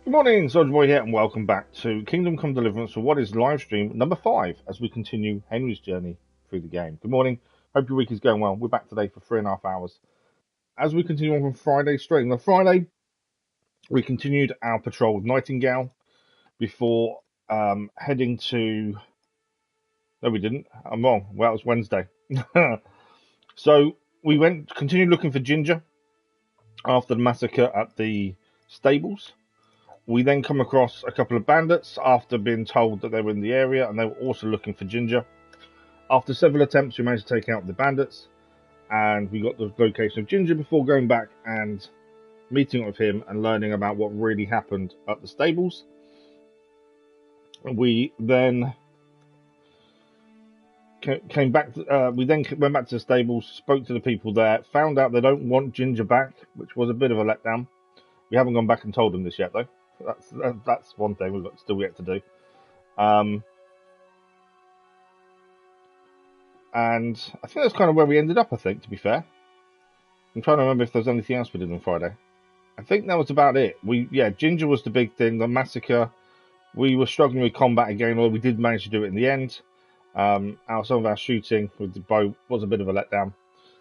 Good morning, Soldier Boy here, and welcome back to Kingdom Come Deliverance for what is live stream number 5 as we continue Henry's journey through the game. Good morning, hope your week is going well. We're back today for 3.5 hours. As we continue on from Friday straight. On Friday, we continued our patrol with Nightingale before heading to. No, we didn't. I'm wrong. Well, it was Wednesday. So we continued looking for Ginger after the massacre at the stables. We then come across a couple of bandits after being told that they were in the area, and they were also looking for Ginger. After several attempts, we managed to take out the bandits, and we got the location of Ginger before going back and meeting up with him and learning about what really happened at the stables. We then came back. We then went back to the stables, spoke to the people there, found out they don't want Ginger back, which was a bit of a letdown. We haven't gone back and told them this yet, though. That's one thing we've got still yet to do. And I think that's kind of where we ended up, I think, to be fair. I'm trying to remember if there's anything else we did on Friday. I think that was about it. Ginger was the big thing, the massacre. We were struggling with combat again, although we did manage to do it in the end. Some of our shooting with the bow was a bit of a letdown.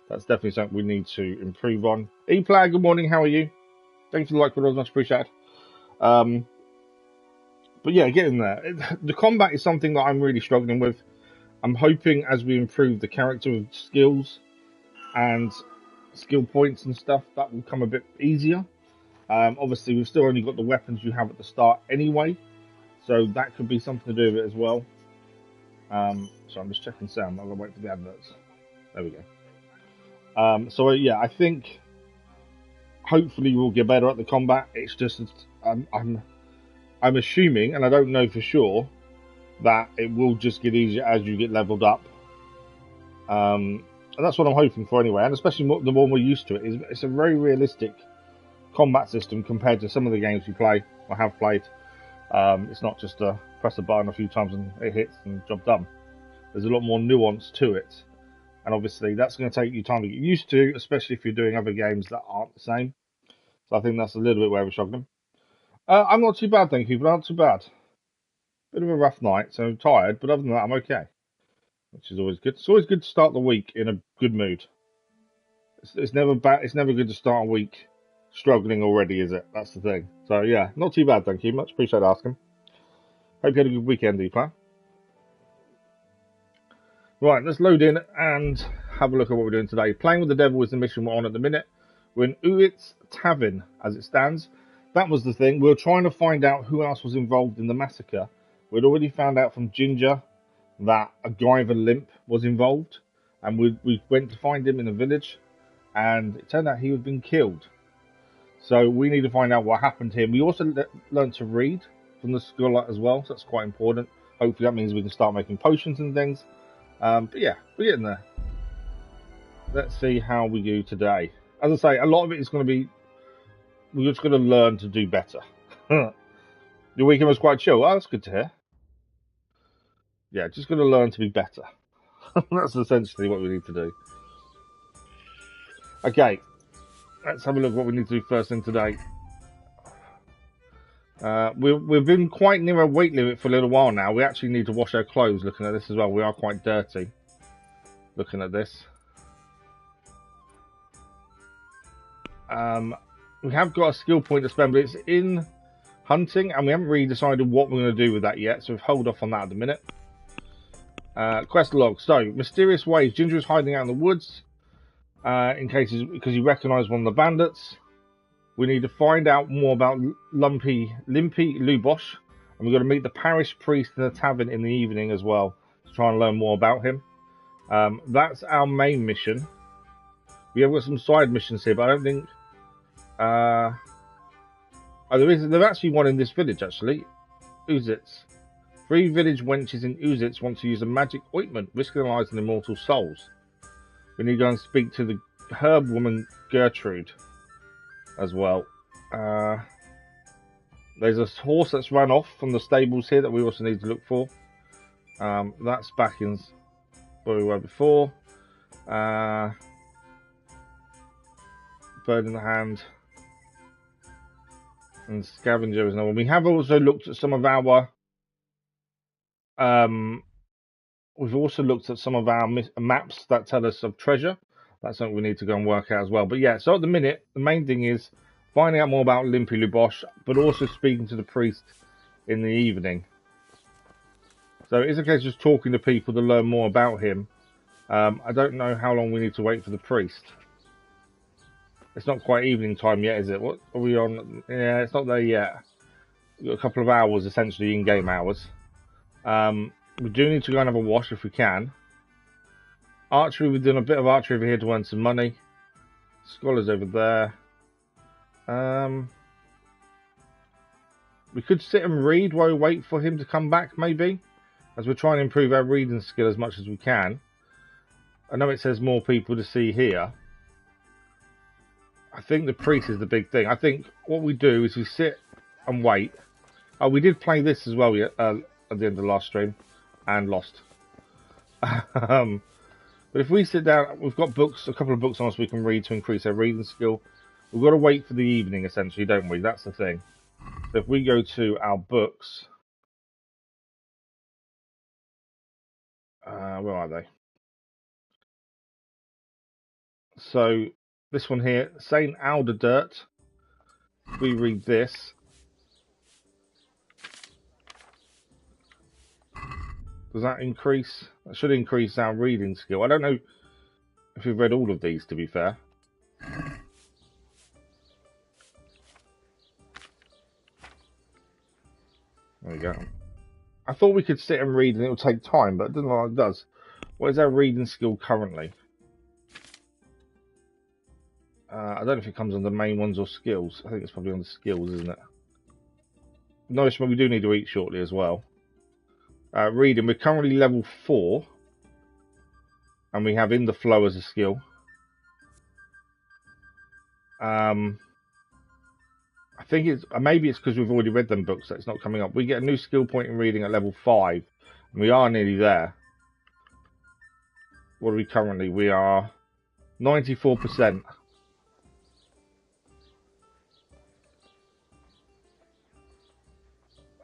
That's definitely something we need to improve on. E-Player, good morning, how are you? Thanks for the like, but much appreciated. But yeah, getting there. The combat is something that I'm really struggling with. I'm hoping as we improve the character with skills and skill points and stuff, that will come a bit easier. Obviously, we've still only got the weapons you have at the start anyway, so that could be something to do with it as well. So I'm just checking sound. I'm gonna wait for the adverts. There we go. So yeah, I think hopefully we'll get better at the combat. It's just I'm assuming, and I don't know for sure, that it will just get easier as you get leveled up. And that's what I'm hoping for anyway. And especially the more we're used to it, it's a very realistic combat system compared to some of the games we play or have played. It's not just press a button a few times and it hits and job done. There's a lot more nuance to it. And obviously that's going to take you time to get used to, especially if you're doing other games that aren't the same. So I think that's a little bit where we're struggling. I'm not too bad, thank you, but not too bad. Bit of a rough night, so I'm tired, but other than that, I'm okay. Which is always good. It's always good to start the week in a good mood. It's never bad. It's never good to start a week struggling already, is it? That's the thing. So yeah, not too bad, thank you. Much appreciate asking. Hope you had a good weekend, E-Player. Right, let's load in and have a look at what we're doing today. Playing with the Devil is the mission we're on at the minute. We're in Uit's Tavern, as it stands. That was the thing. We were trying to find out who else was involved in the massacre. We'd already found out from Ginger that a guy with a limp was involved. And we went to find him in a village. And it turned out he had been killed. So we need to find out what happened to him. We also learned to read from the scholar as well. So that's quite important. Hopefully that means we can start making potions and things. But yeah, we're getting there. Let's see how we do today. As I say, a lot of it is going to be, we're just going to learn to do better. Your weekend was quite chill. Oh, that's good to hear. Yeah, just going to learn to be better. That's essentially what we need to do. Okay, let's have a look at what we need to do first thing today. We've been quite near a weight limit for a little while now. We actually need to wash our clothes looking at this as well. We are quite dirty looking at this. We have got a skill point to spend, but it's in hunting, and we haven't really decided what we're going to do with that yet, so we've hold off on that at the minute. Quest log. So, mysterious ways. Ginger is hiding out in the woods because he recognised one of the bandits. We need to find out more about Limpy Lubosh, and we've got to meet the parish priest in the tavern in the evening as well to try and learn more about him. That's our main mission. We have got some side missions here, but I don't think. There's actually one in this village actually. Uzits. 3 village wenches in Uzits want to use a magic ointment, risking their lives and immortal souls. We need to go and speak to the herb woman Gertrude as well. There's a horse that's run off from the stables here that we also need to look for. That's back in where we were before. Bird in the hand. And scavenger is another one. We have also looked at some of our we've also looked at some of our maps that tell us of treasure. That's something we need to go and work out as well. But yeah, so at the minute, the main thing is finding out more about Limpy Lubosh, but also speaking to the priest in the evening. So it is a case of just talking to people to learn more about him. I don't know how long we need to wait for the priest. It's not quite evening time yet, is it? What are we on? Yeah, it's not there yet. We've got a couple of hours, essentially, in-game hours. We do need to go and have a wash if we can. Archery, we've done a bit of archery over here to earn some money. Scholars over there. We could sit and read while we wait for him to come back, maybe. As we're trying to improve our reading skill as much as we can. I know it says more people to see here. I think the priest is the big thing. I think what we do is we sit and wait. Oh, we did play this as well at the end of the last stream. And lost. But if we sit down, we've got books, a couple of books on us we can read to increase our reading skill. We've got to wait for the evening, essentially, don't we? That's the thing. So if we go to our books... where are they? So, this one here, Saint Alderdurt. If we read this... Does that increase? That should increase our reading skill. I don't know if we've read all of these, to be fair. There we go. I thought we could sit and read and it would take time, but it doesn't look like it does. What is our reading skill currently? I don't know if it comes under main ones or skills. I think it's probably under skills, isn't it? Nourishment, we do need to eat shortly as well. Reading, we're currently level 4. And we have in the flow as a skill. I think it's maybe it's because we've already read them books that it's not coming up. We get a new skill point in reading at level 5. And we are nearly there. What are we currently? We are 94%.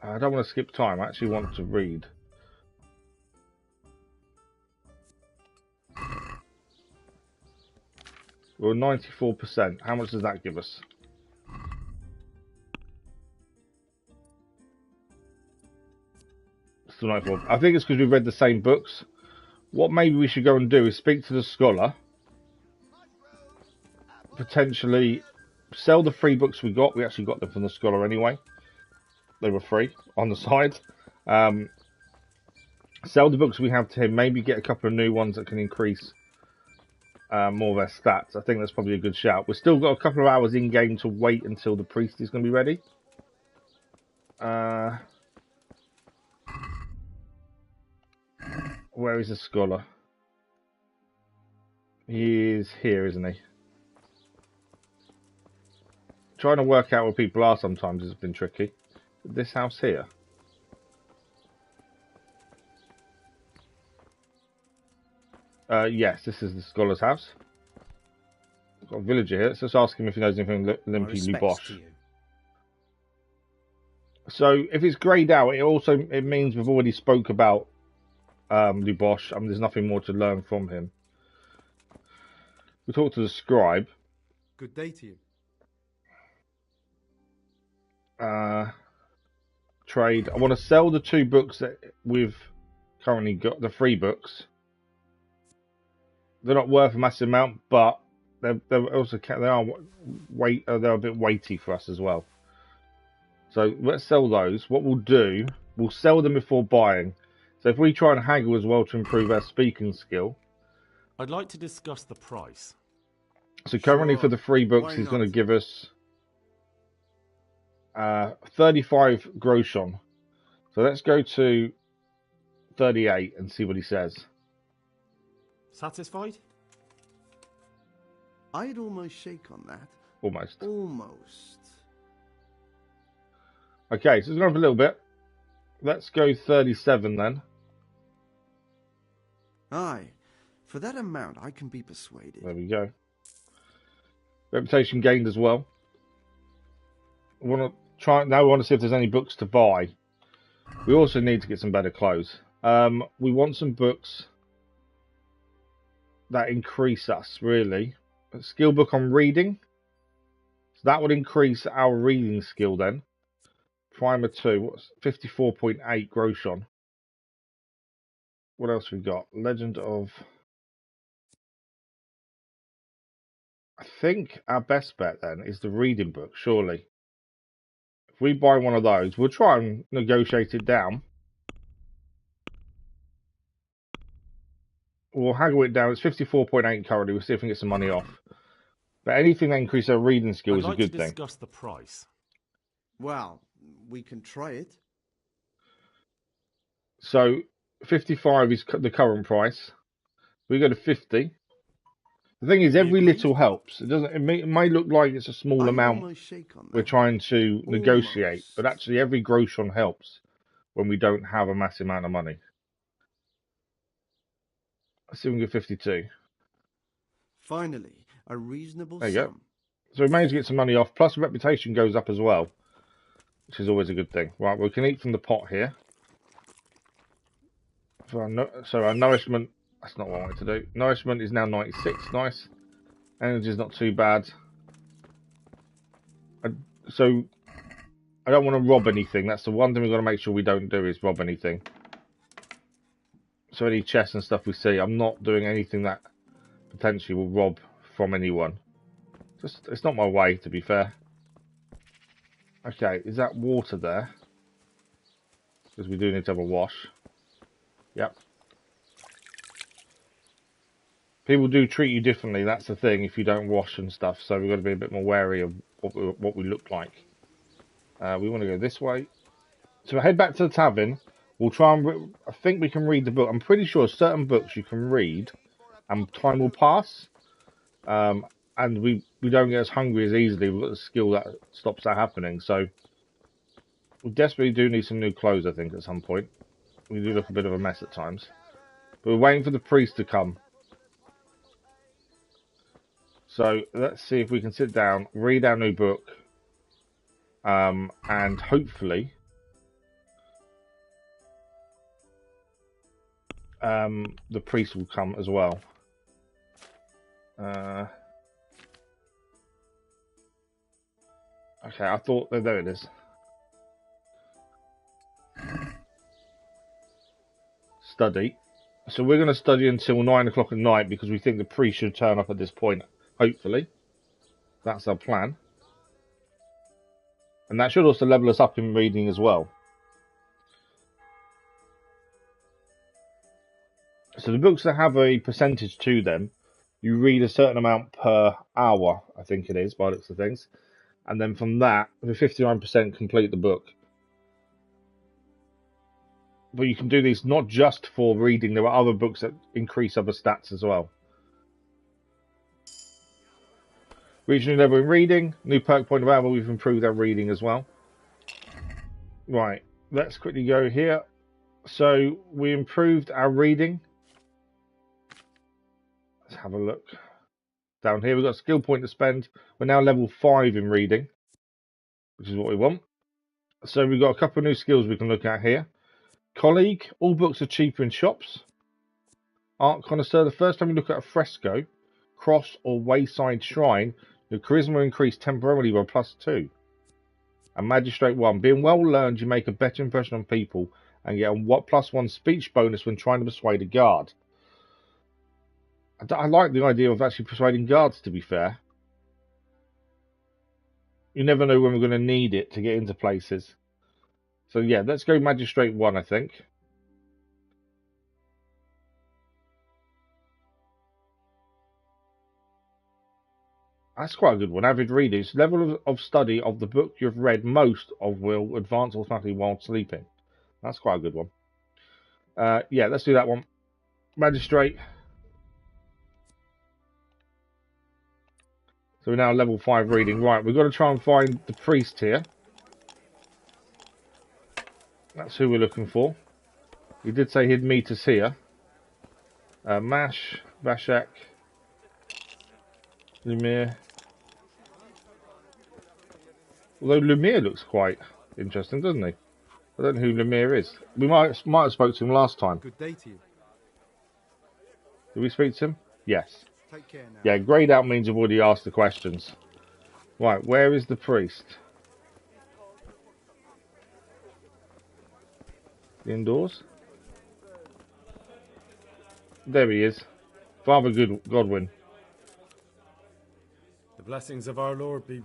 I don't want to skip time. I actually want to read. We're 94%. How much does that give us? Still 94. I think it's because we've read the same books. What maybe we should go and do is speak to the scholar. Potentially sell the free books we got. We actually got them from the scholar anyway. They were free on the side. Sell the books we have to him. Maybe get a couple of new ones that can increase more of their stats. I think that's probably a good shout. We've still got a couple of hours in game to wait until the priest is going to be ready. Where is the scholar? He is here, isn't he? Trying to work out where people are sometimes has been tricky. This house here. Yes, this is the scholar's house. We've got a villager here. Let's just ask him if he knows anything Limpy Lubosh. So if it's greyed out, it means we've already spoke about Lubosh. I mean, there's nothing more to learn from him. We talked to the scribe. Good day to you. Trade. I want to sell the 2 books that we've currently got, the 3 books. They're not worth a massive amount, but they're also they're a bit weighty for us as well. So let's sell those. What we'll do, we'll sell them before buying. So if we try and haggle as well to improve our speaking skill. I'd like to discuss the price. So currently for the 3 books, he's going to give us 35 groschen. So let's go to 38 and see what he says. Satisfied? I'd almost shake on that. Almost. Almost. Okay, so it's gone up a little bit. Let's go 37 then. Aye. For that amount, I can be persuaded. There we go. Reputation gained as well. I want to Now we want to see if there's any books to buy. We also need to get some better clothes. We want some books that increase us, really. A skill book on reading. So that would increase our reading skill then. Primer 2, what's 54.8 Groshon. What else we got? Legend of... I think our best bet then is the reading book, surely. If we buy one of those, we'll try and negotiate it down. We'll haggle it down. It's 54.8 currently. We'll see if we can get some money off. But anything that increases our reading skill is a good thing. I'd like to discuss the price. Well, we can try it. So 55 is the current price. We go to 50. The thing is, every little helps. It doesn't. It may look like it's a small amount we're trying to negotiate, but actually every groshon helps when we don't have a massive amount of money. Let's see if we can get 52. Finally, a reasonable there you sum. Go. So we managed to get some money off, plus reputation goes up as well, which is always a good thing. Right, we can eat from the pot here. So our nourishment, that's not what I wanted to do. Nourishment is now 96, nice. Energy is not too bad. So I don't want to rob anything. That's the one thing we've got to make sure we don't do is rob anything. So any chests and stuff we see, I'm not doing anything that potentially will rob from anyone. It's not my way, to be fair. Okay, is that water there? Because we do need to have a wash. Yep. People do treat you differently, that's the thing, if you don't wash and stuff, so we've got to be a bit more wary of what we look like. We want to go this way. So we'll head back to the tavern. We'll try and... I think we can read the book. I'm pretty sure certain books you can read and time will pass. And we don't get as hungry as easily. We've got a skill that stops that happening. So we desperately do need some new clothes, I think, at some point. We do look a bit of a mess at times. But we're waiting for the priest to come. So let's see if we can sit down, read our new book, and hopefully the priest will come as well. Okay, I thought... there it is. Study. So we're going to study until 9 o'clock at night because we think the priest should turn up at this point. Hopefully. That's our plan. And that should also level us up in reading as well. So the books that have a percentage to them, you read a certain amount per hour, I think it is, by the looks of things. And then from that, with 59% complete the book. But you can do these not just for reading, there are other books that increase other stats as well. Reach new level in reading, new perk point of hour, we've improved our reading as well. Right, let's quickly go here. So we improved our reading. Let's have a look. Down here we've got a skill point to spend. We're now level 5 in reading, which is what we want. So we've got a couple of new skills we can look at here. Colleague, all books are cheaper in shops. Art connoisseur, the first time you look at a fresco, cross or wayside shrine, your charisma increased temporarily by +2. And magistrate 1, being well learned, you make a better impression on people and get a +1 speech bonus when trying to persuade a guard. I like the idea of actually persuading guards, to be fair. You never know when we're going to need it to get into places. So yeah, let's go Magistrate 1, I think. That's quite a good one. Avid readers. Level of study of the book you've read most of will advance automatically while sleeping. That's quite a good one. Yeah, let's do that one. Magistrate. So we're now level 5 reading. Right, we've got to try and find the priest here. That's who we're looking for. He did say he'd meet us here. Mash, Vashak, Lumir. Although Lumiere looks quite interesting, doesn't he? I don't know who Lumiere is. We might have spoke to him last time. Good day to you. Did we speak to him? Yes. Take care now. Yeah, greyed out means you've already asked the questions. Right, where is the priest? Indoors? There he is. Father Godwin. The blessings of our Lord be...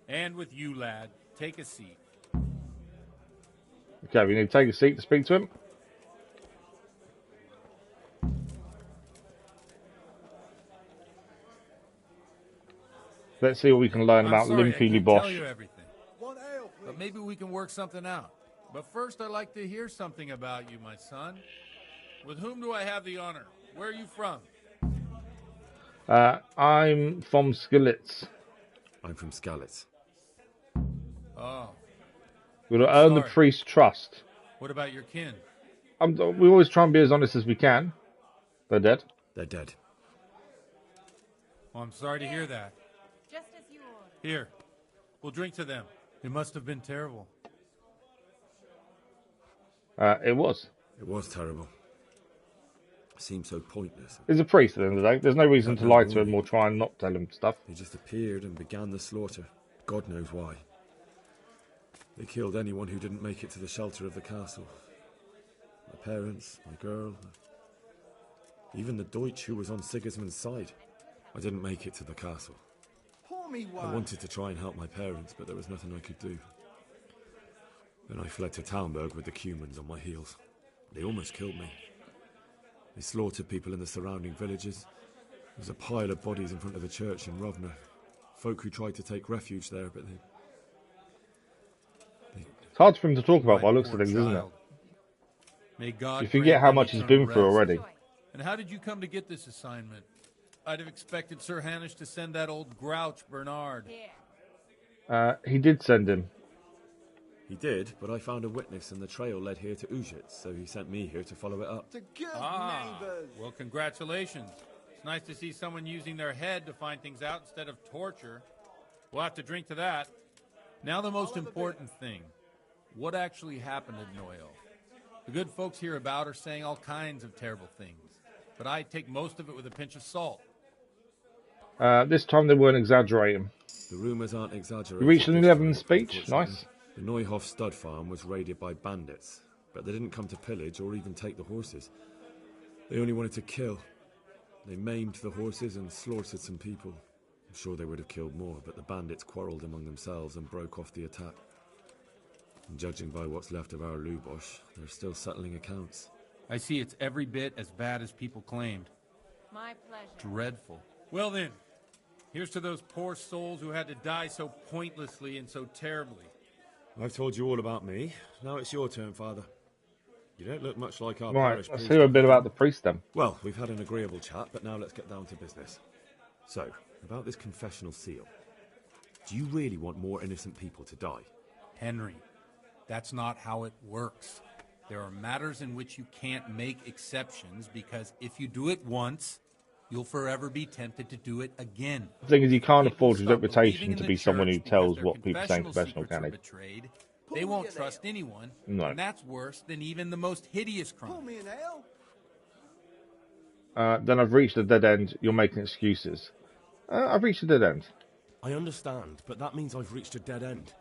And with you, lad. Take a seat. Okay, we need to take a seat to speak to him. Let's see what we can learn about Limpy tell Bosch. you everything. But maybe we can work something out. But first, I'd like to hear something about you, my son. With whom do I have the honor? Where are you from? I'm from Skillets. I'm from Skalitz. Oh. We've got to earn the Sorry. priest's trust. What about your kin? We always try and be as honest as we can. They're dead. They're dead. Well, I'm sorry to hear that. Just as you ordered. Here. We'll drink to them. It must have been terrible. It was. It was terrible. It seemed so pointless. He's a priest at the end of the day. There's no reason to lie to him or try and not tell him stuff. They just appeared and began the slaughter. God knows why. They killed anyone who didn't make it to the shelter of the castle. My parents, my girl, even the Deutsch who was on Sigismund's side. I didn't make it to the castle. Pour me I one. wanted to try and help my parents, but there was nothing I could do. Then I fled to Talmberg with the Cumans on my heels. They almost killed me. They slaughtered people in the surrounding villages. There was a pile of bodies in front of the church in Rovna. Folk who tried to take refuge there, but they... It's hard for him to talk about by My looks of poor things, isn't it? child. May God You forget grant how them much he's eternal been through rest. already. And how did you come to get this assignment? I'd have expected Sir Hanish to send that old grouch, Bernard. Here. He did send him. He did, but I found a witness and the trail led here to Ujitz, so he sent me here to follow it up. To good Ah, neighbours. well, congratulations. It's nice to see someone using their head to find things out instead of torture. We'll have to drink to that. Now the most important thing. What actually happened at Noel? The good folks hereabout are saying all kinds of terrible things, but I take most of it with a pinch of salt. This time they weren't exaggerating. The rumours aren't exaggerated. You reached an this 11 time, speech. unfortunately. Nice. The Neuhof stud farm was raided by bandits, but they didn't come to pillage or even take the horses. They only wanted to kill. They maimed the horses and slaughtered some people. I'm sure they would have killed more, but the bandits quarrelled among themselves and broke off the attack. And judging by what's left of our Lubosh, they're still settling accounts. I see it's every bit as bad as people claimed. My pleasure. Dreadful. Well then, here's to those poor souls who had to die so pointlessly and so terribly. I've told you all about me. Now it's your turn, Father. You don't look much like our Right, parish let's priest. hear a bit about the priest then. Well, we've had an agreeable chat, but now let's get down to business. So, about this confessional seal. Do you really want more innocent people to die? Henry, that's not how it works. There are matters in which you can't make exceptions because if you do it once, you'll forever be tempted to do it again. The thing is, he can't afford his Stop reputation believing to in be the someone who church because tells their what people say in confessional, secrets can are he? betrayed. They won't trust anyone, No. and that's worse than even the most hideous Pour crime. me an ale. Then I've reached a dead end. You're making excuses. I've reached a dead end. I understand, but that means I've reached a dead end.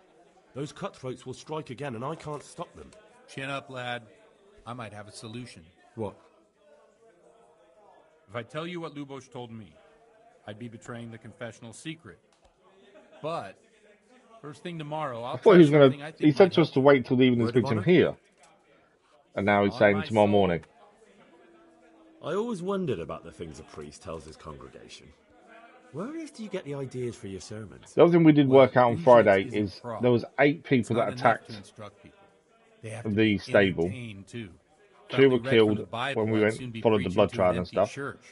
Those cutthroats will strike again, and I can't stop them. Chin up, lad. I might have a solution. What? If I tell you what Lubosh told me, I'd be betraying the confessional secret. But first thing tomorrow, I'll I thought he was going to. He said might to us help. to wait till the evening to Word of speak to him honour? here. And now he's On saying my tomorrow soul. morning. I always wondered about the things a priest tells his congregation. Where on earth do you get the ideas for your sermons? The other thing we did Well, work out on Ujitz Friday isn't is proper. there was 8 It's people not that enough attacked. to instruct people. They have to the be stable. entertained, too. 2 were Probably read from killed the Bible, when we I'd went soon be followed the preaching blood to trial an and empty stuff. church.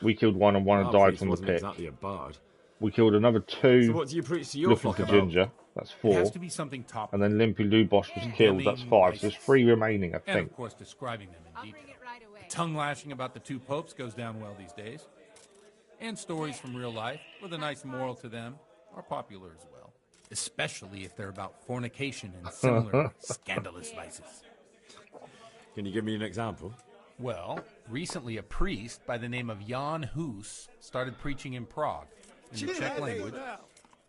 We killed one and one had Our died priest from the wasn't pit. exactly a bard. We killed another 2 So what do you preach to your looking flock for about? Ginger. That's It 4. has to be something top. And then Limpy Lubosh was killed. That's 5. So there's 3 remaining, I And think. of course, describing them in I'll detail. bring it right away. Tongue lashing about the 2 popes goes down well these days. And stories from real life with a nice moral to them are popular as well. especially if they're about fornication and similar scandalous vices. Can you give me an example? Well, recently a priest by the name of Jan Hus started preaching in Prague in the Czech language,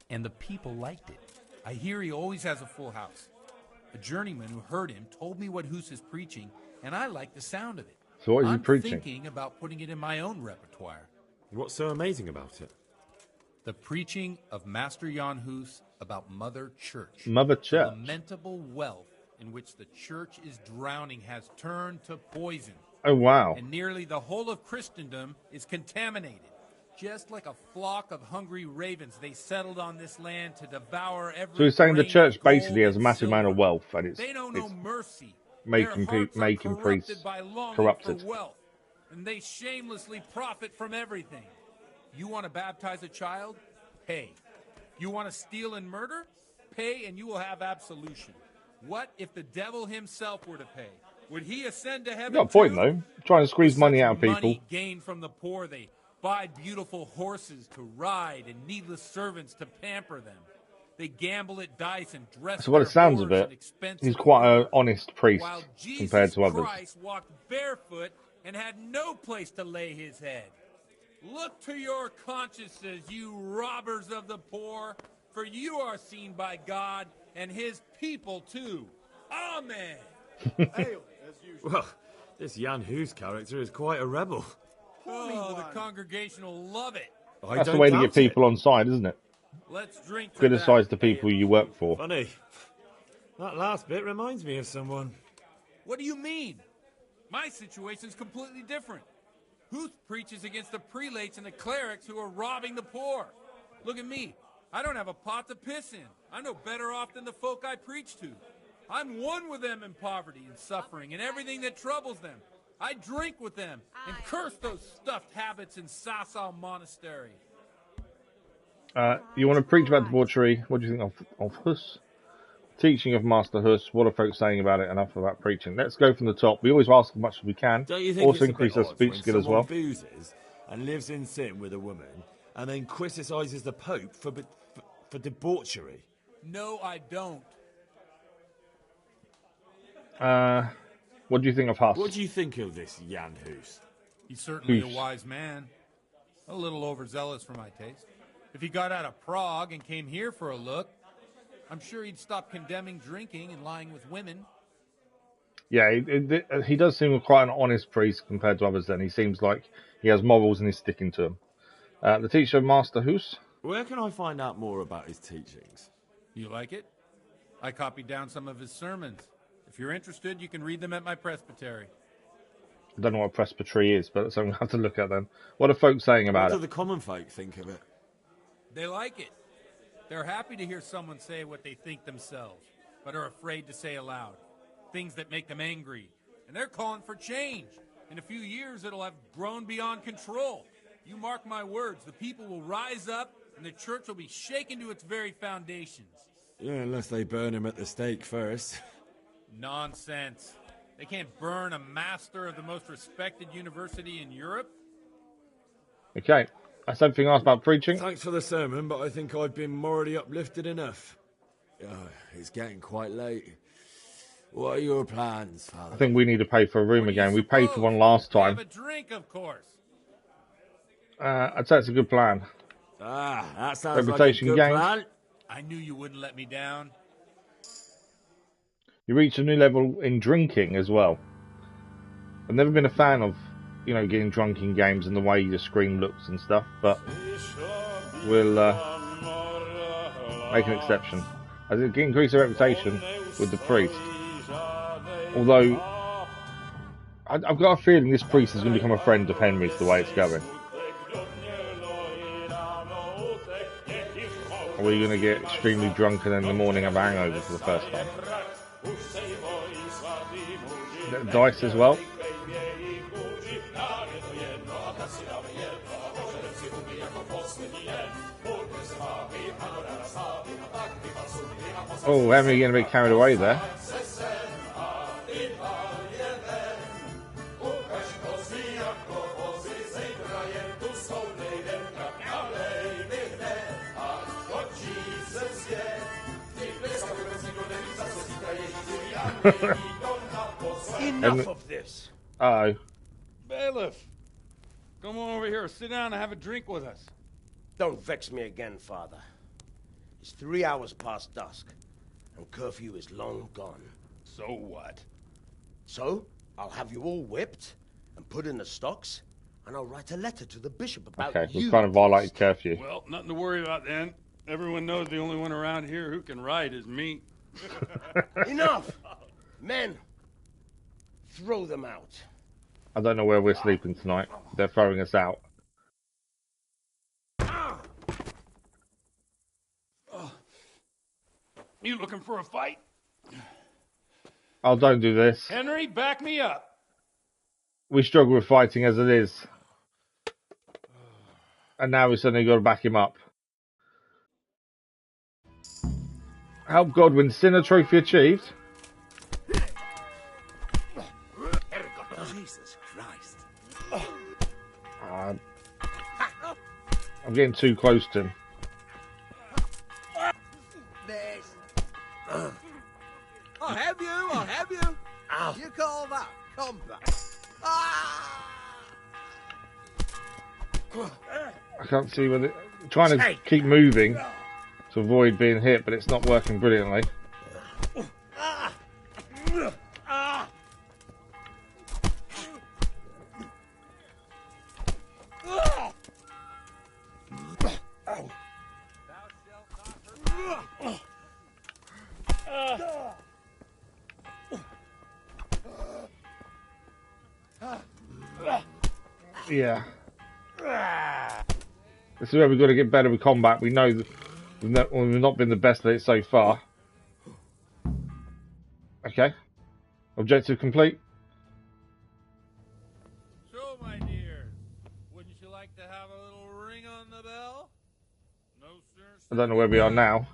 and the people liked it. I hear he always has a full house. A journeyman who heard him told me what Hus is preaching, and I like the sound of it. So what is he I'm preaching? thinking about putting it in my own repertoire. What's so amazing about it? The preaching of Master Jan Hus about Mother Church. Mother Church. The lamentable wealth in which the church is drowning has turned to poison. Oh, wow. And nearly the whole of Christendom is contaminated. Just like a flock of hungry ravens, they settled on this land to devour every. So he's saying the grain church of basically gold has a and massive amount of silver. wealth, and it's They know no mercy. making Their hearts are making corrupted priests by longing corrupted. for wealth, and they shamelessly profit from everything. You want to baptize a child? Pay. You want to steal and murder? Pay, and you will have absolution. What if the devil himself were to pay? Would he ascend to heaven? You got a point, too? though. Trying to squeeze money out of people. Money gained from the poor, they buy beautiful horses to ride and needless servants to pamper them. They gamble at dice and dress. So what it their sounds of whores in it, expensive he's quite an clothes. honest priest While Jesus compared to others. Christ walked barefoot and had no place to lay his head. Look to your consciences, you robbers of the poor, for you are seen by God and his people too. Amen. Well, this Jan Hus character is quite a rebel. Oh, the congregation will love it. I That's the don't way to doubt get people on side, isn't it? Let's drink to Criticise that. the people you work for. Funny. That last bit reminds me of someone. What do you mean? My situation's completely different. Huth preaches against the prelates and the clerics who are robbing the poor. Look at me. I don't have a pot to piss in. I'm no better off than the folk I preach to. I'm one with them in poverty and suffering and everything that troubles them. I drink with them and curse those stuffed habits in Sasau Monastery. You want to preach about debauchery? What do you think of Hus? Teaching of Master Hus. What are folks saying about it? Enough about preaching. Let's go from the top. We always ask as much as we can. Don't you think Also it's increase a bit our odd speech when skill as someone well. boozes and lives in sin with a woman and then criticises the Pope for debauchery? No, I don't. What do you think of Hus? What do you think of this Jan Hus? He's certainly Hus. a wise man. A little overzealous for my taste. If he got out of Prague and came here for a look, I'm sure he'd stop condemning drinking and lying with women. Yeah, he does seem quite an honest priest compared to others then. He seems like he has morals and he's sticking to them. The teacher of Master Hus. Where can I find out more about his teachings? You like it? I copied down some of his sermons. If you're interested, you can read them at my presbytery. I don't know what a presbytery is, but that's something I have to look at then. What are folks saying about What it? do the common folk think of it? They like it. They're happy to hear someone say what they think themselves, but are afraid to say aloud. Things that make them angry. And they're calling for change. In a few years, it'll have grown beyond control. You mark my words, the people will rise up, and the church will be shaken to its very foundations. Yeah, unless they burn him at the stake first. Nonsense. They can't burn a master of the most respected university in Europe. Okay, that's everything else about preaching. Thanks for the sermon, but I think I've been morally uplifted enough. It's getting quite late. What are your plans, Father? I think we need to pay for a room again. We paid for one last time. Have a drink, of course. I'd say it's a good plan. That sounds Reputation like a good gained. plan. I knew you wouldn't let me down. You reach a new level in drinking as well. I've never been a fan of, getting drunk in games and the way the screen looks and stuff, but we'll make an exception. As it increases the reputation with the priest. Although, I've got a feeling this priest is going to become a friend of Henry's the way it's going. Or are you going to get extremely drunk and in the morning have a hangover for the first time? Dice as well. Oh, Henry getting a bit carried away there. Enough of this. Uh-oh. Bailiff, come on over here, sit down and have a drink with us. Don't vex me again, Father. It's 3 hours past dusk, and curfew is long gone. So what? So, I'll have you all whipped and put in the stocks, and I'll write a letter to the bishop about Okay, you. we've kind of violated curfew. Well, nothing to worry about then. Everyone knows the only one around here who can write is me. Enough! Men, throw them out. I don't know where we're sleeping tonight. They're throwing us out. You looking for a fight? Oh, don't do this. Henry, back me up. We struggle with fighting as it is. And now we suddenly got to back him up. Help Godwin. Sinner trophy achieved. Jesus Christ. I'm getting too close to him. I'll have you. Ow. You call that combat? I can't see whether... trying to keep moving to avoid being hit, but it's not working brilliantly. Yeah. This is where we've got to get better with combat. We know that we've not been the best at it so far. Okay. Objective complete. So, my dears, wouldn't you like to have a little ring on the bell? No, sir. I don't know where we are now.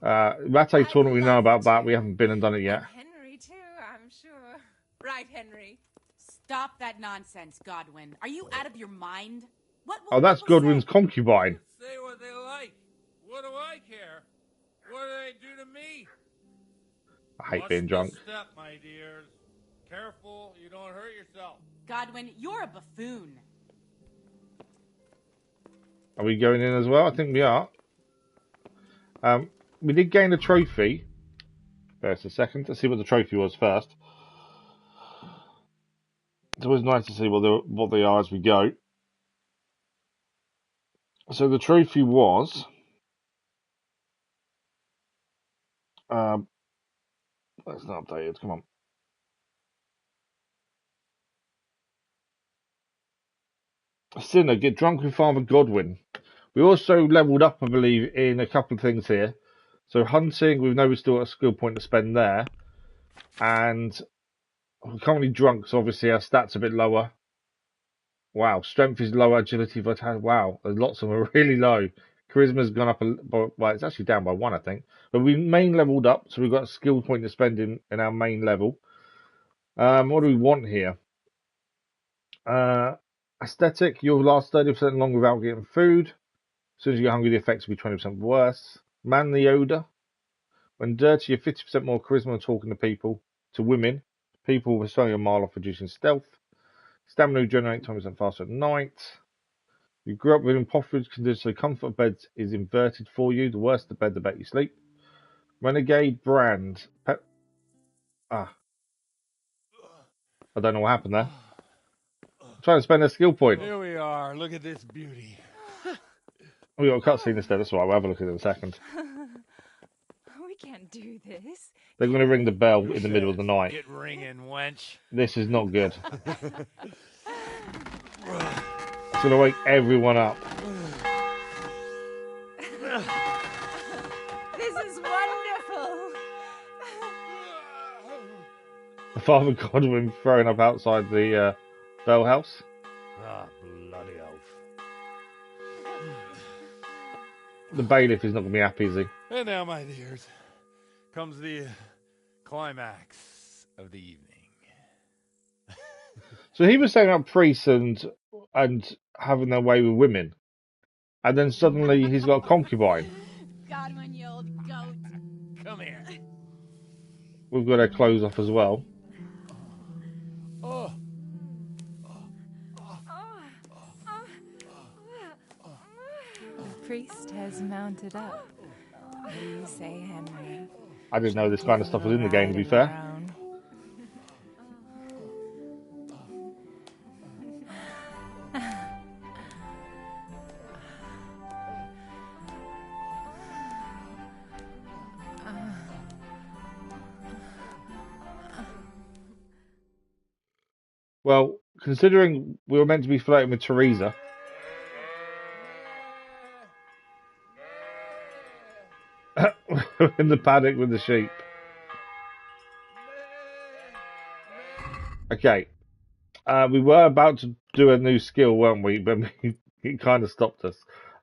Ratte tournament, we know about that. We haven't been and done it yet. Henry, too, I'm sure. Right, Henry. Stop that nonsense, Godwin. Are you out of your mind? Oh, that's Godwin's concubine. Say what they like. What do I care? What do they do to me? I hate Watch being drunk. the step, my dears. Careful, you don't hurt yourself. Godwin, you're a buffoon. Are we going in as well? I think we are. We did gain a trophy. First a second. Let's see what the trophy was first. It's always nice to see what they are as we go. So the trophy was that's not updated. Come on. Sinner, get drunk with Father Godwin. We also leveled up, I believe, in a couple of things here. So hunting, we know we still got a skill point to spend there. And we're currently drunk, so obviously our stats are a bit lower. Wow, strength is lower, agility, vitality. Wow, there's lots of them are really low. Charisma's gone up, well, it's actually down by 1, I think. But we main leveled up, so we've got a skill point to spend in our main level. What do we want here? Aesthetic, you'll last 30% longer without getting food. As soon as you get hungry, the effects will be 20% worse. Manly odour. When dirty, you're 50% more charisma when talking to people. To women, people will swing a mile off reducing stealth. Stamina regenerate 20% faster at night. You grew up with impoverished conditions, so comfort of beds is inverted for you. The worse the bed, the better you sleep. Renegade brand. I don't know what happened there. I'm trying to spend a skill point. Here we are. Look at this beauty. We got a cutscene instead. That's why we'll have a look at it in a second. We can't do this. They're going to ring the bell in the middle of the night. Get ringing, wench. This is not good. It's going to wake everyone up. This is wonderful. Father Godwin throwing up outside the bell house. Ah, bloody oath. The bailiff is not going to be happy, is he? And now, my dears, comes the climax of the evening. So he was saying about priests and having their way with women, and then suddenly he's got a concubine. Godwin, you old goat. Come here. We've got our clothes off as well. The priest has mounted up. What do you say, Henry? I didn't know this kind of stuff was in the game, to be fair. Well, considering we were meant to be flirting with Teresa. In the paddock with the sheep. Okay. We were about to do a new skill, weren't we? But it kind of stopped us.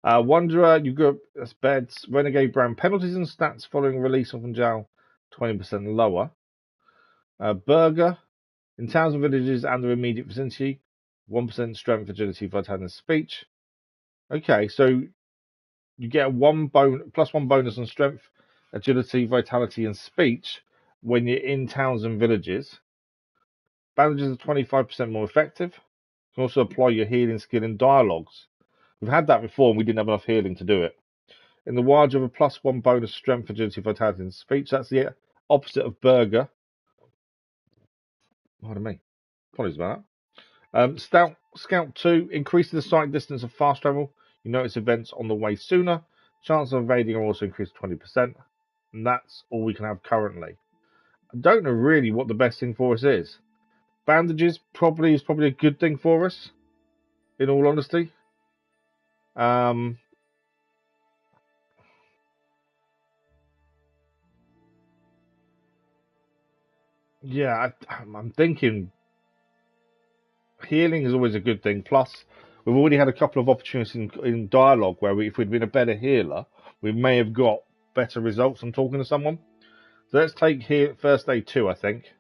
Wanderer, you got beds, Renegade Brand. Penalties and stats following release from jail, 20% lower. Burger, in towns and villages and their immediate vicinity, 1% strength, agility, vitality, and speech. Okay, so you get a plus 1 bonus on strength, agility, vitality, and speech when you're in towns and villages. Bandages are 25% more effective. You can also apply your healing skill in dialogues. We've had that before and we didn't have enough healing to do it. In the wild, you have a plus 1 bonus strength, agility, vitality, and speech. That's the opposite of Burger. Pardon me. Apologies about that. Scout 2, increases the sight distance of fast travel. You notice events on the way sooner. Chance of evading are also increased 20%. And that's all we can have currently. I don't know really what the best thing for us is. Bandages is probably a good thing for us, in all honesty. Yeah, I'm thinking healing is always a good thing. Plus, we've already had a couple of opportunities in dialogue where if we'd been a better healer, we may have got better results from talking to someone. So let's take first aid 2, I think,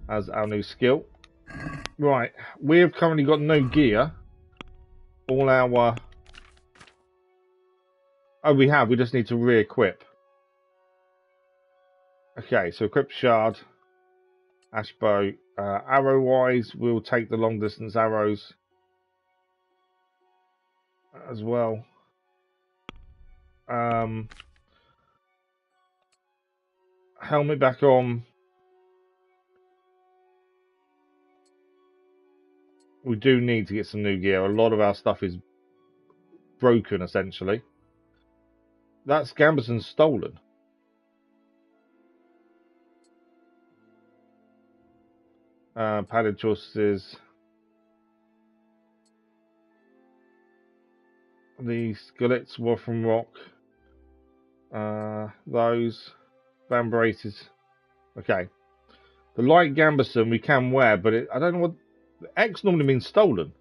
as our new skill. Right, we have currently got no gear. All our... Oh, we have. We just need to re-equip. Okay, so equip shard, ash bow. Arrow-wise, we'll take the long-distance arrows as well. Helmet back on. We do need to get some new gear. A lot of our stuff is broken, essentially. That's Gamberson's stolen. Padded choices. The skillets were from rock. Those vambraces. Okay. The light Gamberson we can wear, but I don't know what X normally means stolen.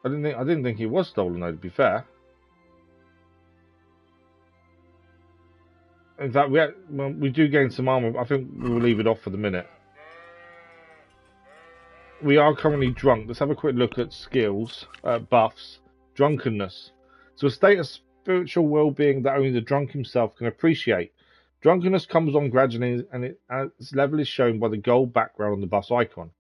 I didn't think it was stolen though, to be fair. In fact, we do gain some armor. I think we'll leave it off for the minute. We are currently drunk. Let's have a quick look at skills, buffs. Drunkenness. So a state of spiritual well-being that only the drunk himself can appreciate. Drunkenness comes on gradually, and its level is shown by the gold background on the buff's icon.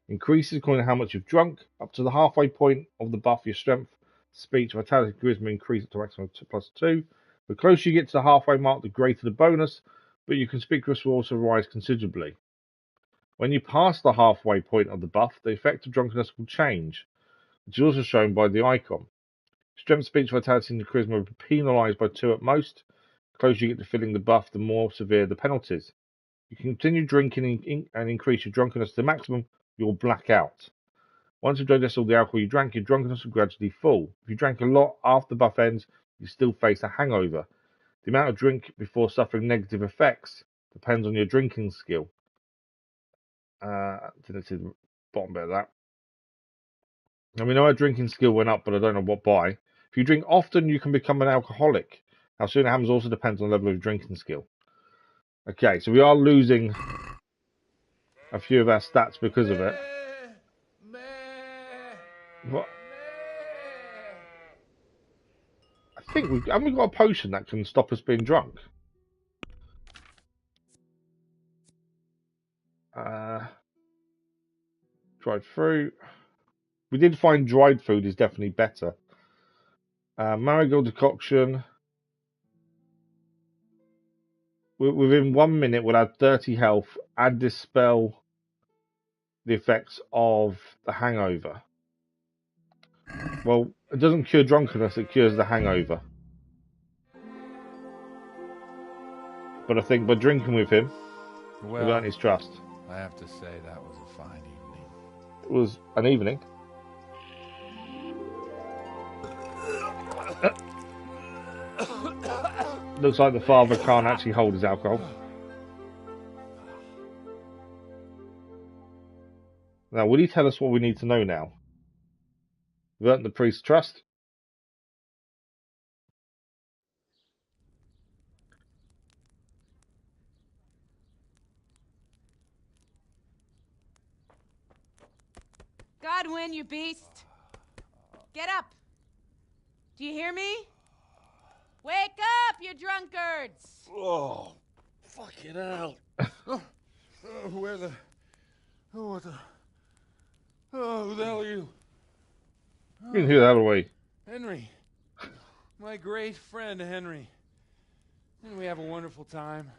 Increases according to how much you've drunk. Up to the halfway point of the buff, your strength, speech, vitality, charisma increase to maximum +2. The closer you get to the halfway mark, the greater the bonus, but your conspicuous will also rise considerably. When you pass the halfway point of the buff, the effect of drunkenness will change, which is also shown by the icon. Strength, speech, vitality, and charisma will be penalised by 2 at most. The closer you get to filling the buff, the more severe the penalties. You can continue drinking and increase your drunkenness to the maximum, you'll black out. Once you've digested all the alcohol you drank, your drunkenness will gradually fall. If you drank a lot after the buff ends, you still face a hangover. The amount of drink before suffering negative effects depends on your drinking skill. Didn't see the bottom bit of that. And we know our drinking skill went up, but I don't know what by. If you drink often, you can become an alcoholic. How soon it happens also depends on the level of drinking skill. Okay, so we are losing a few of our stats because of it. What? think haven't we got a potion that can stop us being drunk? Dried fruit. We did find dried food is definitely better. Marigold decoction. Within 1 minute, we'll have 30 health and dispel the effects of the hangover. Well, it doesn't cure drunkenness, it cures the hangover. But I think by drinking with him, we've earned his trust. I have to say, that was a fine evening. It was an evening. Looks like the father can't actually hold his alcohol. Now, will he tell us what we need to know now? We've earned the priest's trust. Godwin, you beast! Get up! Do you hear me? Wake up, you drunkards! Oh, fucking hell. Where the... Oh, what the... Oh, who the hell are you? Who the hell are we? Henry. My great friend, Henry. Didn't we have a wonderful time?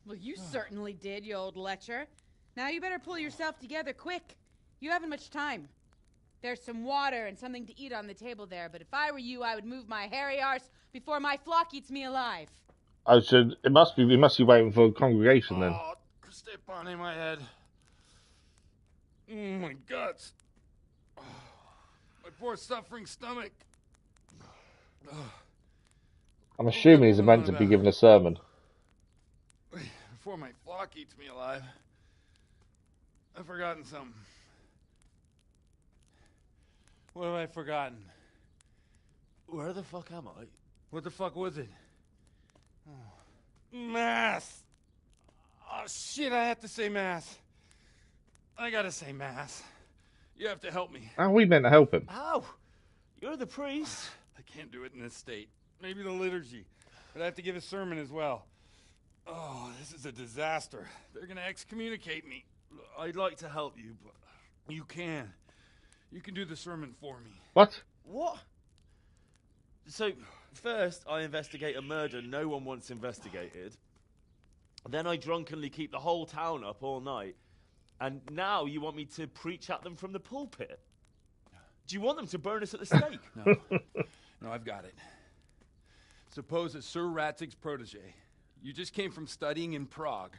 Well, you certainly did, you old lecher. Now you better pull yourself together quick. You haven't much time. There's some water and something to eat on the table there, but if I were you, I would move my hairy arse before my flock eats me alive. I said, we must be waiting for a congregation then. Oh, step on in my head. My guts. Oh, my poor suffering stomach. I'm assuming he's meant to be giving a sermon. Before my flock eats me alive, I've forgotten something. What have I forgotten? Where the fuck am I? What the fuck was it? Oh. Mass! Oh shit, I have to say mass. I gotta say mass. You have to help me. How are we meant to help him? How? You're the priest. I can't do it in this state. Maybe the liturgy. But I have to give a sermon as well. Oh, this is a disaster. They're gonna excommunicate me. I'd like to help you, but... You can. You can do the sermon for me. What? What? So, first I investigate a murder no one once investigated. Then I drunkenly keep the whole town up all night. And now you want me to preach at them from the pulpit? Do you want them to burn us at the stake? No, I've got it. Suppose that Sir Ratzig's protege. You just came from studying in Prague.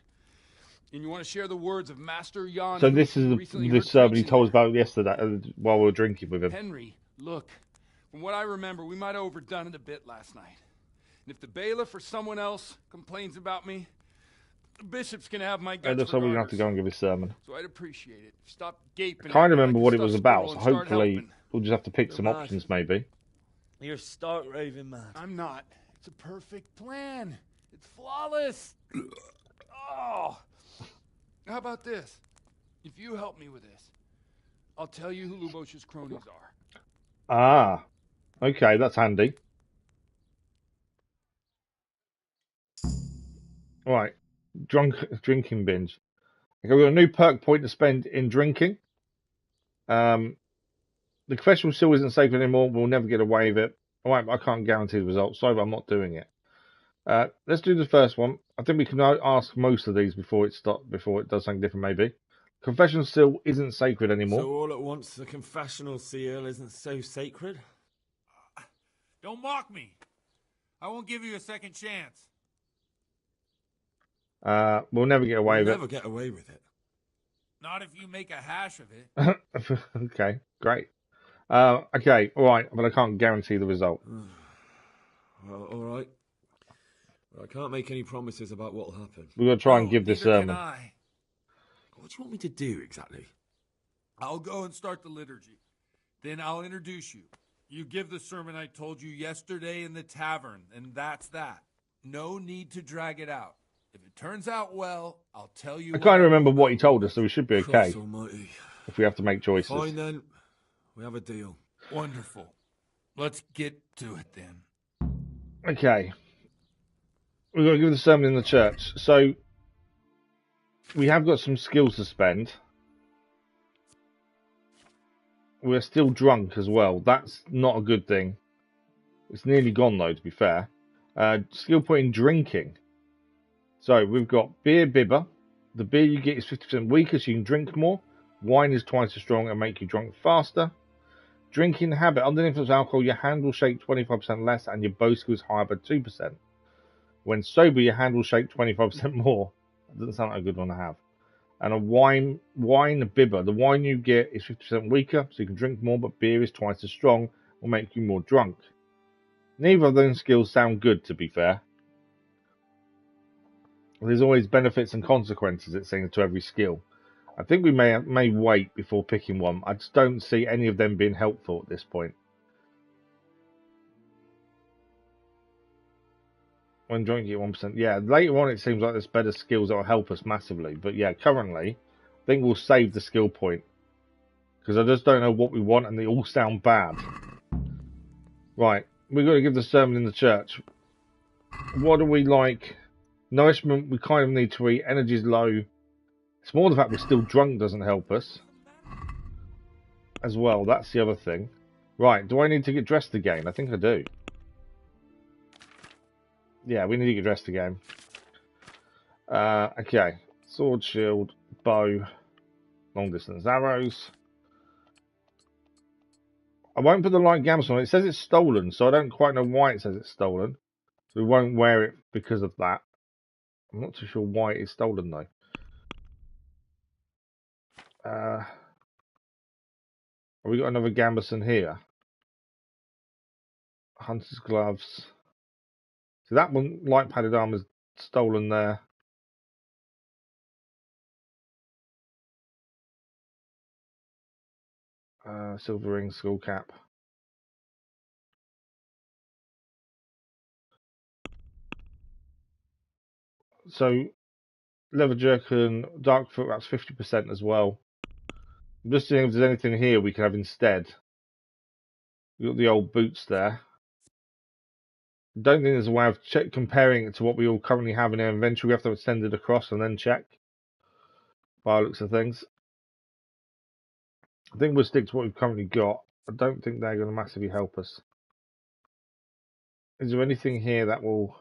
And you want to share the words of Master Jan. So this is the sermon he told us about yesterday while we were drinking with him. Henry, look. From what I remember, we might have overdone it a bit last night. And if the bailiff or someone else complains about me, the bishop's going to have my guts. That's why we're going to have to go and give his sermon. So I'd appreciate it. Stop gaping. I can't remember what it was about, so hopefully we'll just have to pick some options maybe. You're stark raving mad. I'm not. It's a perfect plan. It's flawless. Oh. How about this? If you help me with this, I'll tell you who Lubosh's cronies are. Ah. Okay, that's handy. Alright. Drinking binge. Okay, we've got a new perk point to spend in drinking. The confessional still isn't safe anymore. We'll never get away with it. Alright, I can't guarantee the results. Sorry, but I'm not doing it. Let's do the first one. I think we can ask most of these before it does something different, maybe. Confession seal isn't sacred anymore. So all at once, the confessional seal isn't so sacred? Don't mock me. I won't give you a second chance. We'll never get away with it. Never get away with it. Not if you make a hash of it. Okay, great. Okay, all right, but I can't guarantee the result. Well, all right. But I can't make any promises about what will happen. We're going to try and give this sermon. What do you want me to do exactly? I'll go and start the liturgy. Then I'll introduce you. You give the sermon I told you yesterday in the tavern, and that's that. No need to drag it out. If it turns out well, I'll tell you. I can't remember what he told us, so we should be okay. Almighty. If we have to make choices. Fine then. We have a deal. Wonderful. Let's get to it then. Okay. We've got to give the sermon in the church. So, we have got some skills to spend. We're still drunk as well. That's not a good thing. It's nearly gone though, to be fair. Skill point in drinking. So we've got beer bibber. The beer you get is 50% weaker, so you can drink more. Wine is twice as strong and make you drunk faster. Drinking habit. Under the influence of alcohol, your hand will shake 25% less and your bow skill is higher by 2%. When sober, your hand will shake 25% more. That doesn't sound like a good one to have. And a wine bibber. The wine you get is 50% weaker, so you can drink more, but beer is twice as strong, will make you more drunk. Neither of those skills sound good, to be fair. There's always benefits and consequences, it seems, to every skill. I think we may wait before picking one. I just don't see any of them being helpful at this point. When drunk, you get 1%. Yeah, later on it seems like there's better skills that will help us massively. But yeah, currently, I think we'll save the skill point. Because I just don't know what we want and they all sound bad. Right, we've got to give the sermon in the church. What do we like? Nourishment, we kind of need to eat. Energy's low. It's more the fact we're still drunk doesn't help us. As well, that's the other thing. Right, do I need to get dressed again? I think I do. Yeah, we need to get dressed again. Okay. Sword, shield, bow, long distance arrows. I won't put the light gamma on. It says it's stolen, so I don't quite know why it says it's stolen. So we won't wear it because of that. I'm not too sure why it is stolen though. Have we got another gambeson here? Hunter's gloves. So that one, light padded armor's stolen there. Silver ring, skull cap. So leather jerkin, dark foot, that's 50% as well. I'm just seeing if there's anything here we can have instead. We've got the old boots there. Don't think there's a way of comparing it to what we all currently have in our inventory. We have to send it across and then check. By the looks of things. I think we'll stick to what we've currently got. I don't think they're going to massively help us. Is there anything here that will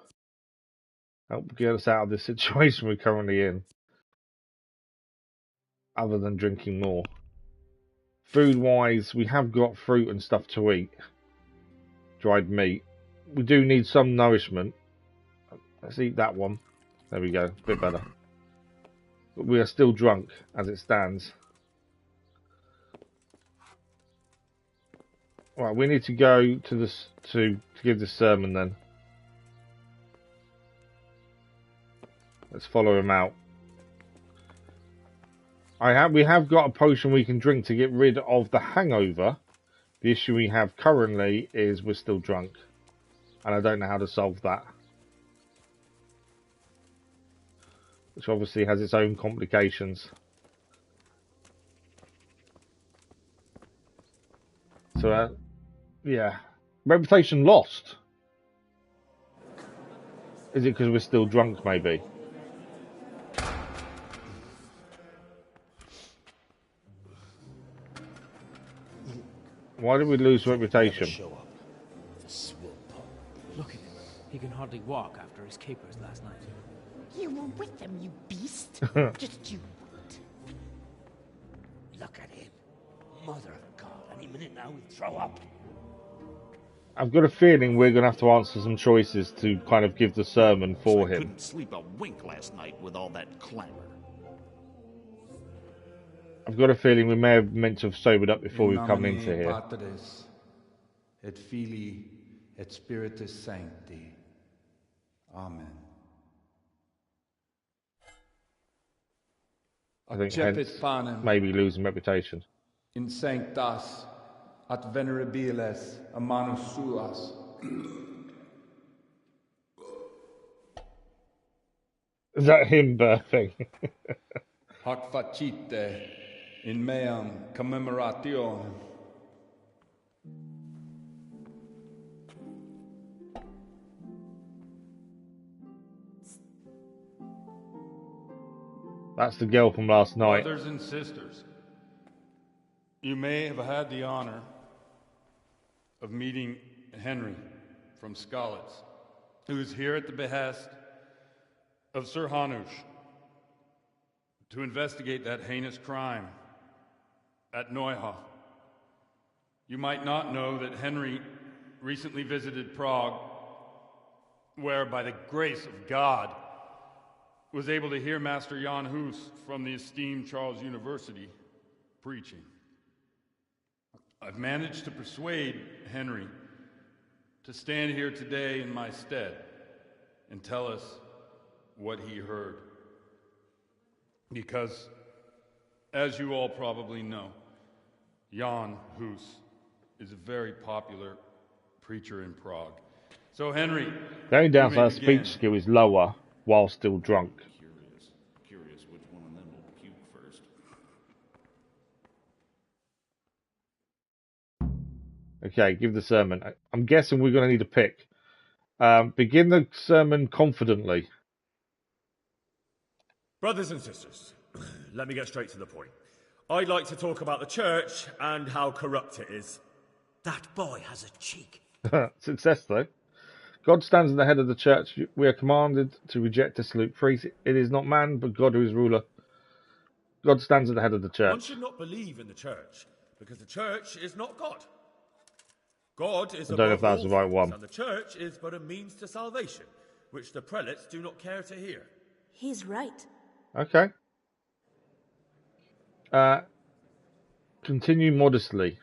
help get us out of this situation we're currently in? Other than drinking more. Food-wise, we have got fruit and stuff to eat. Dried meat. We do need some nourishment. Let's eat that one. There we go. A bit better. But we are still drunk, as it stands. Right, we need to go to this to give this sermon then. Let's follow him out. We have got a potion we can drink to get rid of the hangover. The issue we have currently is we're still drunk. And I don't know how to solve that. Which obviously has its own complications. So, yeah. Reputation lost. Is it because we're still drunk, maybe? Why did we lose reputation? Look at him. He can hardly walk after his capers last night. You were with them, you beast. Just you wait. Look at him. Mother of God. Any minute now he'll throw up. I've got a feeling we're going to have to answer some choices to kind of give the sermon for him. I couldn't sleep a wink last night with all that clamor. I've got a feeling we may have meant to have sobered up before we come into here. Patris, et Filii, et Spiritus Sancti. Amen. I think hence maybe losing reputation. In sanctas, at venerabiles, a manus suas. Is that him birthing? Hac facite in meam commemorationem. That's the girl from last night. Brothers and sisters, you may have had the honor of meeting Henry from Skalitz, who is here at the behest of Sir Hanush to investigate that heinous crime at Neuha. You might not know that Henry recently visited Prague, where, by the grace of God, was able to hear Master Jan Hus from the esteemed Charles University preaching. I've managed to persuade Henry to stand here today in my stead and tell us what he heard. Because, as you all probably know, Jan Hus is a very popular preacher in Prague. So, Henry, The only downside, speech skill is lower while still drunk. Curious which one of them will puke first. Okay, give the sermon. I'm guessing we're going to need a pick. Begin the sermon confidently. Brothers and sisters, let me get straight to the point. I'd like to talk about the church and how corrupt it is. That boy has a cheek. Success, though. God stands at the head of the church. We are commanded to reject dissolute priests. It is not man, but God who is ruler. God stands at the head of the church. One should not believe in the church, because the church is not God. God is I don't know if above that's all the right things, one. and the church is but a means to salvation, which the prelates do not care to hear. He's right. Okay. Continue modestly.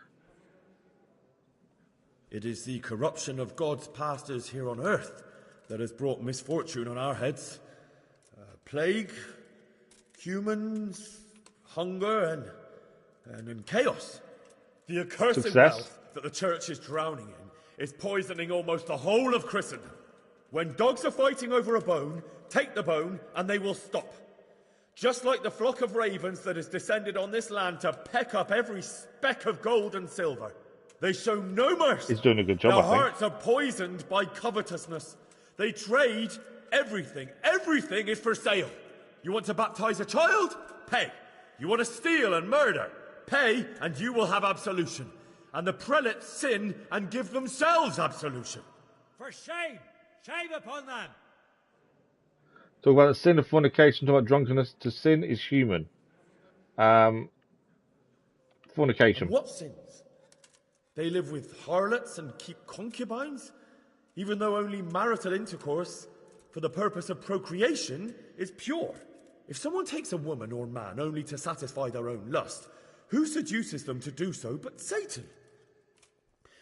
It is the corruption of God's pastors here on earth that has brought misfortune on our heads. Plague, humans, hunger, and chaos. The accursed Success. wealth that the church is drowning in is poisoning almost the whole of Christendom. When dogs are fighting over a bone, take the bone and they will stop. Just like the flock of ravens that has descended on this land to peck up every speck of gold and silver. They show no mercy. He's doing a good job, Their I think. hearts are poisoned by covetousness. They trade everything. Everything is for sale. You want to baptize a child? Pay. You want to steal and murder? Pay, and you will have absolution. And the prelates sin and give themselves absolution. For shame! Shame upon them! Talk about the sin of fornication, talk about drunkenness. To sin is human. Fornication. And what sins? They live with harlots and keep concubines, even though only marital intercourse for the purpose of procreation is pure. If someone takes a woman or man only to satisfy their own lust, who seduces them to do so but Satan?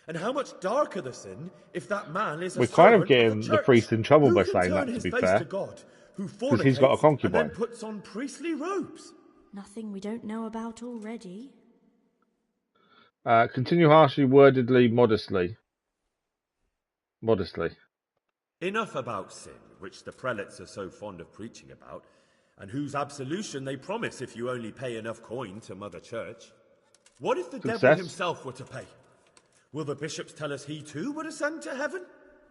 And how much darker the sin if that man is a We're kind of servant getting the the church? priest in trouble Who by can saying turn that, to his be face fair. to God, who Because he's got a fornicates concubine. and then puts on priestly robes? Nothing we don't know about already. Continue harshly, wordedly, modestly. Modestly. Enough about sin, which the prelates are so fond of preaching about, and whose absolution they promise if you only pay enough coin to Mother Church. What if the devil Success. himself were to pay? Will the bishops tell us he too would ascend to heaven?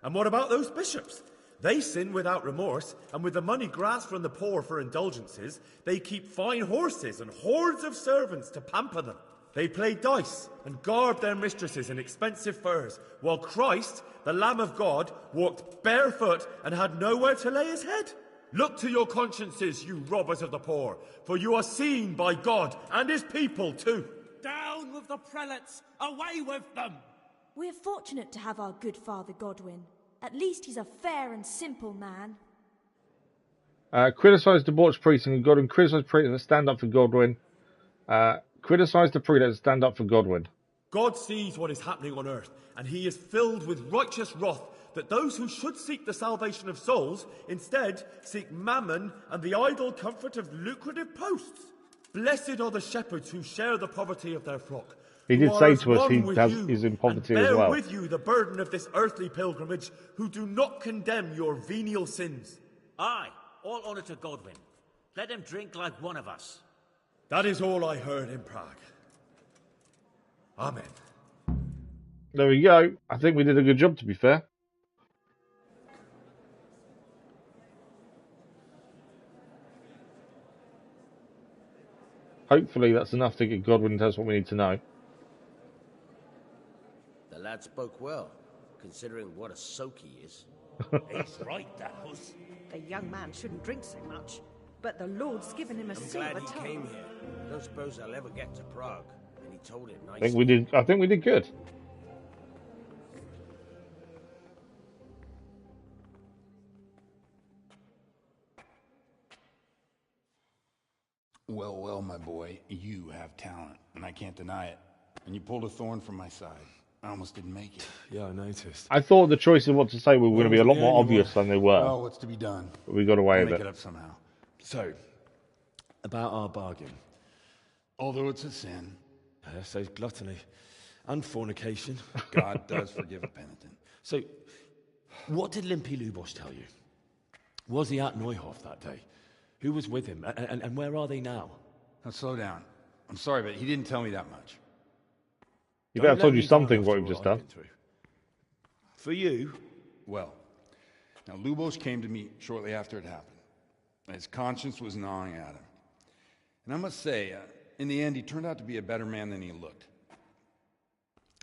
And what about those bishops? They sin without remorse, and with the money grasped from the poor for indulgences, they keep fine horses and hordes of servants to pamper them. They play dice and garb their mistresses in expensive furs, while Christ, the Lamb of God, walked barefoot and had nowhere to lay his head. Look to your consciences, you robbers of the poor, for you are seen by God and his people too. Down with the prelates! Away with them! We're fortunate to have our good Father Godwin. At least he's a fair and simple man. Criticise debauched priests and Godwin. Criticise priests that stand up for Godwin. Criticise the prelates that stand up for Godwin. God sees what is happening on earth, and he is filled with righteous wrath that those who should seek the salvation of souls instead seek mammon and the idle comfort of lucrative posts. Blessed are the shepherds who share the poverty of their flock. He who did are say as to us one he with does, you, is in poverty and as bear well. with you the burden of this earthly pilgrimage, who do not condemn your venial sins. Aye, all honour to Godwin. Let him drink like one of us. That is all I heard in Prague. Amen. There we go. I think we did a good job, to be fair. Hopefully that's enough to get Godwin to tell us what we need to know. The lad spoke well, considering what a soak he is. He's right, that was. The young man shouldn't drink so much, but the Lord's given him a I'm silver glad he tongue. came here. I don't suppose I'll ever get to Prague. And he told it I nicely. think we did good. Well, well, my boy, you have talent, and I can't deny it. And you pulled a thorn from my side. I almost didn't make it. Yeah, I noticed. I thought the choice of what to say were going to be a lot more obvious than they were. Well, what's to be done? But we got away We'll with make it. it up somehow. So, about our bargain. Although it's a sin. So gluttony and fornication. God does forgive a penitent. So, what did Limpy Lubosh tell you? Was he at Neuhof that day? Who was with him? And where are they now? Now, slow down. I'm sorry, but he didn't tell me that much. You better have told you something what we've just done. For you? Well, now Lubosh came to me shortly after it happened. His conscience was gnawing at him. And I must say, in the end, he turned out to be a better man than he looked.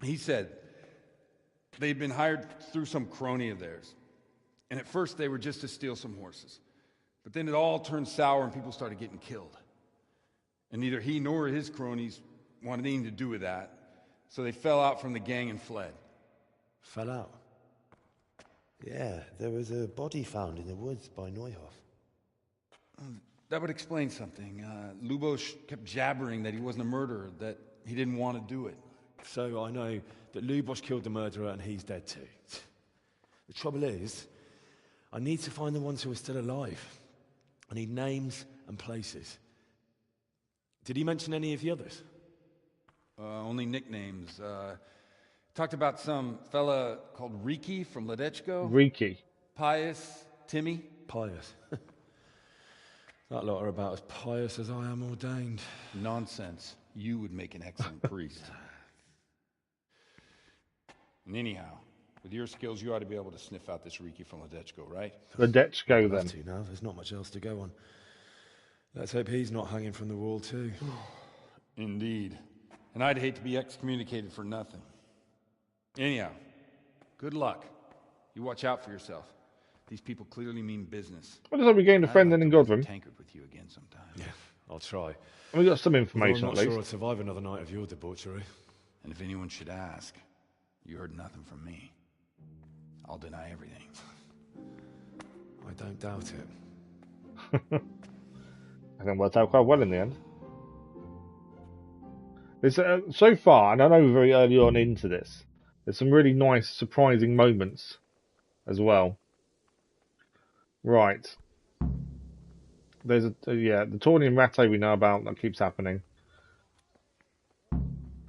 He said they'd been hired through some crony of theirs. And at first they were just to steal some horses. But then it all turned sour and people started getting killed. And neither he nor his cronies wanted anything to do with that. So they fell out from the gang and fled. Fell out? Yeah, there was a body found in the woods by Neuhof. That would explain something. Lubosh kept jabbering that he wasn't a murderer, that he didn't want to do it. So I know that Lubosh killed the murderer and he's dead too. The trouble is, I need to find the ones who are still alive. I need names and places. Did he mention any of the others? Only nicknames. Talked about some fella called Reeky from Ledechko. Reeky. Pius, Timmy. Pius. That lot are about as pious as I am ordained. Nonsense. You would make an excellent priest. And anyhow, with your skills, you ought to be able to sniff out this Reeky from Ledechko, right? Ledechko, then. Now, there's not much else to go on. Let's hope he's not hanging from the wall, too. Indeed. And I'd hate to be excommunicated for nothing. Anyhow, good luck. You watch out for yourself. These people clearly mean business. What does that we gained a friend then in Godwin? Tankard with you again sometime. Yeah, I'll try. And we got some information I'm at not least. sure I'd survive another night of your debauchery. And if anyone should ask, you heard nothing from me. I'll deny everything. I don't doubt it. I think it worked out quite well in the end. It's, so far, and I know we're very early on into this, there's some really nice, surprising moments as well. Right. There's the tourney in Ratte we know about, that keeps happening.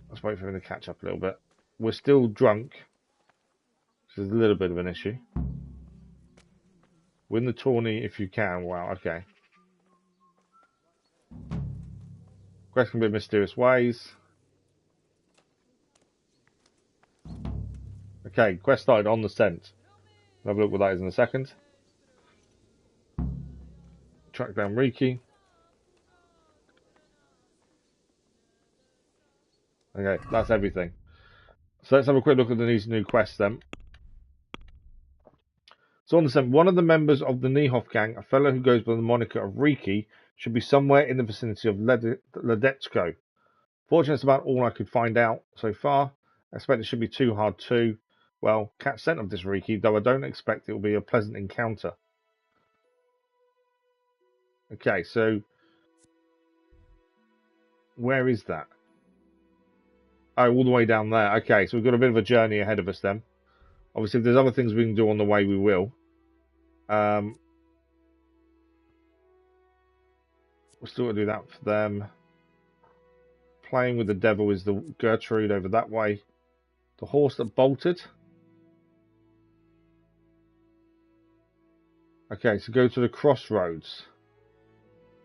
Let's wait for him to catch up a little bit. We're still drunk, which is a little bit of an issue. Win the tourney if you can. Wow, okay. Quest can be mysterious ways. Okay, quest started on the scent. We'll have a look what that is in a second. Track down Reeky. Okay, that's everything. So let's have a quick look at these new quests then. So on the scent, one of the members of the Neuhof gang, a fellow who goes by the moniker of Reeky, should be somewhere in the vicinity of Ledechko. Fortunately, that's about all I could find out so far. I expect it should be too hard to, well, catch scent of this Reeky, though I don't expect it will be a pleasant encounter. Okay, so where is that? Oh, all the way down there. Okay, so we've got a bit of a journey ahead of us then. Obviously, if there's other things we can do on the way, we will. We'll still got to do that for them. Playing with the devil is the Gertrude over that way. The horse that bolted. Okay, so go to the crossroads,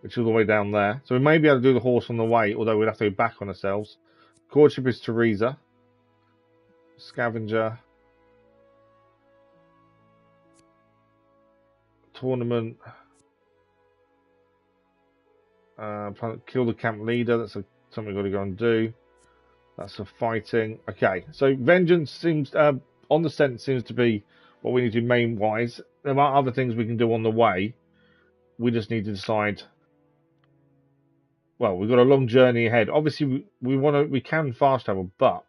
which is all the way down there. So we may be able to do the horse on the way, although we'd have to go back on ourselves. Courtship is Teresa. Scavenger. Tournament. Kill the camp leader. That's something we've got to go and do. That's a fighting. Okay, so vengeance seems on the scent seems to be what we need to do main wise. There are other things we can do on the way. We just need to decide. Well, we've got a long journey ahead. Obviously, we can fast travel, but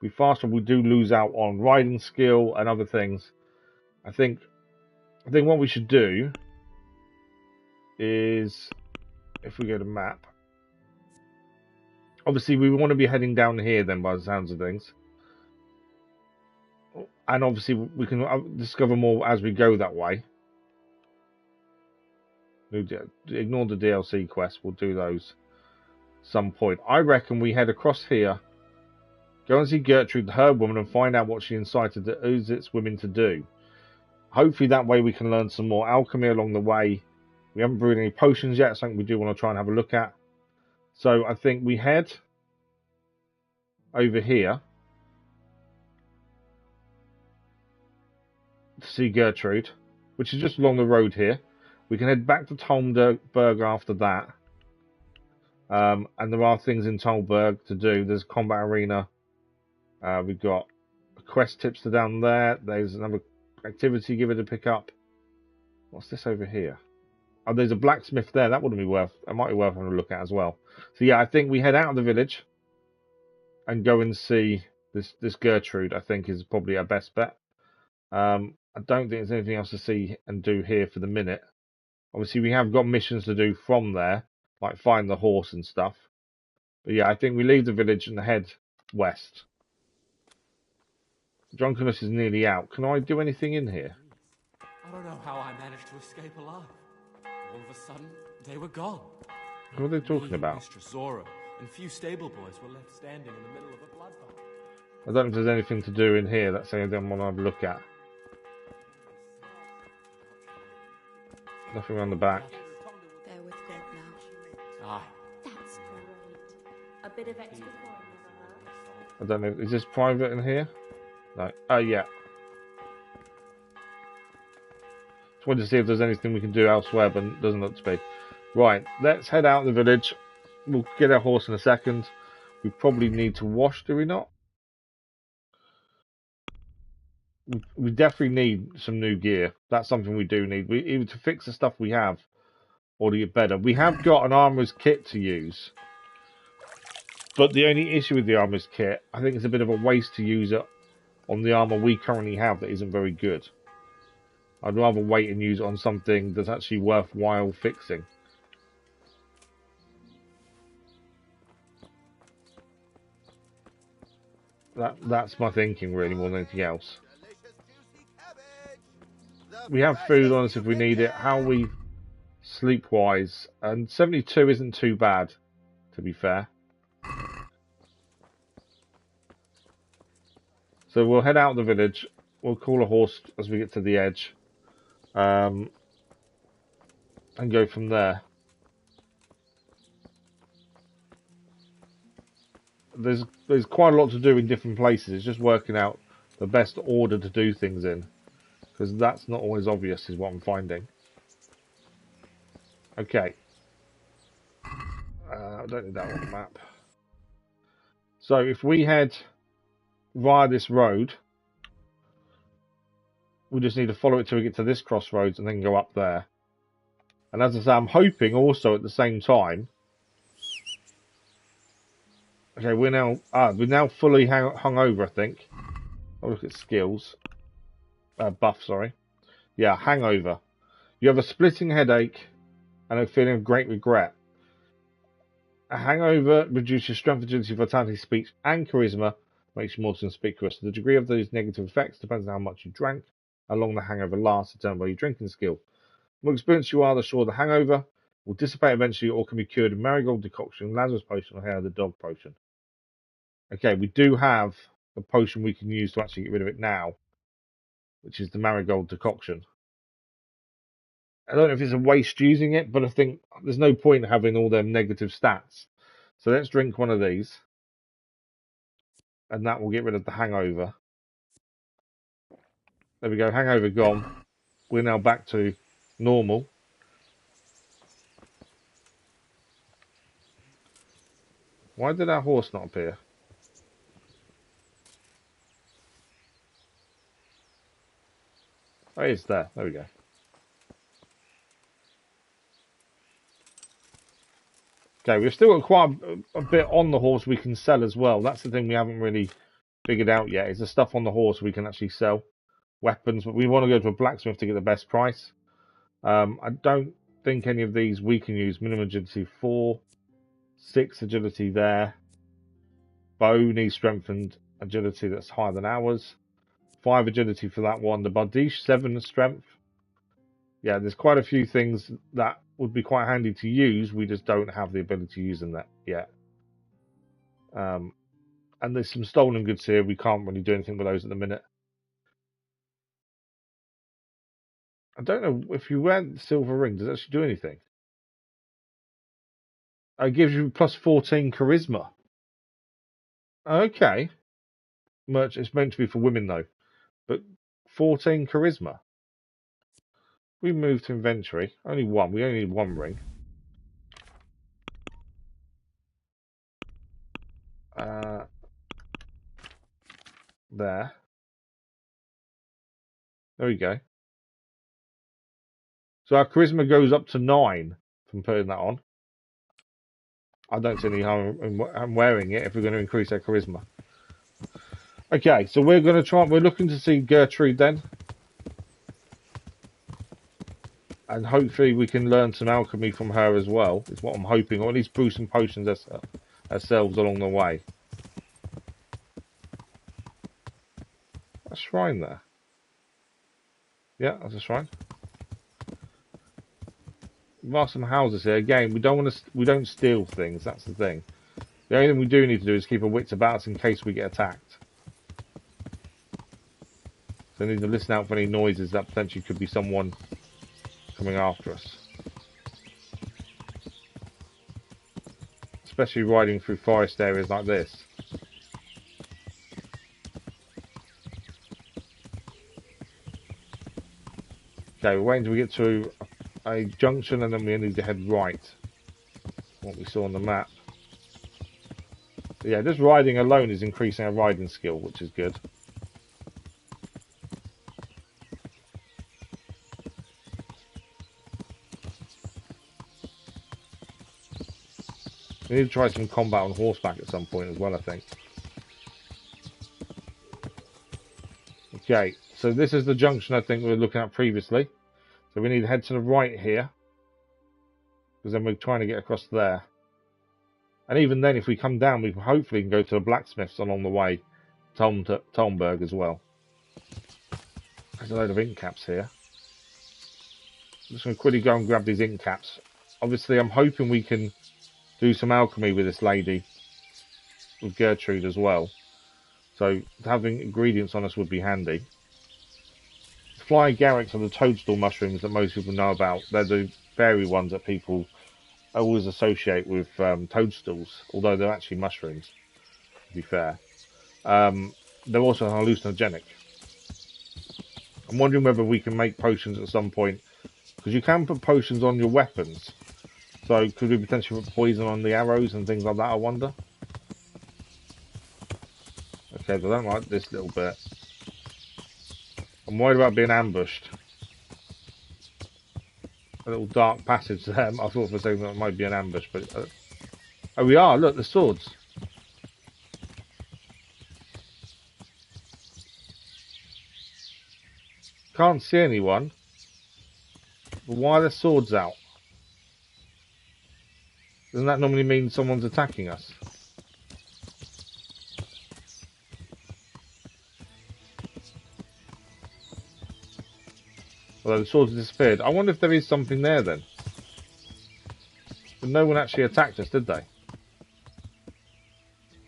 we fast travel, we do lose out on riding skill and other things. I think what we should do is, if we go to map, obviously we want to be heading down here then by the sounds of things. And obviously we can discover more as we go that way. Ignore the DLC quests, we'll do those some point. I reckon we head across here, go and see Gertrude, the herb woman, and find out what she incited the Uzit's women to do. Hopefully that way we can learn some more alchemy along the way. We haven't brewed any potions yet, something we do want to try and have a look at. So I think we head over here to see Gertrude, which is just along the road here. We can head back to Tolberg after that. And there are things in Tolberg to do. There's a combat arena. We've got quest tips to down there. There's another activity giver to pick up. What's this over here? Oh, there's a blacksmith there. That wouldn't be worth. It might be worth having a look at as well. So yeah, I think we head out of the village and go and see this Gertrude. I think is probably our best bet. I don't think there's anything else to see and do here for the minute. Obviously, we have got missions to do from there, like find the horse and stuff. But yeah, I think we leave the village and head west. Drunkenness is nearly out. Can I do anything in here? I don't know how I managed to escape alive. All of a sudden, they were gone. What are they talking about? Mistress Zora and few stable boys were left standing in the middle of a bloodbath. I don't know if there's anything to do in here. That's anything I want to have a look at. Nothing on the back. They're with God now. Aye. That's great. A bit of extra coin never hurts. I don't know. Is this private in here? No. Oh, yeah. Just wanted to see if there's anything we can do elsewhere, but it doesn't look to be. Right, let's head out of the village. We'll get our horse in a second. We probably need to wash, do we not? We definitely need some new gear. That's something we do need. We either to fix the stuff we have or to get better. We have got an armorer's kit to use. But the only issue with the armorer's kit, I think it's a bit of a waste to use it on the armor we currently have that isn't very good. I'd rather wait and use it on something that's actually worthwhile fixing. That's my thinking really more than anything else. We have food on us if we need it. How are we sleep-wise? And 72 isn't too bad, to be fair. So we'll head out of the village. We'll call a horse as we get to the edge. And go from there. There's quite a lot to do in different places. It's just working out the best order to do things in. Because that's not always obvious, is what I'm finding. Okay. I don't need that on the map. So if we head via this road, we just need to follow it till we get to this crossroads and then go up there. And as I say, I'm hoping also at the same time. Okay, we're now fully hung over, I think. I'll look at skills. Buff, sorry. Yeah, hangover. You have a splitting headache and a feeling of great regret. A hangover reduces strength, agility, vitality, speech, and charisma, makes you more conspicuous. The degree of those negative effects depends on how much you drank, how long the hangover lasts, determined by your drinking skill. The more experienced you are, the shorter the hangover will dissipate eventually, or can be cured in marigold decoction, Lazarus potion, or hair of the dog potion. Okay, we do have a potion we can use to actually get rid of it now, which is the marigold decoction. I don't know if it's a waste using it, but I think there's no point in having all them negative stats. So let's drink one of these. And that will get rid of the hangover. There we go, hangover gone. We're now back to normal. Why did our horse not appear? Oh, it's there. There we go. Okay, we've still got quite a bit on the horse we can sell as well. That's the thing we haven't really figured out yet, is the stuff on the horse we can actually sell. Weapons, but we want to go to a blacksmith to get the best price. I don't think any of these we can use. Minimum agility 4, 6 agility there. Bow needs strengthened agility that's higher than ours. 5 agility for that one. The Bardiche 7 strength. Yeah, there's quite a few things that would be quite handy to use. We just don't have the ability to use them that yet. And there's some stolen goods here. We can't really do anything with those at the minute. I don't know if you wear the silver ring, does it actually do anything? It gives you plus 14 charisma. Okay. It's meant to be for women though. But 14 charisma. We move to inventory. Only one. We only need one ring. There. There we go. So our charisma goes up to 9 from putting that on. I don't see any harm in wearing it if we're going to increase our charisma. Okay, so we're going to try. We're looking to see Gertrude then. And hopefully we can learn some alchemy from her as well, is what I'm hoping. Or at least brew some potions ourselves along the way. A shrine there. Yeah, that's a shrine. There are some houses here. Again, we don't steal things. That's the thing. The only thing we do need to do is keep our wits about us in case we get attacked. So we need to listen out for any noises that potentially could be someone coming after us. Especially riding through forest areas like this. Okay, we're waiting until we get to a junction and then we need to head right. What we saw on the map. But yeah, just riding alone is increasing our riding skill, which is good. We need to try some combat on horseback at some point as well, I think. Okay, so this is the junction I think we were looking at previously. So we need to head to the right here. Because then we're trying to get across there. And even then, if we come down, we hopefully can go to the blacksmiths along the way. Tolmberg as well. There's a load of ink caps here. I'm just going to quickly go and grab these ink caps. Obviously, I'm hoping we can do some alchemy with this lady. With Gertrude as well. So having ingredients on us would be handy. Flying Garrix are the toadstool mushrooms that most people know about. They're the fairy ones that people always associate with toadstools, although they're actually mushrooms, to be fair. They're also hallucinogenic. I'm wondering whether we can make potions at some point, because you can put potions on your weapons. So could we potentially put poison on the arrows and things like that, I wonder? Okay, but I don't like this little bit. I'm worried about being ambushed. A little dark passage there. I thought for a second that it might be an ambush, but... oh, we are! Look, the swords! Can't see anyone. But why are the swords out? Doesn't that normally mean someone's attacking us? Although the swords have disappeared. I wonder if there is something there then. But no one actually attacked us, did they?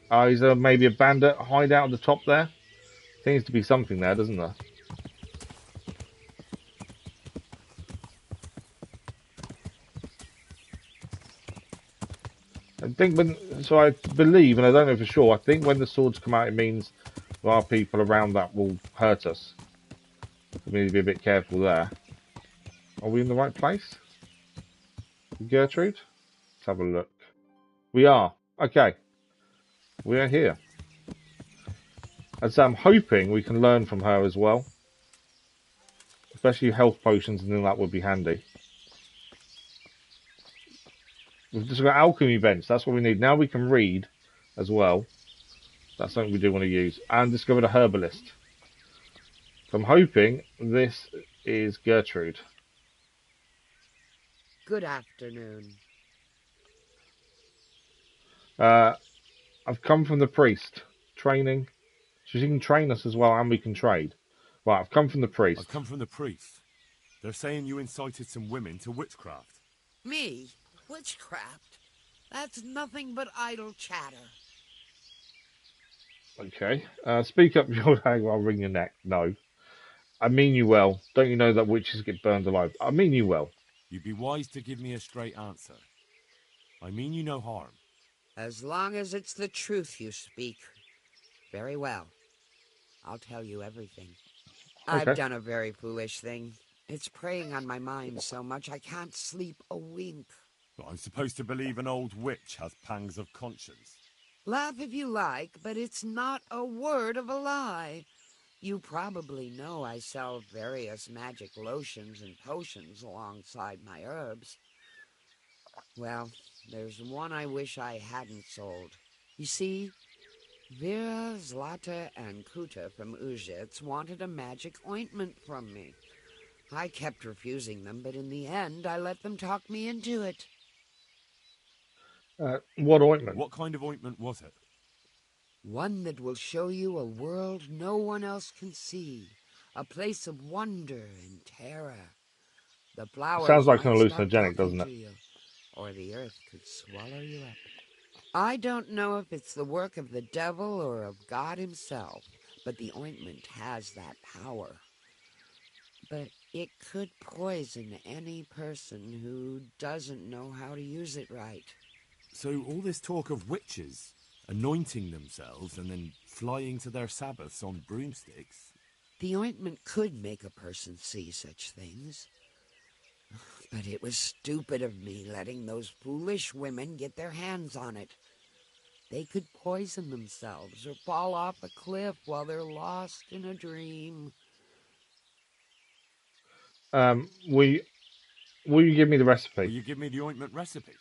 Oh, is there maybe a bandit hideout at the top there? Seems to be something there, doesn't there? I think I believe, and I don't know for sure, I think when the swords come out it means there are people around that will hurt us. We need to be a bit careful there. Are we in the right place? Gertrude? Let's have a look. We are. Okay. we are here. As I'm hoping we can learn from her as well. Especially health potions and then that would be handy. We've just got alchemy bench, that's what we need. Now we can read as well. That's something we do want to use. And discovered a herbalist. So I'm hoping this is Gertrude. Good afternoon. I've come from the priest. Training. So she can train us as well and we can trade. Right, I've come from the priest. I've come from the priest. They're saying you incited some women to witchcraft. Me? Witchcraft? That's nothing but idle chatter. Okay. Speak up, your hang, I'll wring your neck. No. I mean you well. Don't you know that witches get burned alive? I mean you well. You'd be wise to give me a straight answer. I mean you no harm. As long as it's the truth you speak. Very well. I'll tell you everything. Okay. I've done a very foolish thing. It's preying on my mind so much I can't sleep a wink. Well, I'm supposed to believe an old witch has pangs of conscience. Laugh if you like, but it's not a word of a lie. You probably know I sell various magic lotions and potions alongside my herbs. Well, there's one I wish I hadn't sold. You see, Vera, Zlata, and Kuta from Uzhitz wanted a magic ointment from me. I kept refusing them, but in the end, I let them talk me into it. What ointment? What kind of ointment was it? One that will show you a world no one else can see. A place of wonder and terror. The flowers Sounds like an might start hallucinogenic, talking doesn't it? to you, or the earth could swallow you up. I don't know if it's the work of the devil or of God himself, but the ointment has that power. But it could poison any person who doesn't know how to use it right. So all this talk of witches anointing themselves and then flying to their sabbaths on broomsticks. The ointment could make a person see such things. But it was stupid of me letting those foolish women get their hands on it. They could poison themselves or fall off a cliff while they're lost in a dream. Will you give me the recipe? Will you give me the ointment recipe?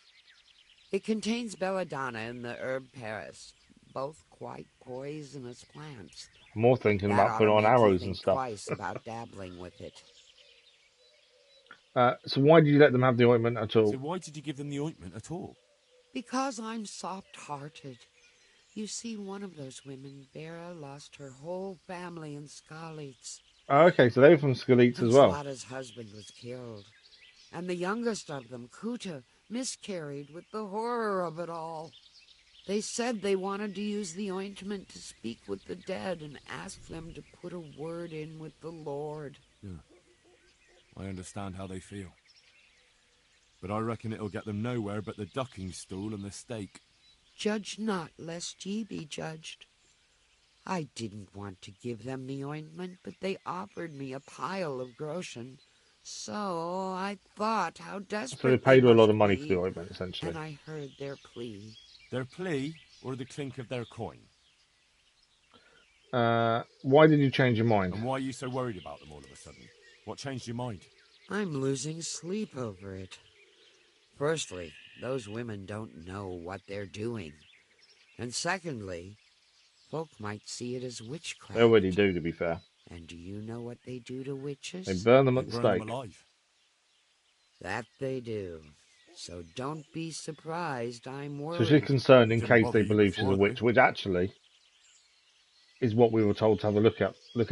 It contains belladonna and the herb Paris, both quite poisonous plants. I'm more thinking about putting on arrows and stuff. Twice about dabbling with it. So why did you let them have the ointment at all? So why did you give them the ointment at all? Because I'm soft-hearted. You see, one of those women, Vera, lost her whole family in Skalitz. Oh, okay, so they're from Skalitz as well. Slata's husband was killed. And the youngest of them, Kuta, miscarried with the horror of it all. They said they wanted to use the ointment to speak with the dead and ask them to put a word in with the Lord. Yeah. I understand how they feel. But I reckon it'll get them nowhere but the ducking stool and the stake. Judge not, lest ye be judged. I didn't want to give them the ointment, but they offered me a pile of groschen. So I thought how desperate. So they paid her a lot of money for the ointment, essentially. And I heard their plea. Their plea, or the clink of their coin? Why did you change your mind? And why are you so worried about them all of a sudden? What changed your mind? I'm losing sleep over it. Firstly, those women don't know what they're doing. And secondly, folk might see it as witchcraft. They already do, to be fair. And do you know what they do to witches? They burn them at the Burn stake. them alive. That they do. So don't be surprised I'm worried. So she's concerned in Didn't case bother they you believe she's a before, witch, which actually is what we were told to have a look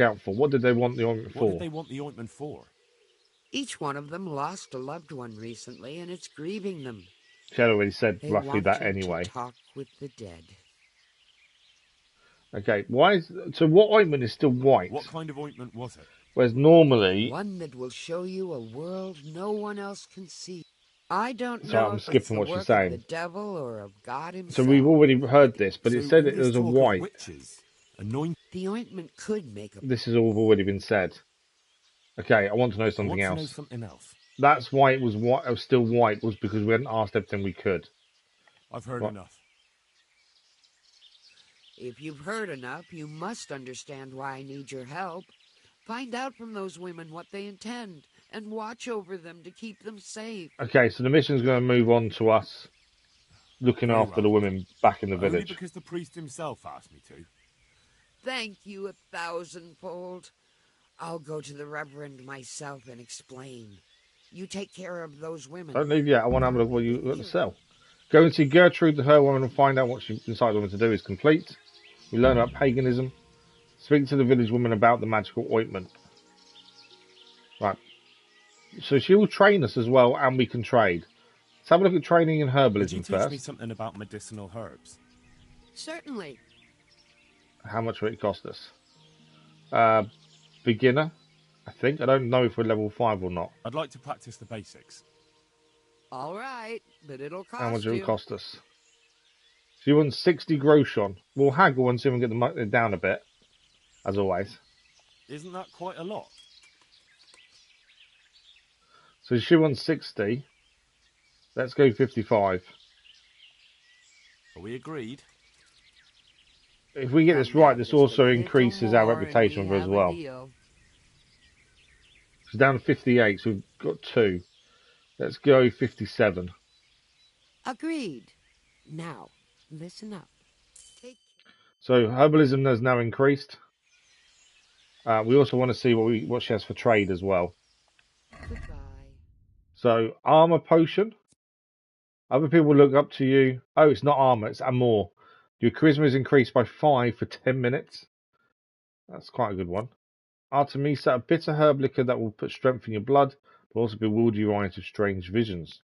out for. What did they want the ointment What for? did they want the ointment for? Each one of them lost a loved one recently, and it's grieving them. She had already said They roughly that wanted anyway. to talk with the dead. Okay, so what ointment is still white? What kind of ointment was it? Whereas normally, One that will show you a world no one else can see. I don't So know I'm if skipping it's the what she's work saying. of the devil or of God himself. so we've already heard this, but it So said all it this was a talk of white. witches, anoint. The ointment could make a... This has all already been said. Okay, I want to know I something want to else. know something else. That's why it was white. It was still white, was because we hadn't asked everything we could. I've heard What? enough. If you've heard enough, you must understand why I need your help. Find out from those women what they intend, and watch over them to keep them safe. Okay, so the mission's going to move on to us looking Very after well. the women back in the Only village. because the priest himself asked me to. Thank you 1,000-fold. I'll go to the Reverend myself and explain. You take care of those women. Don't leave yet. I want to have a look at what you got to sell. Go and see Gertrude, the her woman, and find out what she decided woman to do is complete. We learn about paganism. Speak to the village woman about the magical ointment. Right. So she will train us as well, and we can trade. Let's have a look at training in Would herbalism you teach first. me something about medicinal herbs? Certainly. How much will it cost us? Beginner, I think. I don't know if we're level 5 or not. I'd like to practice the basics. All right, but it'll cost How much will you. it cost us? So you want 60 groschen. We'll haggle and see if we can get the money down a bit, as always. Isn't that quite a lot? So she wants 60. Let's go 55. Are we agreed? If we get this right, this also increases our reputation with her as well. She's down to 58, so we've got 2. Let's go 57. Agreed. Now, listen up. So herbalism has now increased. We also want to see what she has for trade as well. Goodbye. So armor potion. Other people look up to you. Oh, it's not armor, it's amor. Your charisma is increased by 5 for 10 minutes. That's quite a good one. Artemisa, a bitter herb liquor that will put strength in your blood, but also bewilder your eyes with strange visions.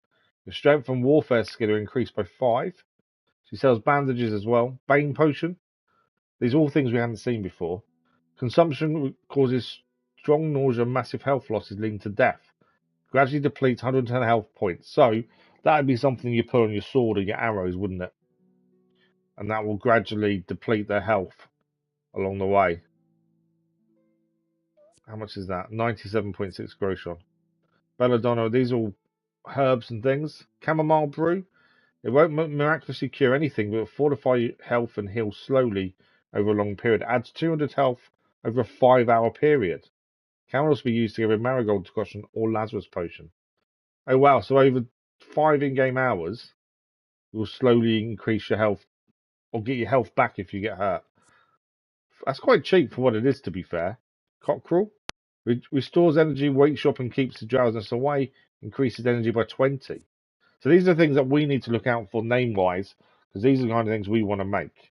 Your strength and warfare skill are increased by 5. She sells bandages as well. Bane potion. These are all things we haven't seen before. Consumption causes strong nausea and massive health losses leading to death. Gradually depletes 110 health points. So that would be something you put on your sword or your arrows, wouldn't it? And that will gradually deplete their health along the way. How much is that? 97.6 groschen. Belladonna, these are all herbs and things. Chamomile brew. It won't miraculously cure anything, but will fortify your health and heal slowly over a long period. Adds 200 health over a 5-hour period. Can also be used to give a marigold decoction or Lazarus potion. Oh wow, so over 5 in-game hours, it will slowly increase your health, or get your health back if you get hurt. That's quite cheap for what it is, to be fair. Cockerel. Restores energy, wakes you up and keeps the drowsiness away. Increases energy by 20. So these are the things that we need to look out for name-wise, because these are the kind of things we want to make.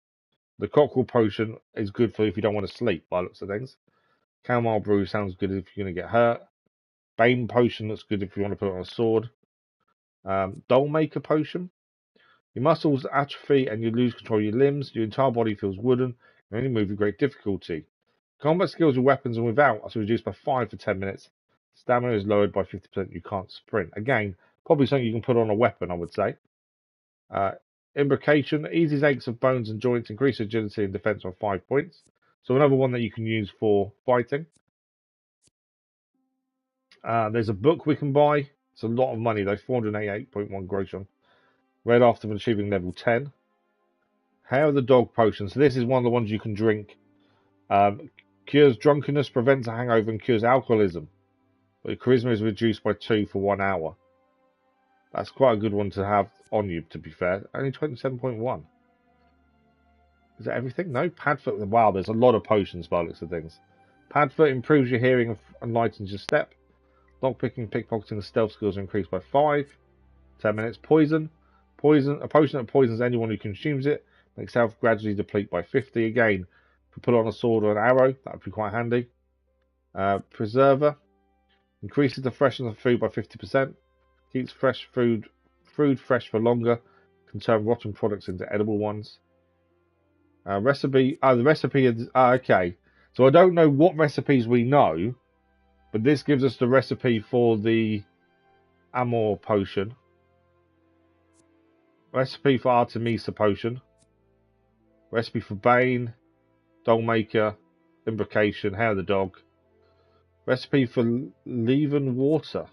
The cockerel potion is good for if you don't want to sleep, by looks of things. Chamomile brew sounds good if you're going to get hurt. Bane potion looks good if you want to put it on a sword. Doll maker potion. Your muscles atrophy and you lose control of your limbs. Your entire body feels wooden. You only move with great difficulty. Combat skills with weapons and without are reduced by 5 for 10 minutes. Stamina is lowered by 50%. You can't sprint. Again, probably something you can put on a weapon, I would say. Imbrication eases aches of bones and joints, increase agility and defense by 5 points. So another one that you can use for fighting. There's a book we can buy. It's a lot of money though, 488.1 groschen. Read after achieving level 10. Hair of the dog potion. So this is one of the ones you can drink. Cures drunkenness, prevents a hangover, and cures alcoholism. But your charisma is reduced by 2 for 1 hour. That's quite a good one to have on you, to be fair. Only 27.1. Is that everything? No? Padfoot. Wow, there's a lot of potions by the looks of things. Padfoot improves your hearing and lightens your step. Lockpicking, pickpocketing, and stealth skills are increased by 5. 10 minutes. Poison. A potion that poisons anyone who consumes it. Makes health gradually deplete by 50. Again, if you put on a sword or an arrow, that would be quite handy. Preserver. Increases the freshness of food by 50%. Keeps fresh food fresh for longer. Can turn rotten products into edible ones. Recipe. The recipe is okay. So I don't know what recipes we know, but this gives us the recipe for the Amor potion. Recipe for Artemisa potion. Recipe for Bane, Dollmaker, Imbrication, Hair of the Dog. Recipe for Leaven Water.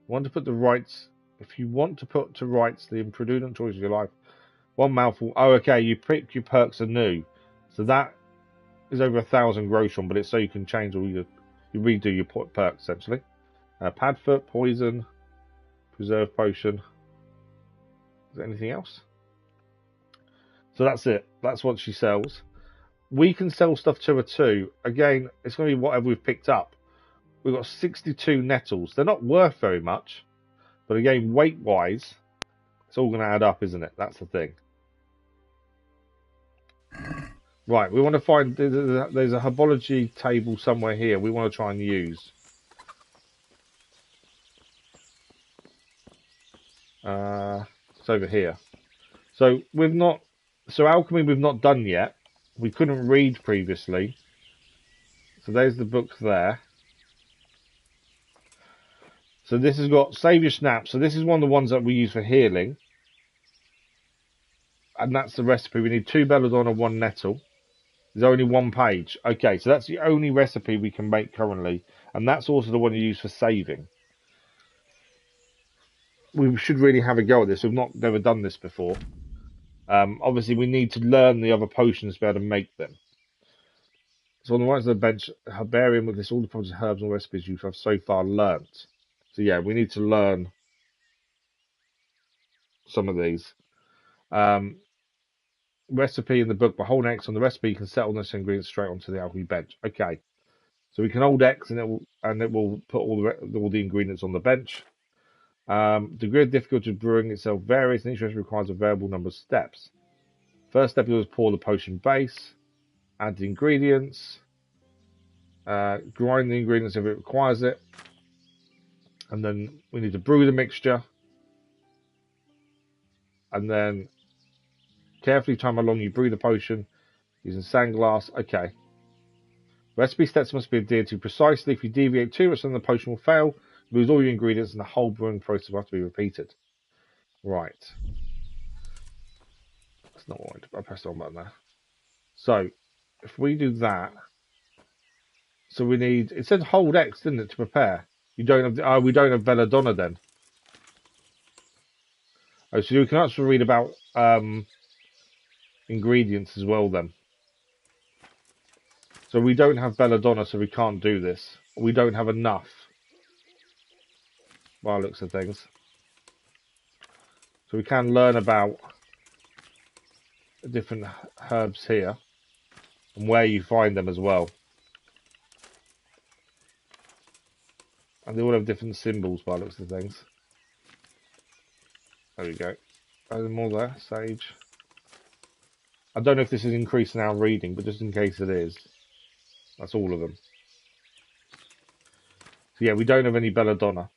If you want to put to rights the imprudent choice of your life, 1 mouthful. Oh, okay, you pick your perks anew. So that is over 1,000 groschen, but it's so you can change all your, you redo your perks essentially. Padfoot, poison, preserve potion. Is there anything else? So that's it. That's what she sells. We can sell stuff to her too. Again, it's going to be whatever we've picked up. We've got 62 nettles. They're not worth very much. But again, weight-wise, it's all going to add up, isn't it? That's the thing. Right, we want to find... There's a herbology table somewhere here we want to try and use. It's over here. So we've not... So alchemy we've not done yet. We couldn't read previously. So there's the book there. So this has got Save Your Snap. So this is one of the ones that we use for healing. And that's the recipe. We need 2 belladonna, 1 nettle. There's only 1 page. Okay, so that's the only recipe we can make currently. And that's also the one you use for saving. We should really have a go at this. We've never done this before. Obviously, we need to learn the other potions to be able to make them. So on the right side of the bench, herbarium with this all the potions, herbs, and recipes you have so far learnt. So yeah, we need to learn some of these. Recipe in the book, but hold X on the recipe, you can settle this ingredient straight onto the alchemy bench. Okay, so we can hold X and it will put all the ingredients on the bench. Degree of difficulty of brewing itself varies, and each recipe requires a variable number of steps. First step is pour the potion base, add the ingredients, grind the ingredients if it requires it, and then we need to brew the mixture, and then carefully time how long you brew the potion using sandglass. Okay. Recipe steps must be adhered to precisely. If you deviate too much, then the potion will fail. You lose all your ingredients, and the whole brewing process will have to be repeated. Right. That's not what I pressed the wrong button there. So, if we do that, so we need. It said hold X, didn't it, to prepare? You don't have. We don't have belladonna then. Oh, so we can actually read about ingredients as well then. So we don't have belladonna, so we can't do this. We don't have enough. By the looks of things. So we can learn about different herbs here and where you find them as well. And they all have different symbols by the looks of things. There we go. There's more there. Sage. I don't know if this is increasing our reading, but just in case it is. That's all of them. So yeah, we don't have any belladonna.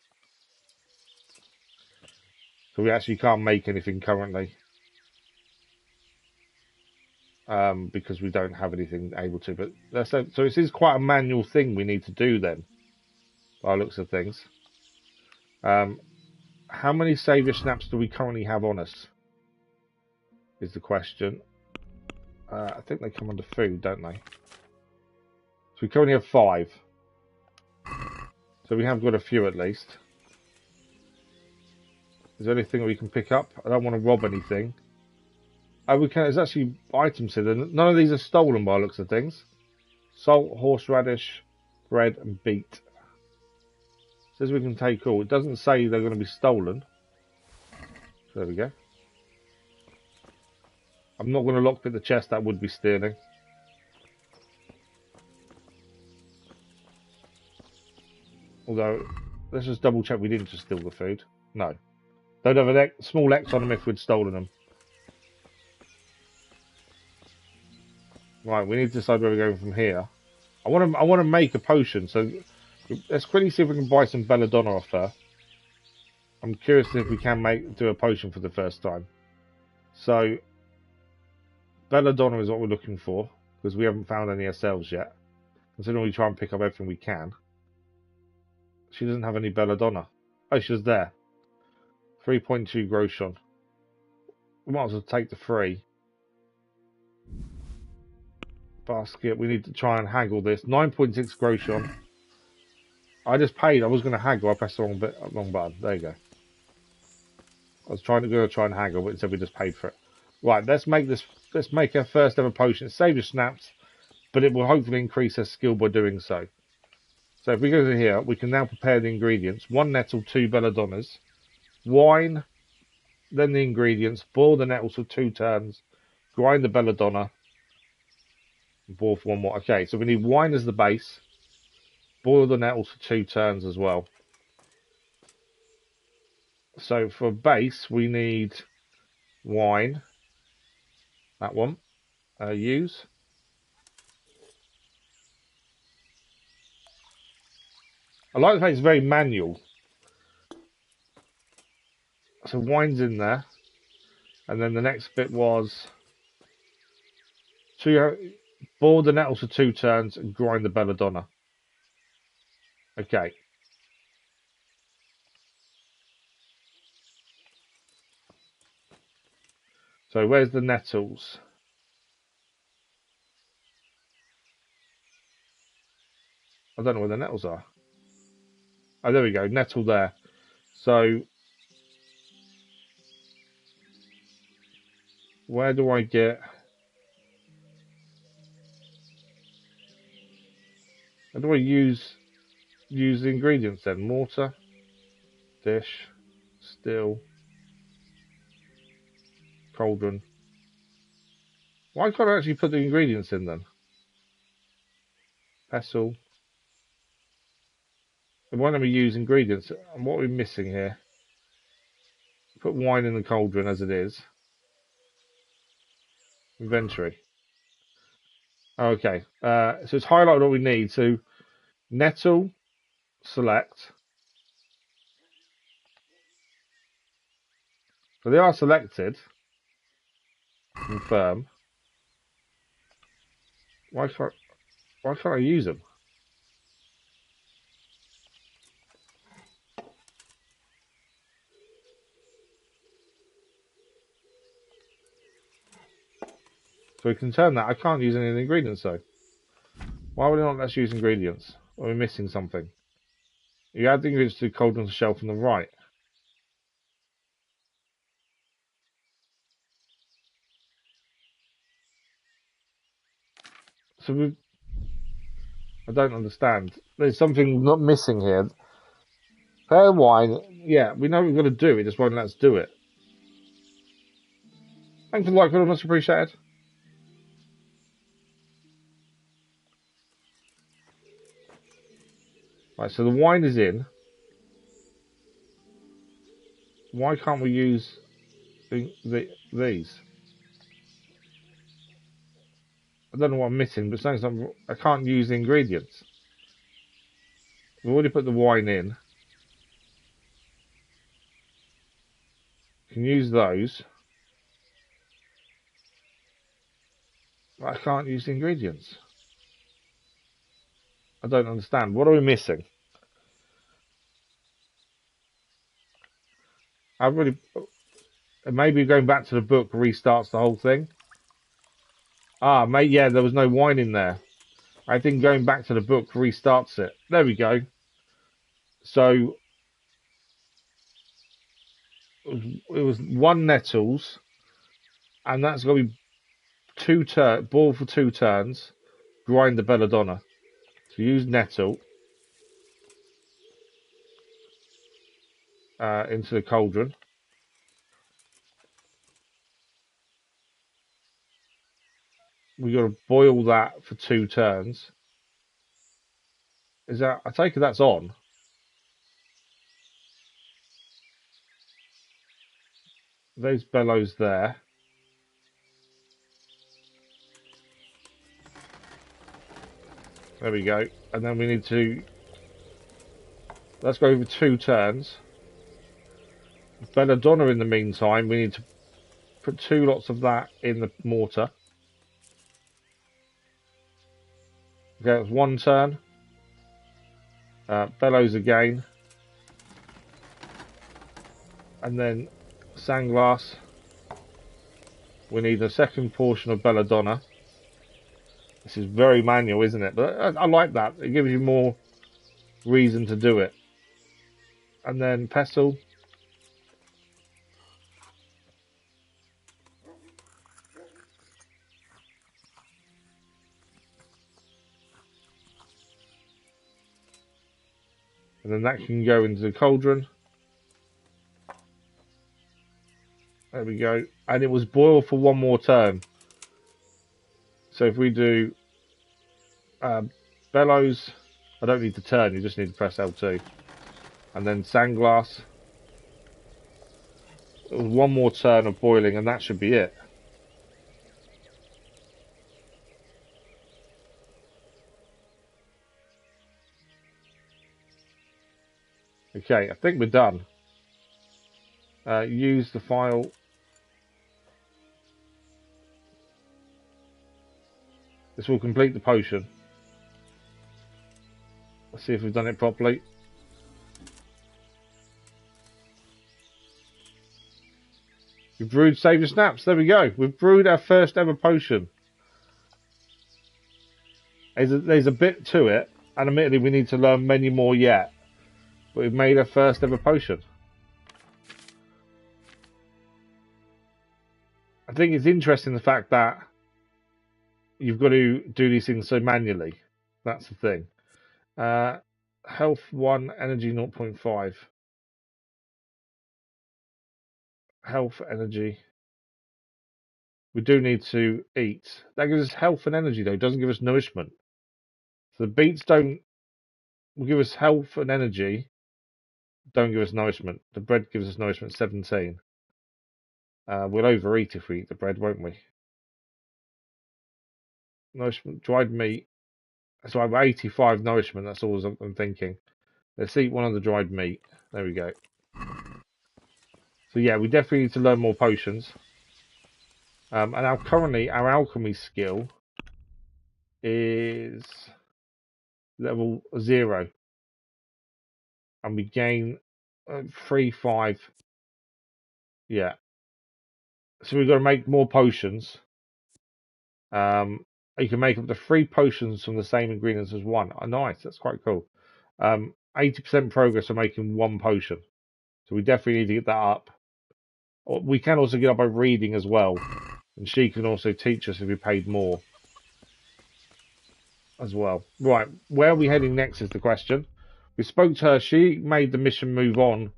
So we actually can't make anything currently. Because we don't have anything able to. But that's so this is quite a manual thing we need to do then. By the looks of things. How many Saviour Snaps do we currently have on us? Is the question. I think they come under food, don't they? So we currently have 5. So we have got a few at least. Is there anything we can pick up? I don't want to rob anything. Oh, we can. There's actually items here. None of these are stolen by the looks of things. Salt, horseradish, bread, and beet. Says we can take all. It doesn't say they're going to be stolen. So there we go. I'm not going to lockpick the chest. That would be stealing. Although, let's just double check we didn't just steal the food. No. Don't have a small X on them if we'd stolen them. Right, we need to decide where we're going from here. I want to make a potion, so let's quickly see if we can buy some belladonna off her. I'm curious if we can do a potion for the first time. So, belladonna is what we're looking for, because we haven't found any ourselves yet. Considering we try and pick up everything we can. She doesn't have any belladonna. Oh, she's there. 3.2 groschen. We might as well take the 3. Basket. We need to try and haggle this. 9.6 groschen. I just paid. I was going to haggle. I pressed the wrong button. There you go. I was trying to go try and haggle, but it said we just paid for it. Right, let's make this. Let's make our first ever potion. It saves your snaps, but it will hopefully increase our skill by doing so. So if we go to here, we can now prepare the ingredients. 1 nettle, 2 belladonnas, wine, then the ingredients, boil the nettles for 2 turns, grind the belladonna, and boil for 1 more. Okay, so we need wine as the base, boil the nettles for 2 turns as well. So for base, we need wine, that one, use. I like the fact it's very manual. So wine's in there. And then the next bit was boil the nettles for 2 turns and grind the belladonna. Okay. So where's the nettles? I don't know where the nettles are. Oh, there we go. Nettle there. So where do I get... How do I use the ingredients then? Mortar, dish, still, cauldron. Why can't I actually put the ingredients in then? Pestle. And why don't we use ingredients? And what are we missing here? Put wine in the cauldron as it is. Inventory. Okay. So it's highlighted what we need. So nettle, select. So they are selected. Confirm. Why can't I use them? So we can turn that. I can't use any of the ingredients though. Why would it not let us use ingredients? Or are we missing something? You add the ingredients to the cauldron shelf on the right. So I don't understand. There's something not missing here. Pear wine, yeah, we know what we've got to do. It just won't let us do it. Thanks for the like, much appreciated. Right, so the wine is in. Why can't we use these? I don't know what I'm missing, but something I can't use the ingredients. We've already put the wine in. Can use those. But I can't use the ingredients. I don't understand. What are we missing? I've really... Maybe going back to the book restarts the whole thing. Ah, mate, yeah, there was no wine in there. I think going back to the book restarts it. There we go. So it was 1 nettles, and that's going to be boil for 2 turns. Grind the belladonna. So use nettle into the cauldron. We got to boil that for 2 turns. Is that? I take it that's on. Those bellows there. There we go. And then we need to... Let's go over 2 turns. Belladonna in the meantime, we need to put 2 lots of that in the mortar. Okay, that's 1 turn. Bellows again. And then sandglass. We need a second portion of belladonna. This is very manual, isn't it? But I like that. It gives you more reason to do it. And then pestle. And then that can go into the cauldron. There we go. And it was boiled for one more turn. So if we do bellows, I don't need to turn, you just need to press L2. And then sandglass. It was one more turn of boiling and that should be it. Okay, I think we're done. Use the file. This will complete the potion. Let's see if we've done it properly. We've brewed Save Your Snaps. There we go. We've brewed our first ever potion. There's a bit to it, and admittedly we need to learn many more yet. But we've made our first ever potion. I think it's interesting the fact that you've got to do these things so manually. That's the thing. Health 1, energy 0.5. Health, energy. We do need to eat. That gives us health and energy though. It doesn't give us nourishment. So the beets will give us health and energy. Don't give us nourishment. The bread gives us nourishment 17. We'll overeat if we eat the bread, won't we? Nourishment, dried meat. So I have 85 nourishment. That's all I'm thinking. Let's eat one of the dried meat. There we go. So yeah, we definitely need to learn more potions. And now currently our alchemy skill is level 0. And we gain 3, 5. Yeah. So we've got to make more potions. You can make up to 3 potions from the same ingredients as 1. Oh, nice. That's quite cool. 80% progress on making 1 potion. So we definitely need to get that up. We can also get up by reading as well. And she can also teach us if we paid more as well. Right, where are we heading next is the question. We spoke to her. She made the mission move on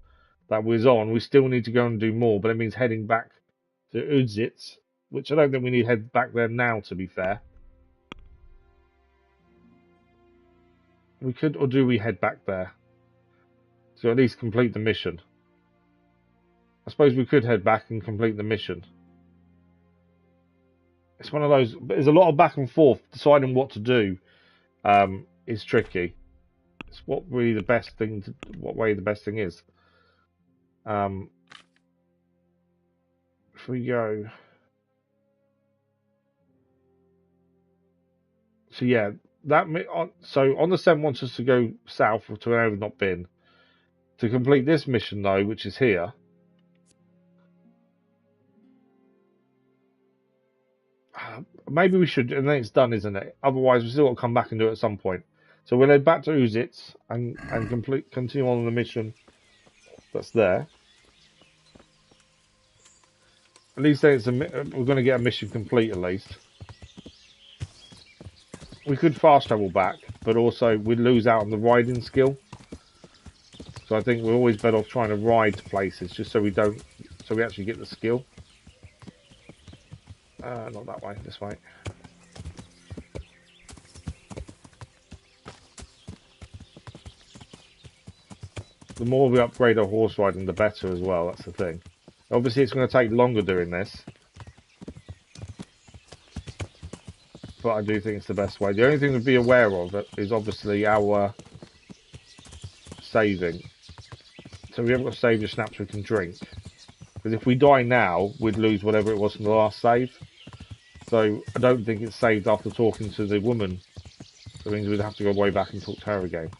that was on. We still need to go and do more, but it means heading back to Udzitz, which I don't think we need to head back there now, to be fair. We could, or do we head back there to at least complete the mission? I suppose we could head back and complete the mission. It's one of those. There's a lot of back and forth. Deciding what to do is tricky. It's what really the best thing. What way the best thing is. If we go. So yeah, so on the 7 wants us to go south to where we've not been. To complete this mission though, which is here. Maybe we should, and then it's done, isn't it? Otherwise, we still got to come back and do it at some point. So we'll head back to Udzitz and continue on the mission that's there. At least then we're going to get a mission complete at least. We could fast travel back, but also we'd lose out on the riding skill. So I think we're always better off trying to ride to places just so we actually get the skill. Not that way, this way. The more we upgrade our horse riding, the better as well, that's the thing. Obviously it's going to take longer doing this. But I do think it's the best way. The only thing to be aware of is obviously our saving. So we haven't got save your snaps we can drink. Because if we die now, we'd lose whatever it was from the last save. So I don't think it's saved after talking to the woman. So it means we'd have to go way back and talk to her again.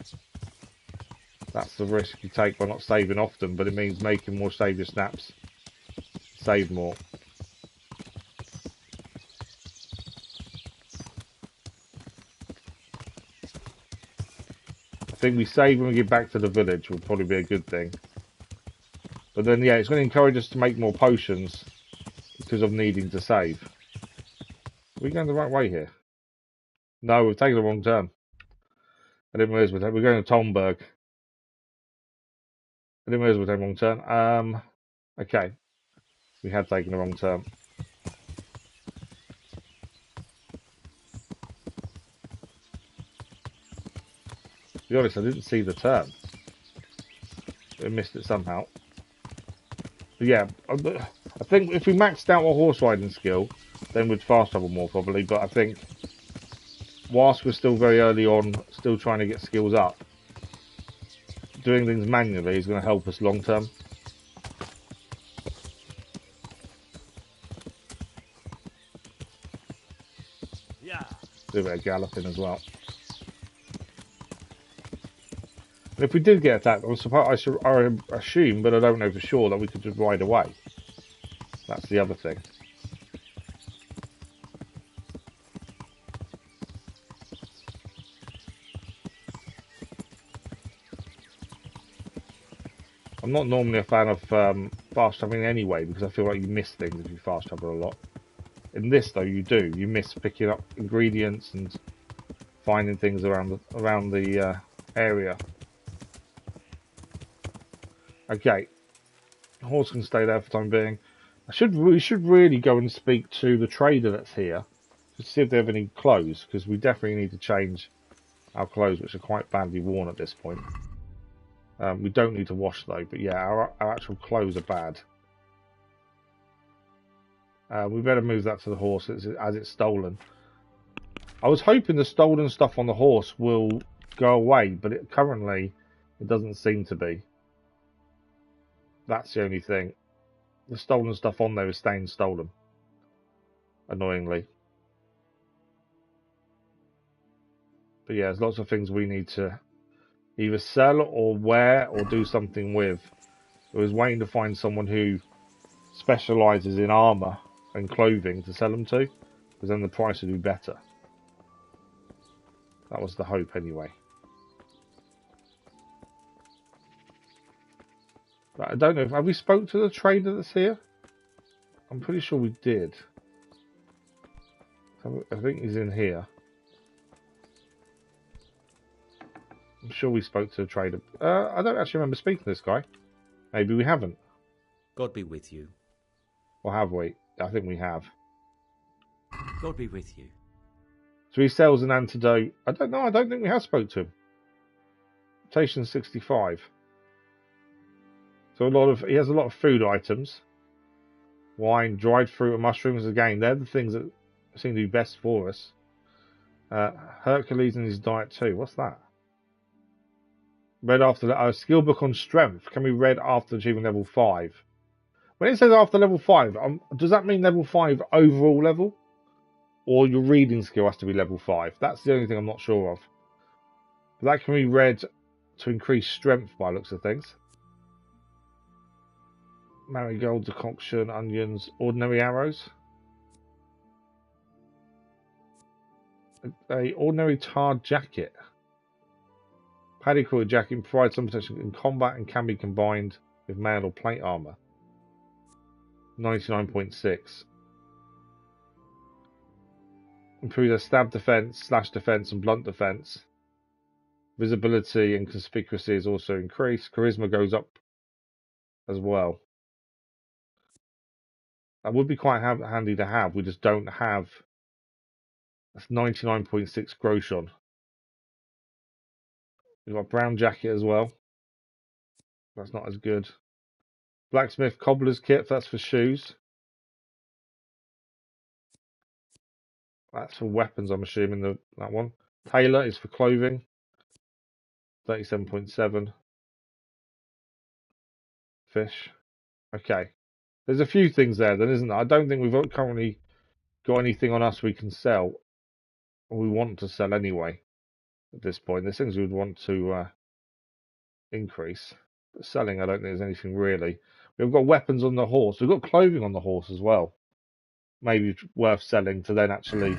That's the risk you take by not saving often, but it means making more save your snaps. Save more. I think we save when we get back to the village would probably be a good thing. But then, yeah, it's going to encourage us to make more potions because of needing to save. Are we going the right way here? No, we've taken the wrong turn. I didn't realise we're going to Tomberg. I didn't realize we were taking a wrong turn. Okay. We had taken a wrong turn. To be honest, I didn't see the turn. I missed it somehow. But yeah, I think if we maxed out our horse riding skill, then we'd fast travel more probably. But I think whilst we're still very early on, still trying to get skills up, doing things manually is going to help us long term. Yeah. Do a bit of galloping as well. And if we did get attacked, I assume, but I don't know for sure, that we could just ride away. That's the other thing. I'm not normally a fan of fast traveling anyway, because I feel like you miss things if you fast travel a lot. In this, though, you do. You miss picking up ingredients and finding things around the area. Okay, horse can stay there for the time being. We should really go and speak to the trader that's here to see if they have any clothes, because we definitely need to change our clothes, which are quite badly worn at this point. We don't need to wash though, but yeah, our actual clothes are bad. We better move that to the horse as it's stolen. I was hoping the stolen stuff on the horse will go away, but currently it doesn't seem to be. That's the only thing. The stolen stuff on there is staying stolen, annoyingly. But yeah, there's lots of things we need to either sell or wear or do something with. I was waiting to find someone who specialises in armour and clothing to sell them to, because then the price would be better. That was the hope anyway. But I don't know, have we spoke to the trader that's here? I'm pretty sure we did. I think he's in here. I'm sure we spoke to the trader. I don't actually remember speaking to this guy. Maybe we haven't. God be with you. Or have we? I think we have. God be with you. So he sells an antidote. I don't know. I don't think we have spoke to him. Station 65. So he has a lot of food items. Wine, dried fruit and mushrooms. Again, they're the things that seem to be best for us. Hercules and his diet too. What's that? Read after a skill book on strength can be read after achieving level 5. When it says after level 5, does that mean level 5 overall level? Or your reading skill has to be level 5? That's the only thing I'm not sure of. But that can be read to increase strength by looks of things. Marigold, decoction, onions, ordinary arrows. A ordinary tarred jacket. Paddy Crawler jacket provides some protection in combat and can be combined with mail or plate armor. 99.6. Improves their stab defense, slash defense, and blunt defense. Visibility and conspicuousy is also increased. Charisma goes up as well. That would be quite handy to have. We just don't have. That's 99.6 Groshon. We've got brown jacket as well. That's not as good. Blacksmith cobbler's kit. That's for shoes. That's for weapons, I'm assuming, that one. Tailor is for clothing. 37.7. Fish. Okay. There's a few things there then, isn't there? I don't think we've currently got anything on us we can sell. Or we want to sell anyway at this point. There's things we'd want to increase. But selling, I don't think there's anything really. We've got weapons on the horse. We've got clothing on the horse as well. Maybe worth selling to then actually...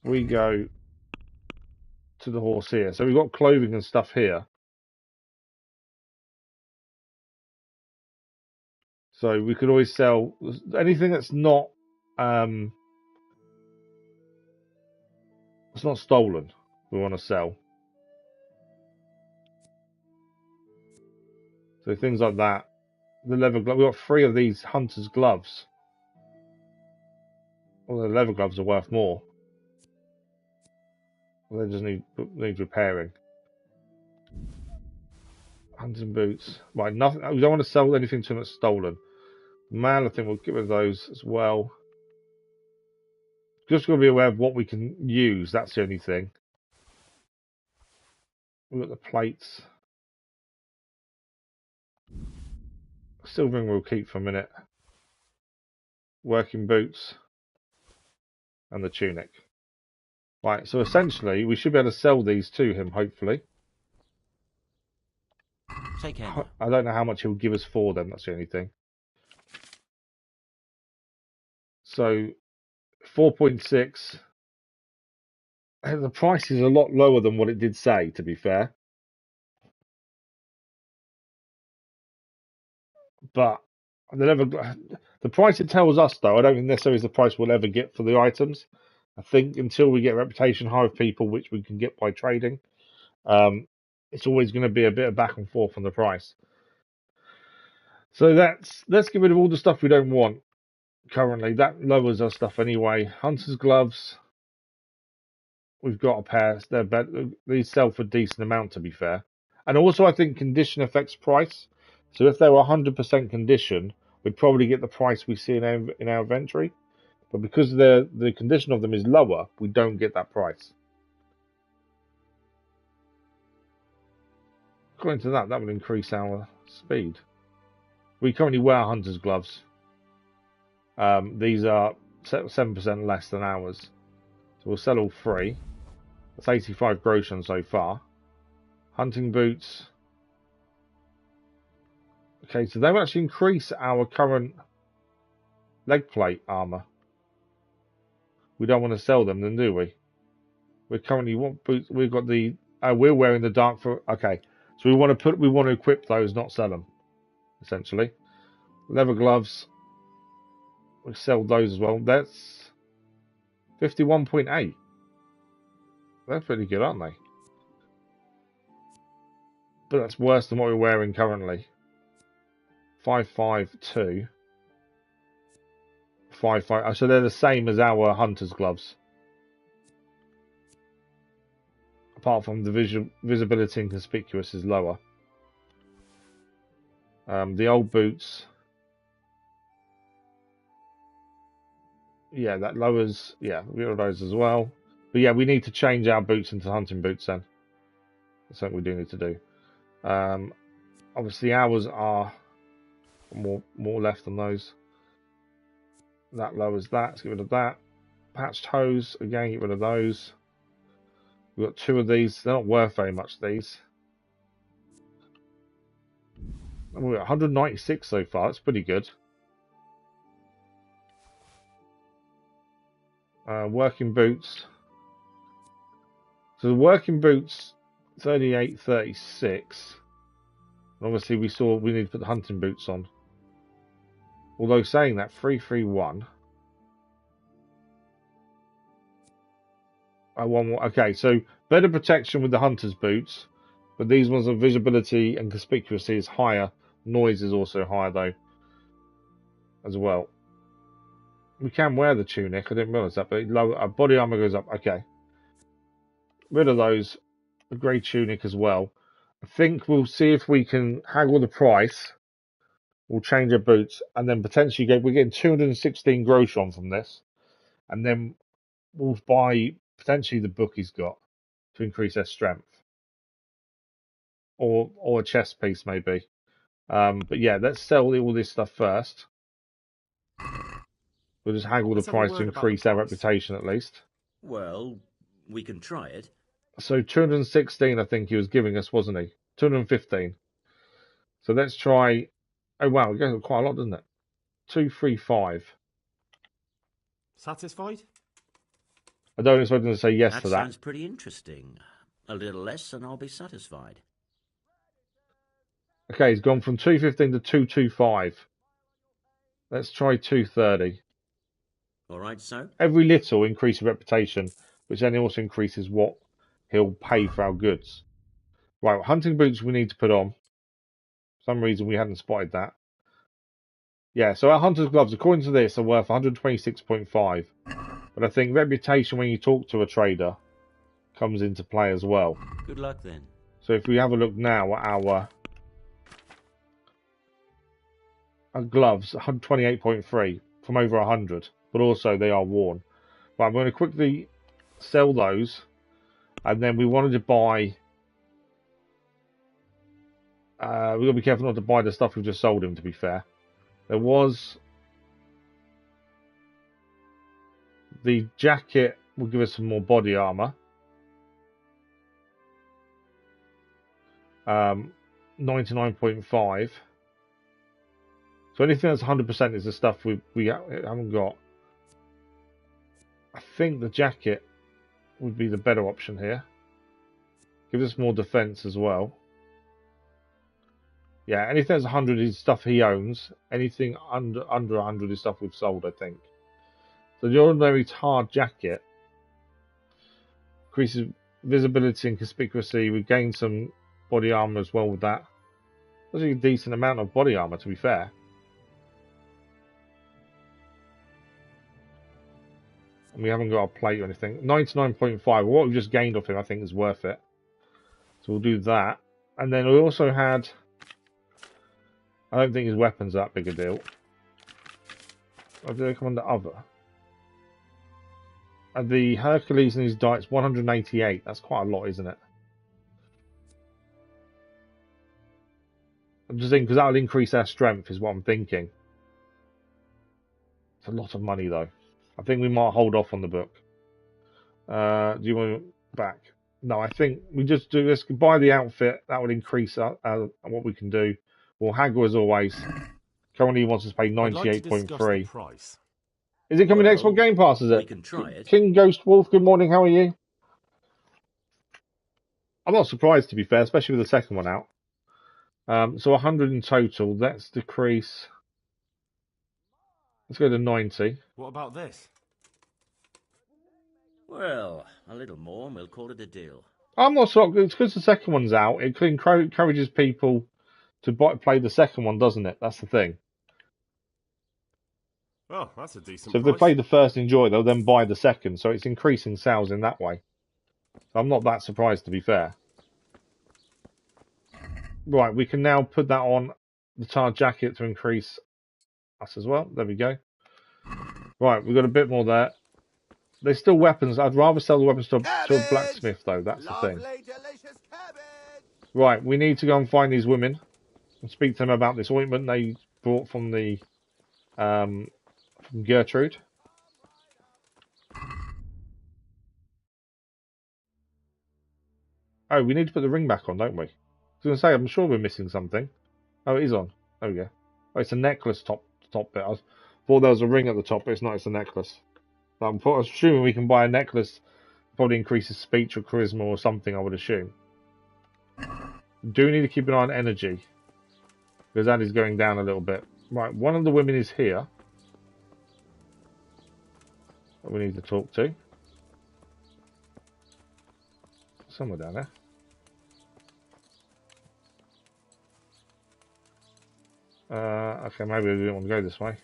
We go to the horse here. So we've got clothing and stuff here. So we could always sell anything that's not it's not stolen. We want to sell. So things like that. The leather glove. We've got 3 of these hunter's gloves. Well, the leather gloves are worth more. Well, they just need repairing. Hunting boots. Right, nothing. We don't want to sell anything to them that's stolen. Man, I think we'll get rid of those as well. Just got to be aware of what we can use. That's the only thing. We've got the plates. Silver ring we'll keep for a minute. Working boots. And the tunic. Right, so essentially, we should be able to sell these to him, hopefully. Take care. I don't know how much he'll give us for them, that's the only thing. So, 4.6. The price is a lot lower than what it did say, to be fair. But the price it tells us, though, I don't think necessarily is the price we'll ever get for the items. I think until we get reputation high with people, which we can get by trading, it's always going to be a bit of back and forth on the price. So let's get rid of all the stuff we don't want currently. That lowers our stuff anyway. Hunter's gloves. We've got a pair. They're better. These sell for a decent amount, to be fair. And also, I think condition affects price. So if they were 100% condition, we'd probably get the price we see in our inventory. But because the condition of them is lower, we don't get that price. According to that would increase our speed. We currently wear hunter's gloves. These are 7% less than ours. So we'll sell all 3. That's 85 groschen so far. Hunting boots. Okay, so they will actually increase our current leg plate armor. We don't want to sell them, then, do we? We're currently what boots? We've got the. We're wearing the dark for. Okay, so we want to equip those, not sell them. Essentially, leather gloves. We sell those as well. That's 51.8. They're pretty good, aren't they? But that's worse than what we're wearing currently. 552. 55. So they're the same as our hunter's gloves. Apart from the visibility and conspicuous is lower. The old boots. Yeah, that lowers. Yeah, we got those as well. But yeah, we need to change our boots into hunting boots then. That's something we do need to do. Obviously, ours are more left on those. That lowers that. Let's get rid of that. Patched hose. Again, get rid of those. We've got 2 of these. They're not worth very much, these. We're at 196 so far. That's pretty good. Working boots. So the working boots, 38, 36. And obviously we need to put the hunting boots on. Although saying that, 331. One more. Okay, so better protection with the hunter's boots, but these ones are visibility and conspicuously is higher. Noise is also higher though, as well. We can wear the tunic. I didn't realise that, but our body armor goes up. Okay, rid of those. The grey tunic as well. I think we'll see if we can haggle the price. We'll change our boots, and then potentially we're getting 216 groschen from this, and then we'll buy potentially the book he's got to increase their strength, or a chest piece maybe. But yeah, let's sell all this stuff first. We'll just haggle the price to increase our reputation at least. Well, we can try it. So 216, I think he was giving us, wasn't he? 215. So let's try. Oh wow, it goes up quite a lot, doesn't it? 235. Satisfied? I don't expect him to say yes to that. That sounds pretty interesting. A little less and I'll be satisfied. Okay, he's gone from 215 to 225. Let's try 230. All right, so? Every little increase in reputation, which then also increases what he'll pay for our goods. Right, hunting boots we need to put on. For some reason we hadn't spotted that. Yeah, so our hunter's gloves, according to this, are worth 126.5. But I think reputation when you talk to a trader comes into play as well. Good luck then. So if we have a look now at our gloves, 128.3 from over 100, but also they are worn. Right, I'm going to quickly sell those, and then we wanted to buy. We've got to be careful not to buy the stuff we've just sold him. To be fair, there was the jacket will give us some more body armor. 99.5. So anything that's 100% is the stuff we haven't got. I think the jacket would be the better option here. Gives us more defense as well. Yeah, anything that's 100 is stuff he owns. Anything under 100 is stuff we've sold, I think. So the ordinary tarred jacket increases visibility and conspicuousy. We gain some body armor as well with that. That's a decent amount of body armor, to be fair. And we haven't got a plate or anything. 99.5. What we've just gained off him, I think, is worth it. So we'll do that. And then we also had. I don't think his weapon's that big a deal. Or do they come under other? And the Hercules and his diet's 188. That's quite a lot, isn't it? I'm just thinking, because that'll increase our strength, is what I'm thinking. It's a lot of money, though. I think we might hold off on the book. Do you want it back? No, I think we just do this. Buy the outfit. That would increase what we can do. We'll haggle as always. Currently, he wants us to pay 98.3. Price. Is it coming to Xbox Game Pass? Is it? We can try it. King Ghost Wolf. Good morning. How are you? I'm not surprised, to be fair, especially with the second one out. So 100 in total. Let's decrease. Let's go to 90. What about this? Well, a little more and we'll call it a deal. I'm not sure. It's because the second one's out. It encourages people to play the second one, doesn't it? That's the thing. Oh, that's a decent So if price. they play the first, enjoy, they'll then buy the second. So it's increasing sales in that way. So I'm not that surprised, to be fair. Right, we can now put that on the tarred jacket to increase us as well. There we go. Right, we've got a bit more there. There's still weapons. I'd rather sell the weapons to a blacksmith, though. That's the thing. Right, we need to go and find these women and speak to them about this ointment they brought from the from Gertrude. Oh, we need to put the ring back on, don't we? I was going to say, I'm sure we're missing something. Oh, it is on. There we go. Oh, it's a necklace top bit. I thought there was a ring at the top, but it's not. It's a necklace. I'm assuming we can buy a necklace. Probably increases speech or charisma or something, I would assume. Do need to keep an eye on energy, because that is going down a little bit. Right, one of the women is here that we need to talk to. Somewhere down there. Okay, maybe we didn't want to go this way.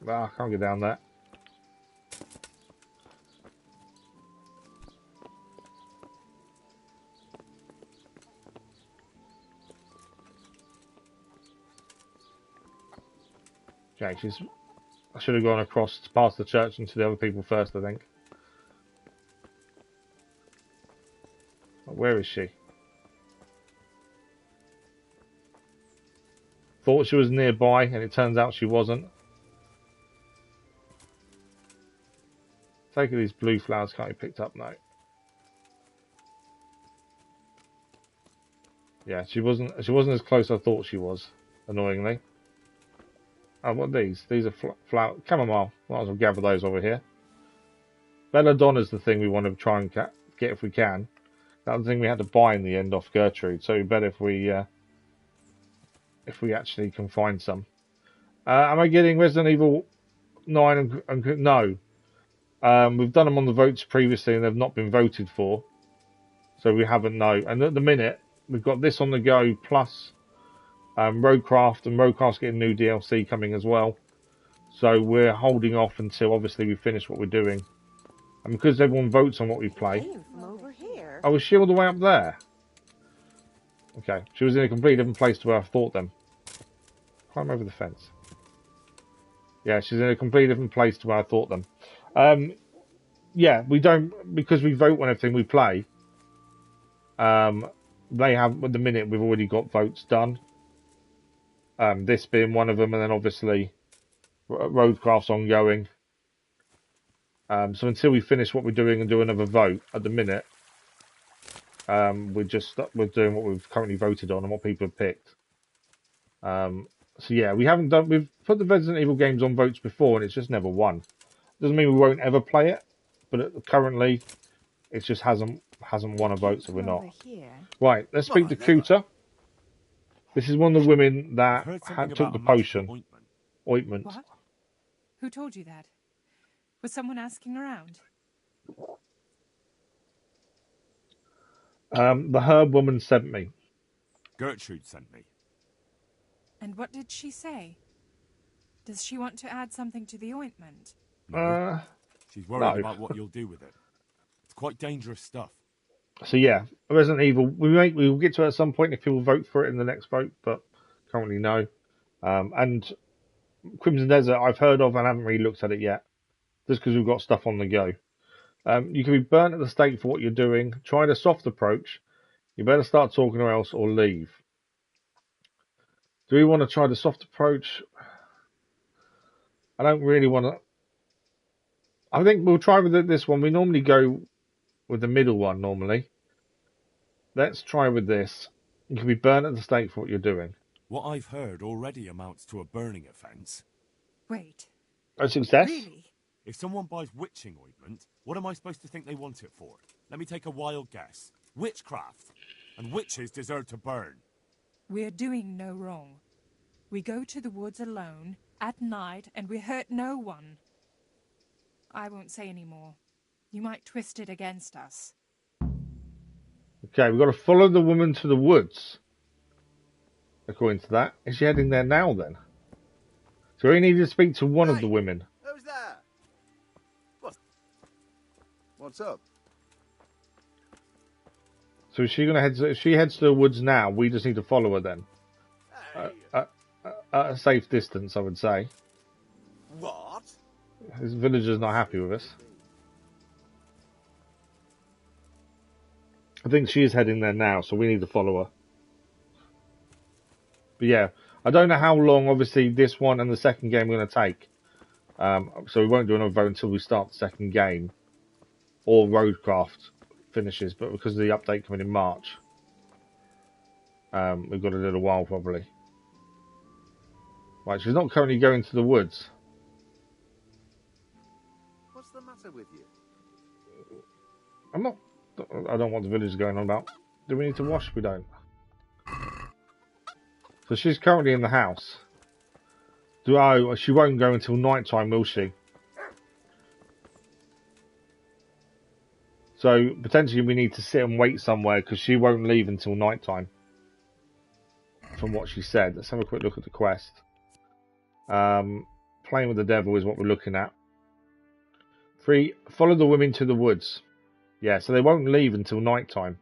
Ah, I can't get down there. Okay, I should have gone across past the church and to the other people first, I think. Where is she? Thought she was nearby, and it turns out she wasn't. Take these blue flowers can't be picked up now. Yeah, she wasn't as close as I thought she was, annoyingly. Oh, what are these? These are flower chamomile. Might as well gather those over here. Belladonna's the thing we want to try and get if we can. That was the thing we had to buy in the end off Gertrude, so we better if we actually can find some. Am I getting Resident Evil 9 and no? We've done them on the votes previously and they've not been voted for. So we haven't no. And at the minute, we've got this on the go, plus Roadcraft, and Roadcraft's getting new DLC coming as well. So we're holding off until obviously we finish what we're doing. And because everyone votes on what we play. From over here. Oh, was she all the way up there? Okay, she was in a completely different place to where I thought then. Climb over the fence. Yeah, she's in a completely different place to where I thought them. Yeah, we don't, because we vote on everything we play. They have, at the minute, we've already got votes done. This being one of them, and then obviously Roadcraft's ongoing. So until we finish what we're doing and do another vote, at the minute, we're doing what we've currently voted on and what people have picked. So yeah, we've put the Resident Evil games on votes before and it's just never won. Doesn't mean we won't ever play it, but currently it just hasn't won a vote, so we're not. Right, let's speak to Cooter. This is one of the women that took the potion. Ointment. What? Who told you that? Was someone asking around? The herb woman sent me. Gertrude sent me. And what did she say? Does she want to add something to the ointment? No. She's worried about what you'll do with it. It's quite dangerous stuff. So yeah, Resident Evil. We'll get to it at some point if people vote for it in the next vote, but currently no. And Crimson Desert, I've heard of and haven't really looked at it yet, just because we've got stuff on the go. You can be burnt at the stake for what you're doing. Try the soft approach. You better start talking or else, or leave. Do we want to try the soft approach? I don't really want to. I think we'll try with this one. We normally go with the middle one, normally. Let's try with this. You can be burnt at the stake for what you're doing. What I've heard already amounts to a burning offence. Wait. A success? Really? If someone buys witching ointment, what am I supposed to think they want it for? Let me take a wild guess. Witchcraft. And witches deserve to burn. We're doing no wrong. We go to the woods alone, at night, and we hurt no one. I won't say any more. You might twist it against us. Okay, we've got to follow the woman to the woods. According to that. Is she heading there now, then? So we need to speak to one of the women. Who's there? What's up? So is she going to head? If she heads to the woods now, we just need to follow her then. At a safe distance, I would say. What? This villager's not happy with us. I think she is heading there now, so we need to follow her. But yeah, I don't know how long, obviously, this one and the second game are going to take. So we won't do another vote until we start the second game. Or Roadcraft finishes, but because of the update coming in March, we've got a little while probably. Right, she's not currently going to the woods. What's the matter with you? I don't know what the village is going on about. Do we need to wash? We don't. So she's currently in the house. Oh, she won't go until night time, will she? So potentially we need to sit and wait somewhere because she won't leave until night time. From what she said. Let's have a quick look at the quest. Playing with the devil is what we're looking at. 3. Follow the women to the woods. Yeah, so they won't leave until night time.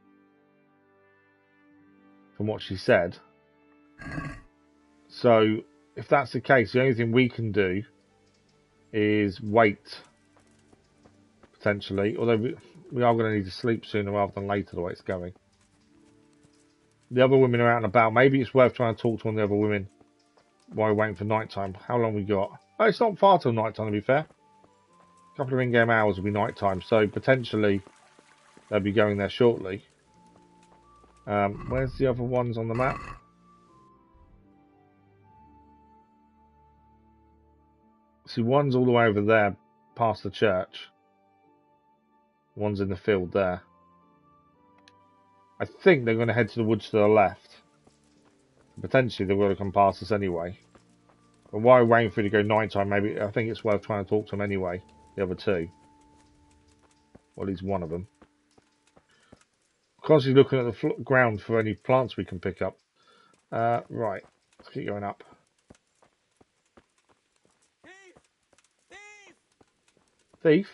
From what she said. So if that's the case, the only thing we can do is wait. Potentially. Although we are going to need to sleep sooner rather than later the way it's going. The other women are out and about. Maybe it's worth trying to talk to one of the other women while we're waiting for night time. How long we got? Oh, it's not far till night time, to be fair. A couple of in-game hours will be night time, so potentially they'll be going there shortly. Where's the other ones on the map? See, one's all the way over there, past the church. One's in the field there. I think they're going to head to the woods to the left. Potentially they're going to come past us anyway. But while we're waiting for it to go night time, maybe I think it's worth trying to talk to them anyway. The other two. Or at least one of them. Constantly looking at the ground for any plants we can pick up. Right, let's keep going up. Thief?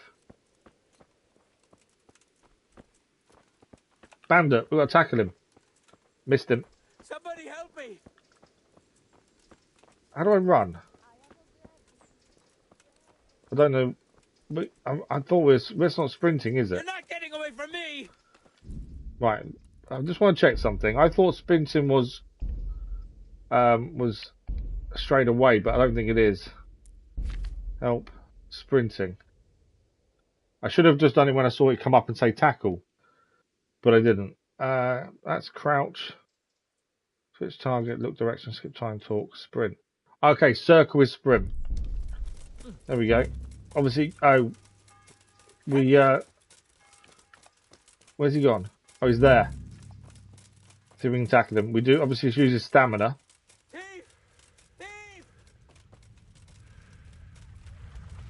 Bandit, we've got to tackle him. Missed him. Somebody help me! How do I run? I don't know. I thought it's not sprinting, is it? You're not getting away from me! Right. I just want to check something. I thought sprinting was straight away, but I don't think it is. Help. Sprinting. I should have just done it when I saw it come up and say tackle, but I didn't. That's crouch. Switch target, look direction, skip time, talk, sprint. Okay, circle is sprint. There we go. Obviously, where's he gone? Oh, he's there. See if we can tackle him. We do obviously use his stamina.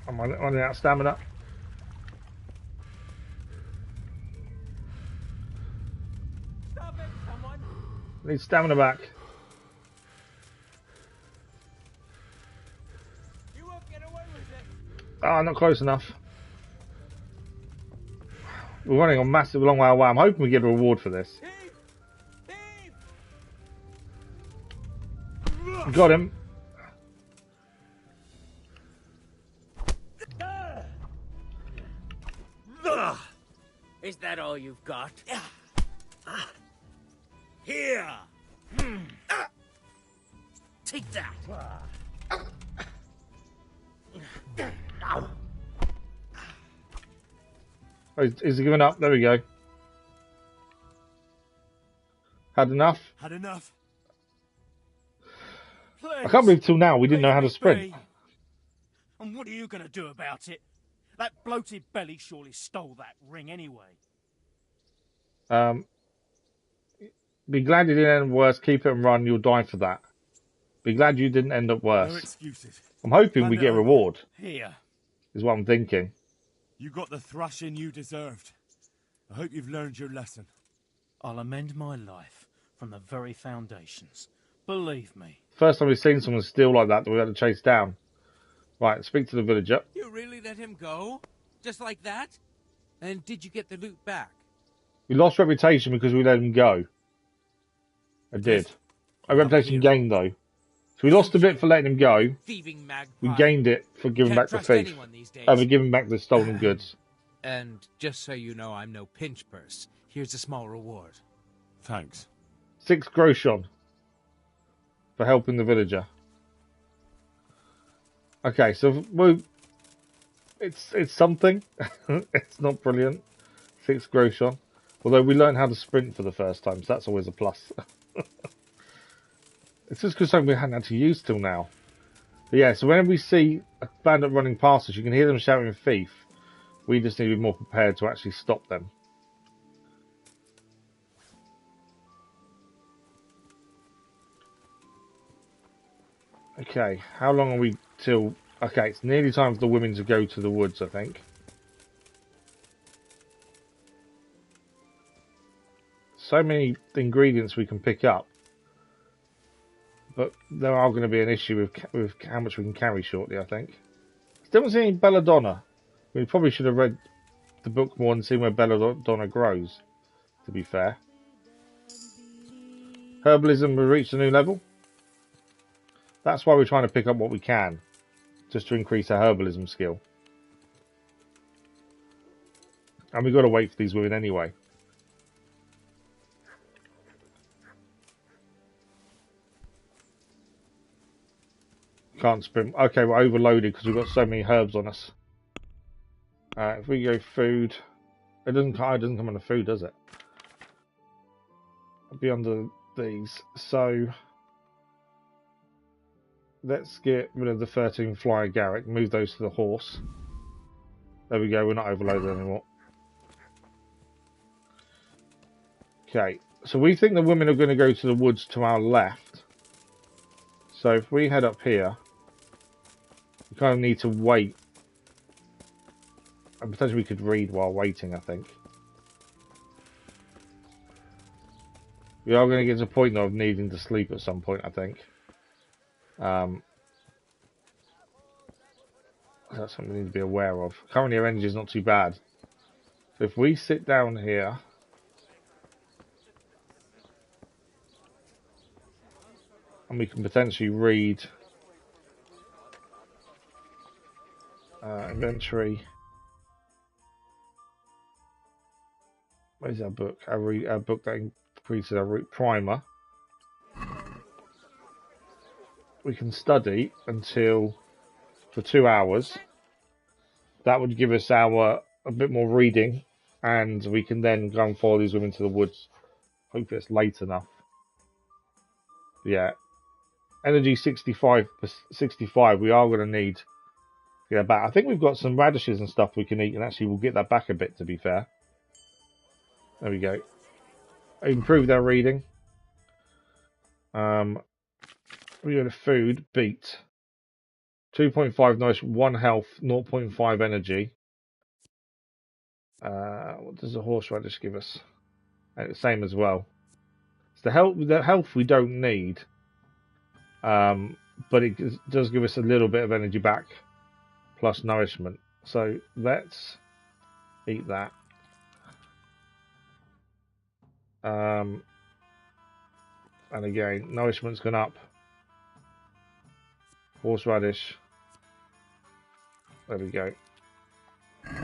I'm running out of stamina. Stop it, someone! Need stamina back. You won't get away with it! Ah, not close enough. We're running a massive long way away. I'm hoping we get a reward for this. Got him. Is that all you've got? Here! Take that! Oh, is he giving up? There we go. Had enough? Had enough. I can't believe till now we didn't know how to sprint. And what are you going to do about it? That bloated belly surely stole that ring anyway. Be glad you didn't end worse. Keep it and run. You'll die for that. Be glad you didn't end up worse. No excuses. I'm hoping we get a reward. Here. Is what I'm thinking. You got the thrashing you deserved. I hope you've learned your lesson. I'll amend my life from the very foundations. Believe me. First time we've seen someone steal like that we had to chase down. Right, speak to the villager. You really let him go? Just like that? And did you get the loot back? We lost reputation because we let him go. I did. A reputation gained though. So we lost a bit for letting him go. Thieving magpie. We gained it for giving back the thief. For giving back the stolen goods. And just so you know, I'm no pinch purse. Here's a small reward. Thanks. 6 groschen for helping the villager. Okay, so it's something. It's not brilliant. 6 groschen. Although we learned how to sprint for the first time, so that's always a plus. It's just because something we hadn't actually used till now. But yeah, so whenever we see a bandit running past us, you can hear them shouting thief. We just need to be more prepared to actually stop them. Okay, how long are we till... Okay, it's nearly time for the women to go to the woods, I think. So many ingredients we can pick up. But there are going to be an issue with how much we can carry shortly, I think. Still haven't seen any belladonna. We probably should have read the book more and seen where belladonna grows, to be fair. Herbalism will reach a new level. That's why we're trying to pick up what we can, just to increase our herbalism skill. And we've got to wait for these women anyway. Can't sprint. Okay, we're overloaded because we've got so many herbs on us. If we go food, it doesn't come under food, does it? It'll be under these. So let's get rid of the 13 flyer Garrick. Move those to the horse. There we go. We're not overloaded anymore. Okay, so we think the women are going to go to the woods to our left. So if we head up here, we kind of need to wait. And potentially we could read while waiting, I think. We are going to get to a point of needing to sleep at some point, I think. That's something we need to be aware of. Currently our energy is not too bad. So if we sit down here... and we can potentially read... inventory. Where's our book? Our book that increases our root primer. We can study until for 2 hours. That would give us a bit more reading, and we can then go and follow these women to the woods. Hopefully it's late enough. Yeah. Energy 65. We are going to need to get that back. I think we've got some radishes and stuff we can eat, and actually we'll get that back a bit, to be fair. There we go. Improved our reading. We go to food. Beet. 2.5 nice. 1 health. 0.5 energy. What does the horseradish give us? Same as well. It's the health we don't need. But it does give us a little bit of energy back. Plus nourishment. So let's eat that. And again, nourishment's gone up. Horseradish. There we go.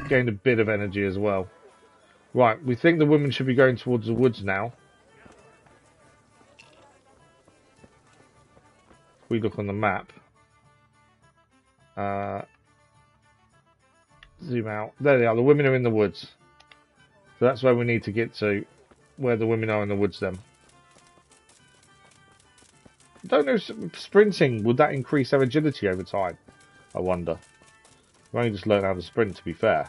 Gained a bit of energy as well. Right, we think the women should be going towards the woods now. If we look on the map. Zoom out. There they are. The women are in the woods. So that's where we need to get to. Where the women are in the woods then. I don't know, sprinting, would that increase our agility over time? I wonder. We only just learned how to sprint, to be fair.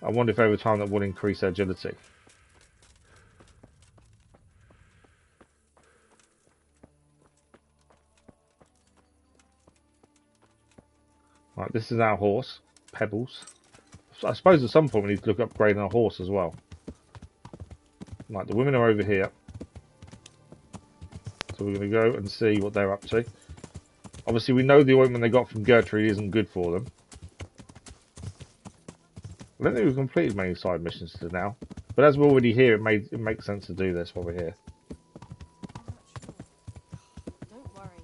I wonder if over time that would increase our agility. Right, this is our horse, Pebbles. So I suppose at some point we need to look at upgrading our horse as well. Right, the women are over here. So we're going to go and see what they're up to. Obviously we know the ointment they got from Gertrude isn't good for them. I don't think we've completed many side missions to now. But as we're already here, it makes sense to do this while we're here. Don't worry.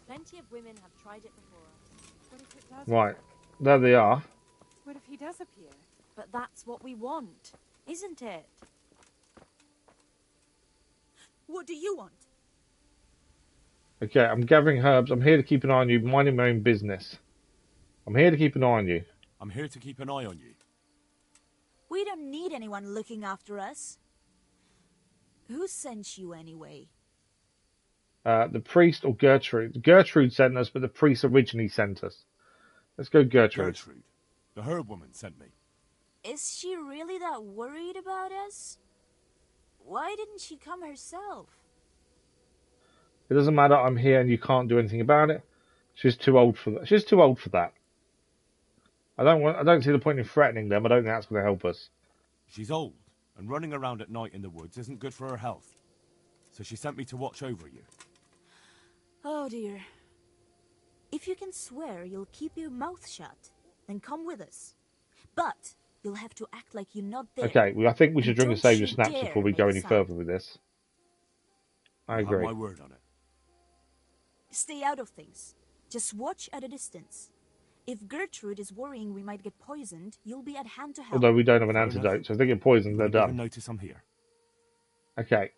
Plenty of women have tried it before us. What if it does? Right, there they are. What if he does appear? But that's what we want, isn't it? What do you want? Okay, I'm gathering herbs. I'm here to keep an eye on you, minding my own business. I'm here to keep an eye on you. I'm here to keep an eye on you. We don't need anyone looking after us. Who sent you anyway? The priest or Gertrude. Gertrude sent us, but the priest originally sent us. Let's go Gertrude. Gertrude. The herb woman sent me. Is she really that worried about us? Why didn't she come herself? It doesn't matter. I'm here and you can't do anything about it. She's too old for that. She's too old for that. I don't see the point in threatening them. I don't think that's going to help us. She's old, and running around at night in the woods isn't good for her health. So she sent me to watch over you. Oh dear. If you can swear you'll keep your mouth shut, then come with us. But you'll have to act like you're not there. Okay, well, I think we should drink a Don't Saviour you Snaps dare before we make go a any sound. further with this. I agree. Have my word on it. Stay out of things. Just watch at a distance. If Gertrude is worrying we might get poisoned, you'll be at hand to help. Although we don't have an Fair antidote, enough. so if they get poisoned, they're Give done. notice I'm here. Okay.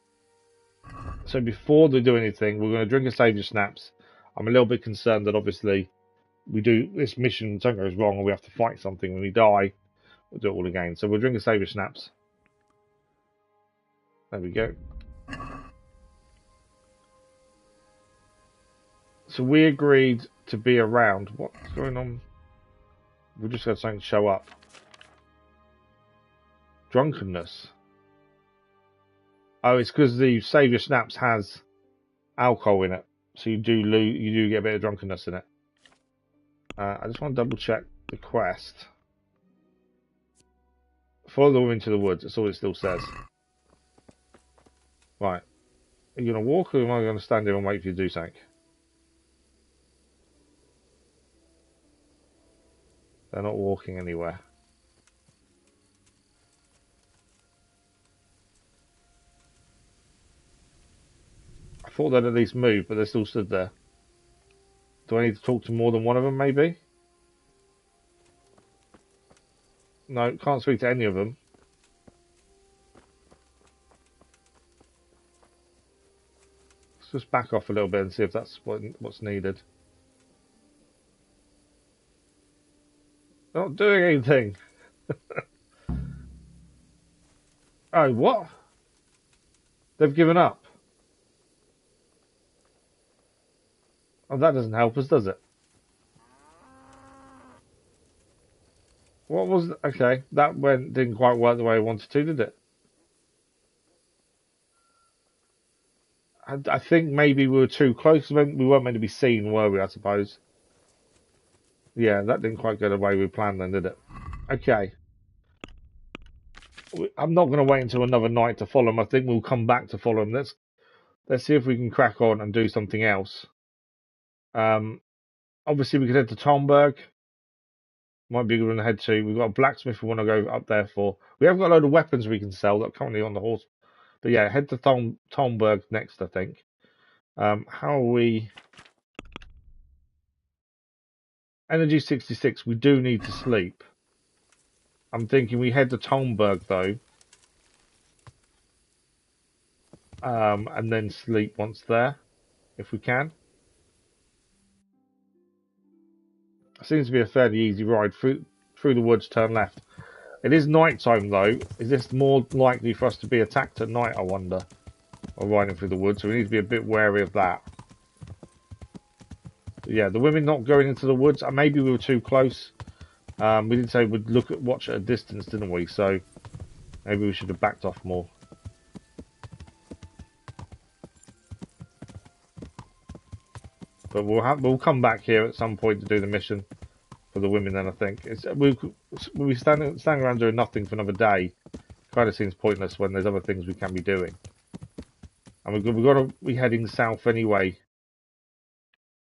So before they do anything, we're going to drink a Saviour Snaps. I'm a little bit concerned that obviously we do this mission, something goes wrong, and we have to fight something. When we die, we'll do it all again. So we'll drink a Saviour Snaps. There we go. So we agreed to be around. What's going on? We just had something show up. Drunkenness. Oh, it's because the Saviour Snaps has alcohol in it, so you do get a bit of drunkenness in it. I just want to double check the quest. Follow the woman to the woods. That's all it still says. Right. Are you going to walk or am I going to stand here and wait for you to do something? They're not walking anywhere. I thought they'd at least move, but they're still stood there. Do I need to talk to more than one of them, maybe? No, can't speak to any of them. Let's just back off a little bit and see if that's what's needed. They're not doing anything. Oh, what? They've given up. Oh, that doesn't help us, does it? What was... Okay, that didn't quite work the way I wanted to, did it? I think maybe we were too close. We weren't meant to be seen, were we, I suppose? Yeah, that didn't quite go the way we planned then, did it? Okay. I'm not going to wait until another night to follow them. I think we'll come back to follow them. Let's see if we can crack on and do something else. Obviously, we could head to Tomberg. Might be a good one to head to. We've got a blacksmith we want to go up there for. We haven't got a load of weapons we can sell that are currently on the horse. But yeah, head to Tomberg next, I think. How are we... Energy 66, we do need to sleep. I'm thinking we head to Tomberg, though. And then sleep once there, if we can. Seems to be a fairly easy ride through the woods, turn left. It is night time though. Is this more likely for us to be attacked at night, I wonder? Or riding through the woods, so we need to be a bit wary of that. But yeah, the women not going into the woods, maybe we were too close. We did say we'd watch at a distance, didn't we? So maybe we should have backed off more. But we'll come back here at some point to do the mission for the women. Then I think we'll be standing around doing nothing for another day. Kind of seems pointless when there's other things we can be doing. And we've got to be heading south anyway.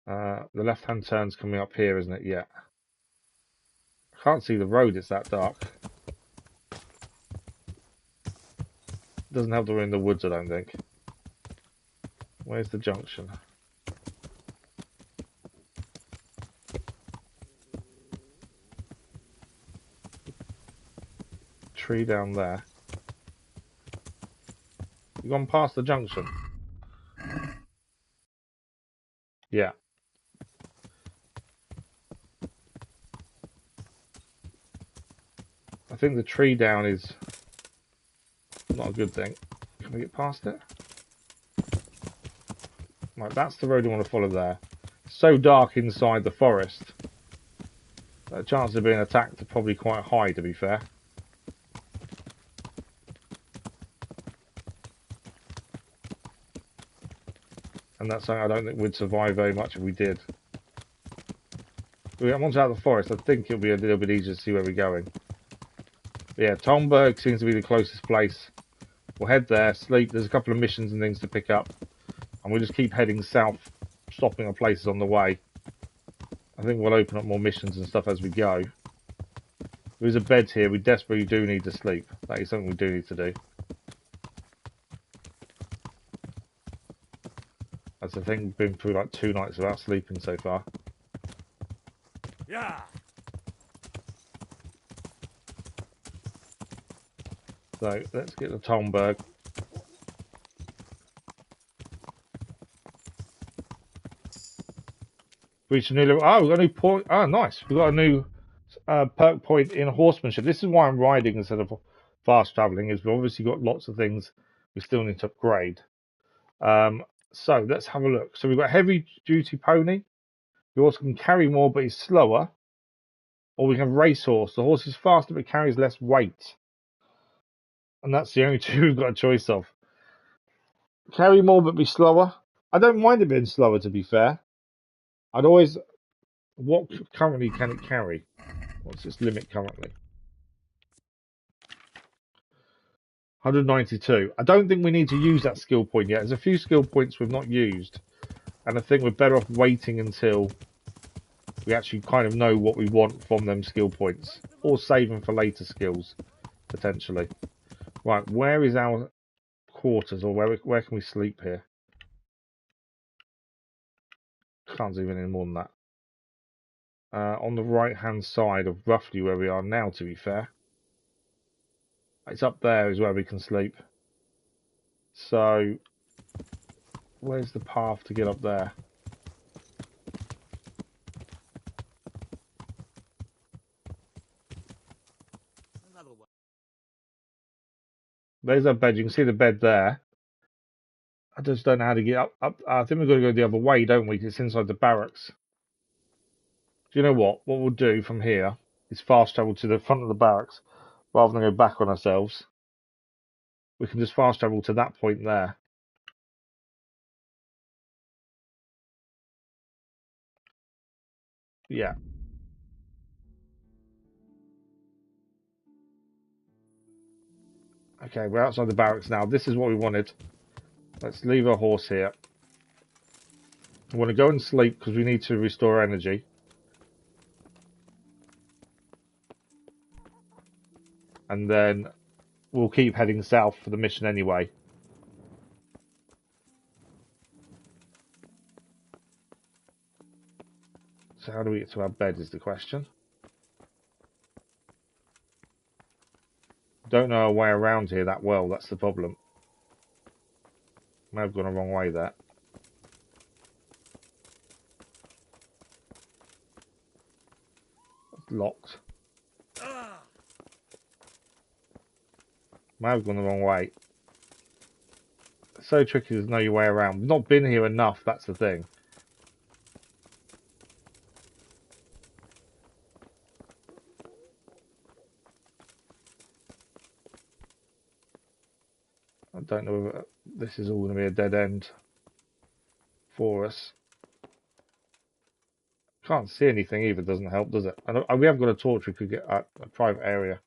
The left-hand turn's coming up here, isn't it? Yeah. I can't see the road. It's that dark. Doesn't help that we're in the woods, I don't think. Where's the junction? Tree down there. You gone past the junction? Yeah. I think the tree down is not a good thing. Can we get past it? Right, that's the road we want to follow there. It's so dark inside the forest. The chances of being attacked are probably quite high, to be fair. And that's something I don't think we'd survive very much if we did. Once out of the forest, I think it'll be a little bit easier to see where we're going. But yeah, Tomberg seems to be the closest place. We'll head there, sleep. There's a couple of missions and things to pick up. And we'll just keep heading south, stopping at places on the way. I think we'll open up more missions and stuff as we go. There's a bed here. We desperately do need to sleep. That is something we do need to do. That's the thing, we've been through like 2 nights without sleeping so far. Yeah. So let's get to Tomberg. Reach a new level. Oh, we've got a new point. Oh, nice. We've got a new perk point in horsemanship. This is why I'm riding instead of fast traveling. Is we've obviously got lots of things we still need to upgrade. So let's have a look. So we've got heavy duty pony. We also can carry more, but he's slower. Or we can have racehorse. The horse is faster, but carries less weight. And that's the only two we've got a choice of. Carry more, but be slower. I don't mind it being slower, to be fair. I'd always... What currently can it carry? What's its limit currently? 192. I don't think we need to use that skill point yet. There's a few skill points we've not used. And I think we're better off waiting until we actually kind of know what we want from them skill points. Or save them for later skills, potentially. Right, where is our quarters? Or where can we sleep here? Can't zoom in any more than that. On the right-hand side of roughly where we are now, to be fair. It's up there is where we can sleep. So, where's the path to get up there? There's our bed. You can see the bed there. I just don't know how to get up. I think we've got to go the other way, don't we? 'Cause it's inside the barracks. Do you know what? What we'll do from here is fast travel to the front of the barracks rather than go back on ourselves. We can just fast travel to that point there. Yeah. Okay, we're outside the barracks now. This is what we wanted. Let's leave our horse here. We want to go and sleep because we need to restore energy. And then we'll keep heading south for the mission anyway. So how do we get to our bed is the question. Don't know our way around here that well, that's the problem. May have gone the wrong way there. It's locked. May have gone the wrong way. It's so tricky to know your way around. We've not been here enough, that's the thing. I don't know whether this is all going to be a dead end for us. Can't see anything either, doesn't help, does it? And we have got a torch, we could get a private area.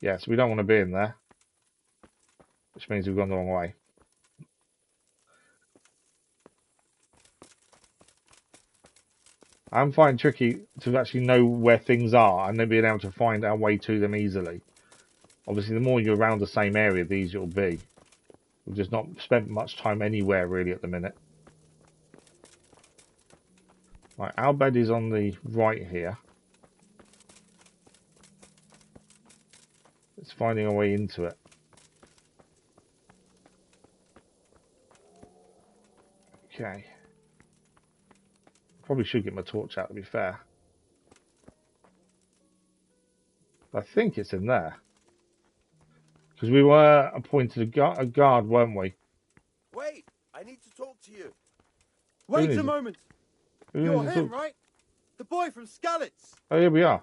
Yeah, so we don't want to be in there. Which means we've gone the wrong way. I'm finding it tricky to actually know where things are and then being able to find our way to them easily. Obviously, the more you're around the same area, the easier it'll be. We've just not spent much time anywhere really at the minute. Right, our bed is on the right here. It's finding our way into it. Okay. Probably should get my torch out to be fair. I think it's in there. Because we were appointed a guard, weren't we? Wait! I need to talk to you. Wait a moment! Who You're needs to him, talk? right? The boy from Skalitz! Oh, here we are.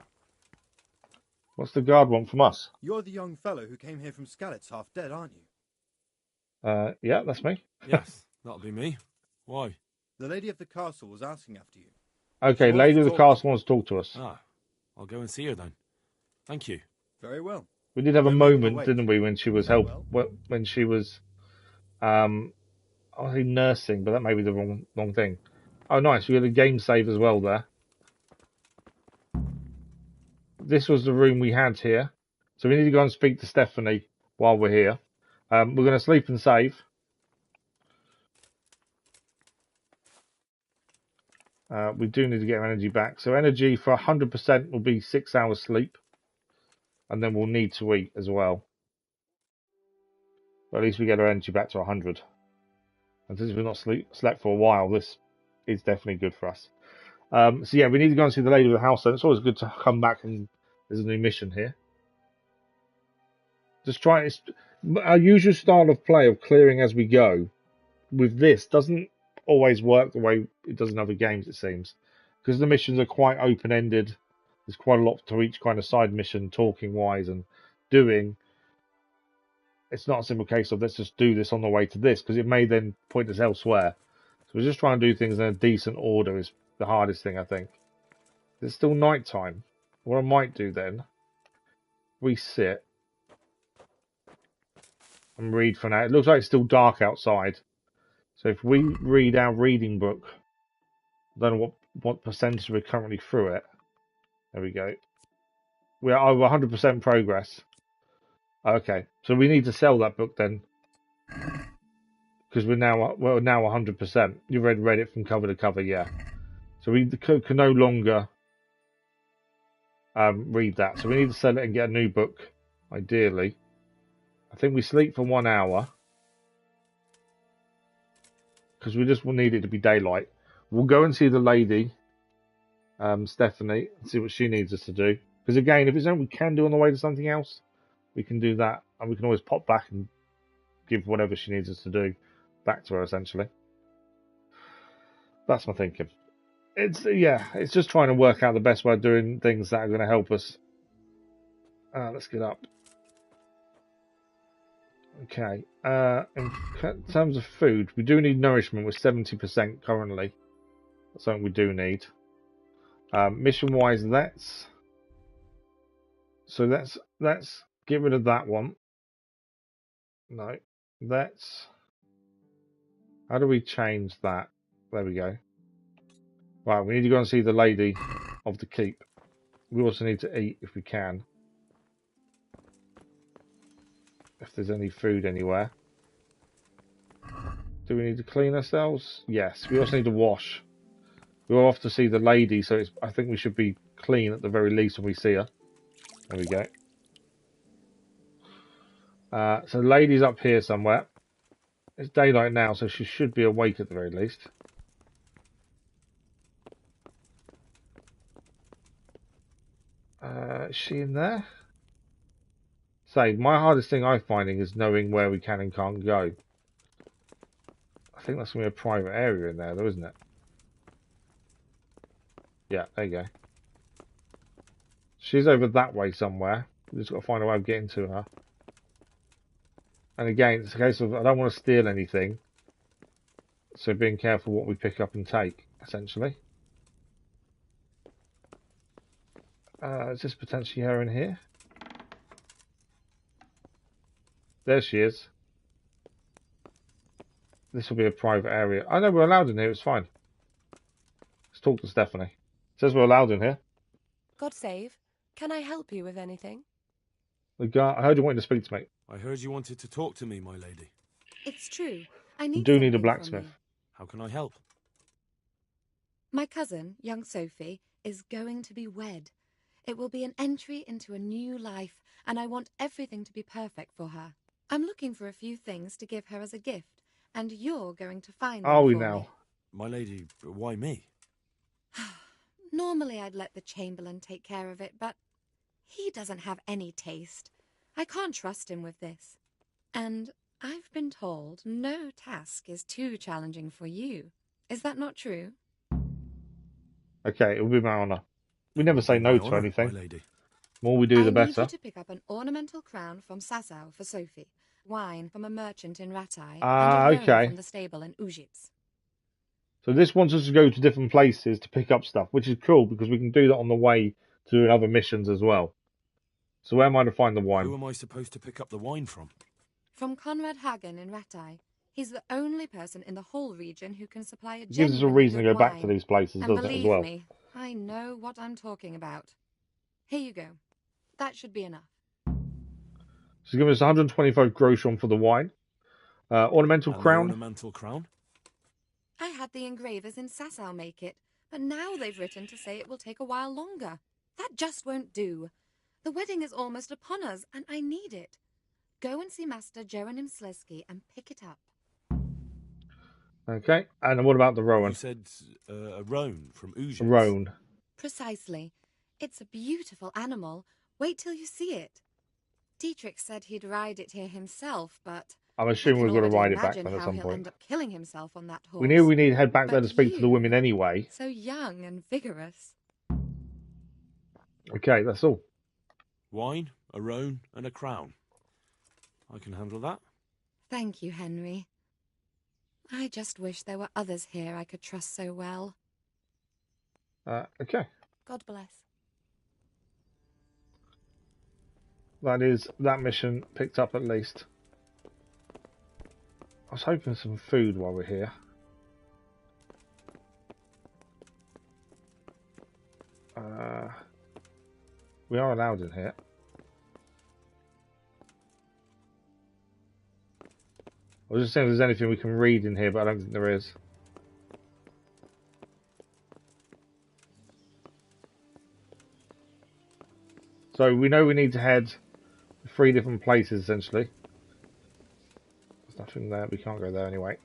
What's the guard want from us? You're the young fellow who came here from Skalitz half dead, aren't you? Yeah, that's me. Yes, that'll be me. Why? The lady of the castle was asking after you. Okay, She lady of wants the to talk castle wants to talk to us. Ah, I'll go and see her then. Thank you. Very well. We did have a Don't make her moment, wait. didn't we, when she was when she was I was say nursing, but that may be the wrong thing. Oh, nice. We had a game save as well there. This was the room we had here, so we need to go and speak to Stephanie while we're here. We're going to sleep and save. We do need to get our energy back. So energy for 100% will be 6 hours sleep, and then we'll need to eat as well. But at least we get our energy back to 100. And since we've not slept for a while, this is definitely good for us. So yeah, we need to go and see the lady of the house. And it's always good to come back and there's a new mission here. Just try our usual style of play of clearing as we go. With this, doesn't always work the way it does in other games, it seems, because the missions are quite open-ended. There's quite a lot to each kind of side mission, talking-wise and doing. It's not a simple case of let's just do this on the way to this, because it may then point us elsewhere. So we're just trying to do things in a decent order is the hardest thing, I think. It's still night time. What I might do then, resit. and read for now. It looks like it's still dark outside. So if we read our reading book, I don't know what percentage we're currently through it. There we go. We are over 100% progress. Okay, so we need to sell that book then, because we're now 100%. You read it from cover to cover, yeah. So we can no longer read that. So we need to sell it and get a new book, ideally. I think we sleep for 1 hour because we just will need it to be daylight. We'll go and see the lady, Stephanie, and see what she needs us to do. Because again, if it's something we can do on the way to something else, we can do that, and we can always pop back and give whatever she needs us to do back to her, essentially. That's my thinking. It's just trying to work out the best way of doing things that are going to help us. Let's get up. Okay. In terms of food, we do need nourishment. We're 70% currently. That's something we do need. Mission-wise, let's get rid of that one. No, how do we change that? There we go. Right, we need to go and see the lady of the keep. We also need to eat if we can. If there's any food anywhere. Do we need to clean ourselves? Yes. We also need to wash. We're off to see the lady, so I think we should be clean at the very least when we see her. There we go. So the lady's up here somewhere. It's daylight now, so she should be awake at the very least. Is she in there? Say, my hardest thing I'm finding is knowing where we can and can't go. I think that's going to be a private area in there, though, isn't it? Yeah, there you go. She's over that way somewhere. We've just got to find a way of getting to her. And again, it's a case of I don't want to steal anything. So being careful what we pick up and take, essentially. Is this potentially her in here? There she is. This will be a private area. I know we're allowed in here, it's fine. Let's talk to Stephanie. It says we're allowed in here. God save. Can I help you with anything? The guy, I heard you wanted to speak to me. I heard you wanted to talk to me, my lady. It's true. I need You do need a something blacksmith. from you. How can I help? My cousin, young Sophie, is going to be wed. It will be an entry into a new life, and I want everything to be perfect for her. I'm looking for a few things to give her as a gift, and you're going to find them Are we for now? me. My lady, why me? Normally I'd let the Chamberlain take care of it, but he doesn't have any taste. I can't trust him with this. And I've been told no task is too challenging for you. Is that not true? Okay, it will be my honour. We never say no to anything. The more we do, the I need better. you to pick up an ornamental crown from Sasau for Sophie, wine from a merchant in Ratai, Ah, and a roan okay. from the stable in Ujits. So this wants us to go to different places to pick up stuff, which is cool because we can do that on the way to doing other missions as well. So where am I to find the wine? Who am I supposed to pick up the wine from? From Conrad Hagen in Ratai. He's the only person in the whole region who can supply a It gives us a genuinely reason to good go back to wine. these places, And doesn't it, as believe well? me, I know what I'm talking about. Here you go. That should be enough. She's giving us 125 groschen for the wine. Ornamental And the crown. ornamental crown? I had the engravers in Sasau make it, but now they've written to say it will take a while longer. That just won't do. The wedding is almost upon us, and I need it. Go and see Master Jeronim Slesky and pick it up. Okay, and what about the roan? You said a roan from Ujits. A roan. Precisely. It's a beautiful animal. Wait till you see it. Dietrich said he'd ride it here himself, but I'm assuming we've got to ride it back imagine then at how some he'll point. end up killing himself on that horse. We knew we need to head back there But to speak to the you, women anyway. so young and vigorous. Okay, that's all. Wine, a roan, and a crown. I can handle that. Thank you, Henry. I just wish there were others here I could trust so well. Okay. God bless. That is that mission picked up at least. I was hoping some food while we're here. We are allowed in here. I was just saying if there's anything we can read in here, but I don't think there is. So we know we need to head to 3 different places essentially. There's nothing there, we can't go there anyway.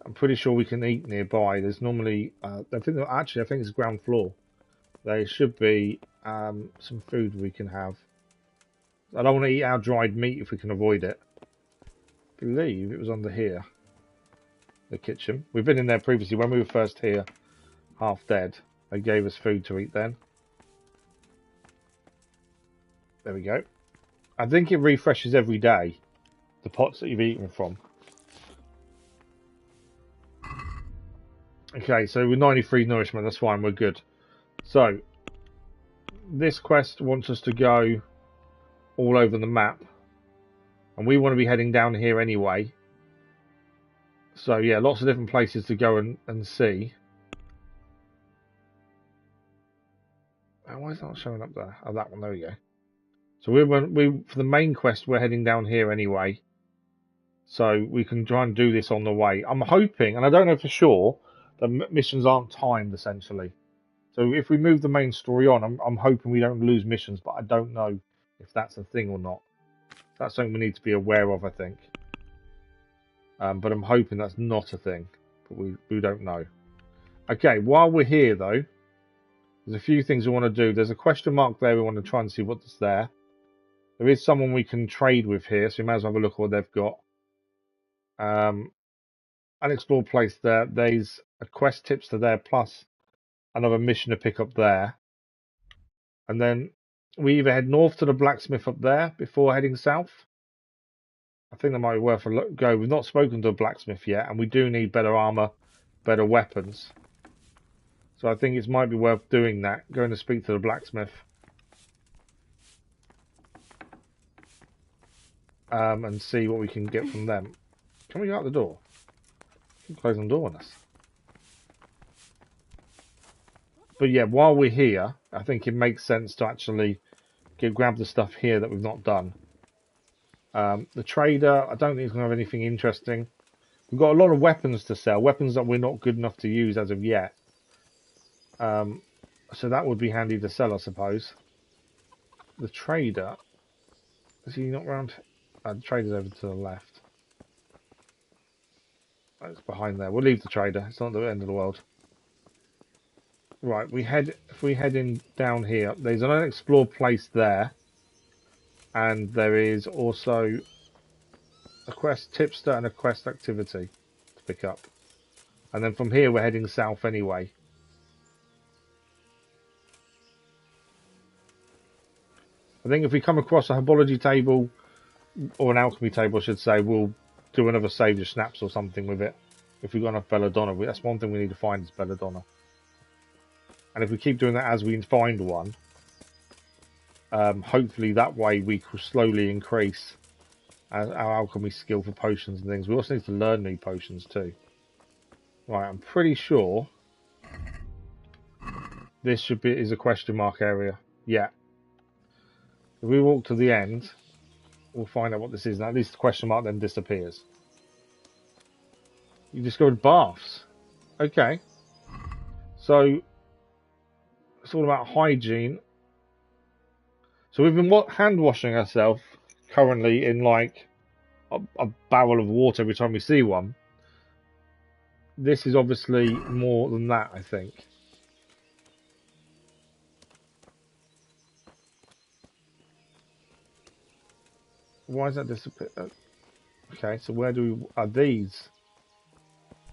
I'm pretty sure we can eat nearby. There's normally, I think it's ground floor. There should be some food we can have. I don't want to eat our dried meat if we can avoid it. I believe it was under here. The kitchen. We've been in there previously when we were first here, half dead. They gave us food to eat then. There we go. I think it refreshes every day, the pots that you've eaten from. Okay, so we're 93 nourishment, that's fine, we're good. So, this quest wants us to go all over the map. And we want to be heading down here anyway. So yeah, lots of different places to go and see. Oh, why is that not showing up there? Oh, that one, there we go. So for the main quest, we're heading down here anyway. So we can try and do this on the way. I'm hoping, and I don't know for sure, that missions aren't timed essentially. So if we move the main story on, I'm hoping we don't lose missions, but I don't know if that's a thing or not. That's something we need to be aware of, I think. But I'm hoping that's not a thing. But we don't know. Okay, while we're here, though, there's a few things we want to do. There's a question mark there. We want to try and see what's there. There is someone we can trade with here, so we may as well have a look at what they've got. Unexplored place there. There's a quest tipster there, plus another mission to pick up there. And then we either head north to the blacksmith up there before heading south. I think that might be worth a go. We've not spoken to a blacksmith yet, and we do need better armor, better weapons. So I think it might be worth doing that, going to speak to the blacksmith. And see what we can get from them. Can we go out the door? Keep closing the door on us. But yeah, while we're here, I think it makes sense to actually grab the stuff here that we've not done. The trader, I don't think he's going to have anything interesting. We've got a lot of weapons to sell, weapons that we're not good enough to use as of yet. So that would be handy to sell, I suppose. The trader, is he not round? The trader's over to the left. It's behind there. We'll leave the trader. It's not the end of the world. Right, if we head in down here, there's an unexplored place there. And there is also a quest tipster and a quest activity to pick up. And then from here we're heading south anyway. I think if we come across a herbology table, or an alchemy table I should say, we'll do another save your snaps or something with it. If we've got enough belladonna. That's one thing we need to find is belladonna. And if we keep doing that as we find one, hopefully that way we will slowly increase our alchemy skill for potions and things. We also need to learn new potions too. Right, I'm pretty sure this is a question mark area. Yeah. If we walk to the end, we'll find out what this is. Now, at least the question mark then disappears. You discovered baths. Okay. So, it's all about hygiene. So we've been hand washing ourselves currently in like a barrel of water every time we see one. This is obviously more than that, I think. Why is that disappear? Okay, so where do we... Are these?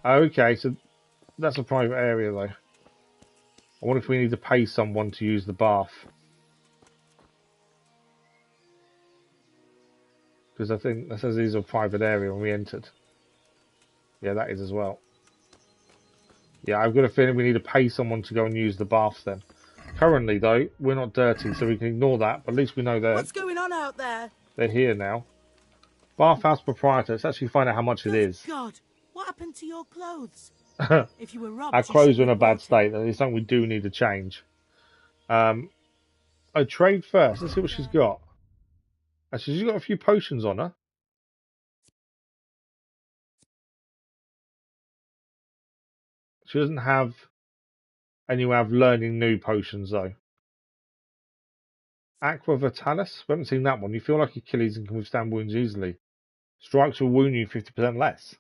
Okay, so that's a private area though. I wonder if we need to pay someone to use the bath. Because I think that says these are a private area when we entered. Yeah, that is as well. Yeah, I've got a feeling we need to pay someone to go and use the baths then. Currently though, we're not dirty, so we can ignore that, but at least we know What's going on out there? they're here now. Bathhouse proprietor. Let's actually find out how much it is. God, what happened to your clothes? If you were robbed, Our clothes are in a bad state. That is something we do need to change. Oh, trade first. Let's see what she's got. Actually, she's got a few potions on her. She doesn't have any way of learning new potions, though. Aqua Vitalis. We haven't seen that one. You feel like Achilles and can withstand wounds easily. Strikes will wound you 50% less.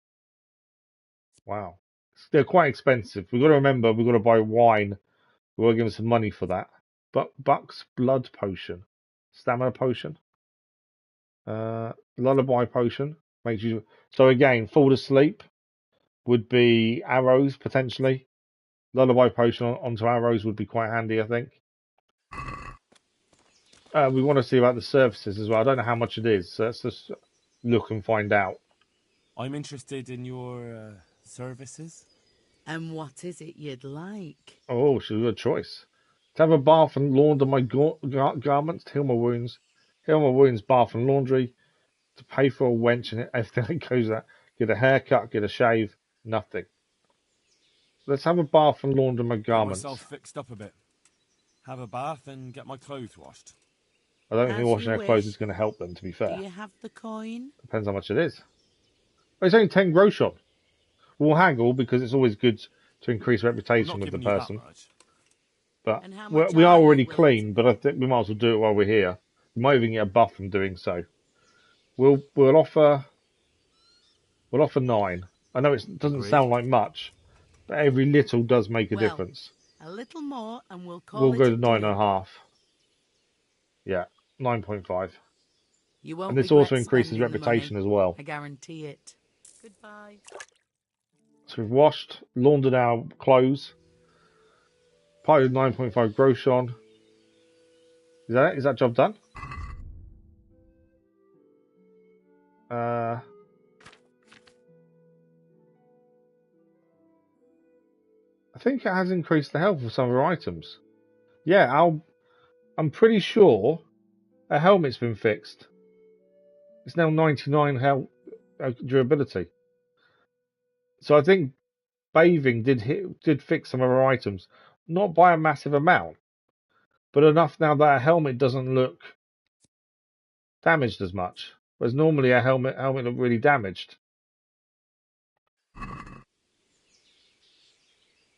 Wow. They're quite expensive. We've got to remember, we've got to buy wine. We've got to give us some money for that. But Buck's Blood Potion. Stamina Potion. Lullaby Potion. Makes you... So again, fall asleep would be arrows, potentially. Lullaby Potion onto arrows would be quite handy, I think. We want to see about the services as well. I don't know how much it is, so let's just look and find out. I'm interested in your services. And what is it you'd like? Oh, she's a good choice. To have a bath and launder my garments, to heal my wounds, bath and laundry, to pay for a wench and everything that goes with that. Get a haircut, get a shave, nothing. Let's have a bath and launder my garments. Get myself fixed up a bit. Have a bath and get my clothes washed. I don't think washing our clothes is going to help them, to be fair. Do you have the coin? Depends how much it is. Oh, it's only 10 grosh on. We'll haggle because it's always good to increase reputation with the person. But we are already clean, but I think we might as well do it while we're here. We might even get a buff from doing so. We'll offer 9. I know it doesn't sound like much, but every little does make a difference. A little more, and we'll call We'll it go a to 9.5. Yeah, 9.5. You won't and this regret also increases spending the reputation money. as well. I guarantee it. Goodbye. So we've washed, laundered our clothes. Piloted 9.5 grosh on. Is that it? Is that job done? I think it has increased the health of some of our items. Yeah, I'm pretty sure a helmet's been fixed. It's now 99 health durability. So I think bathing did fix some of our items, not by a massive amount, but enough now that our helmet doesn't look damaged as much. Whereas normally our helmet looked really damaged.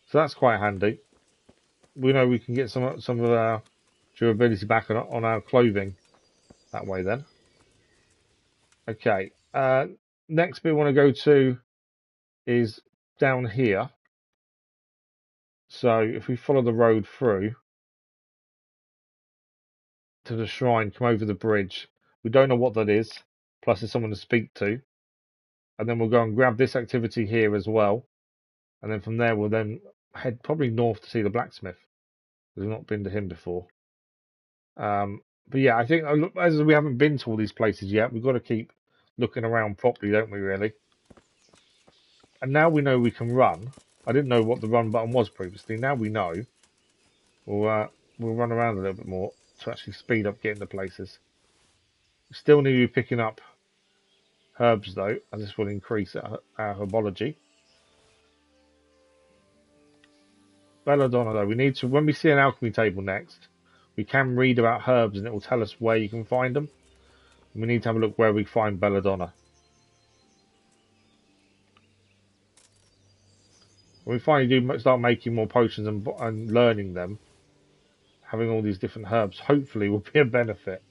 So that's quite handy. We know we can get some of our durability back on our clothing that way then. Okay. Next bit we want to go to is down here. So if we follow the road through to the shrine, come over the bridge. We don't know what that is. Plus there's someone to speak to. And then we'll go and grab this activity here as well. And then from there we'll then head probably north to see the blacksmith. We've not been to him before. But yeah, I think as we haven't been to all these places yet, we've got to keep looking around properly, don't we, really? And now we know we can run. I didn't know what the run button was previously. Now we know. We'll run around a little bit more to actually speed up getting to places. We still need to be picking up herbs, though, and this will increase our herbology. Belladonna, though, we need to, when we see an alchemy table next, we can read about herbs and it will tell us where you can find them. And we need to have a look where we find belladonna. When we finally do start making more potions and learning them, having all these different herbs hopefully will be a benefit.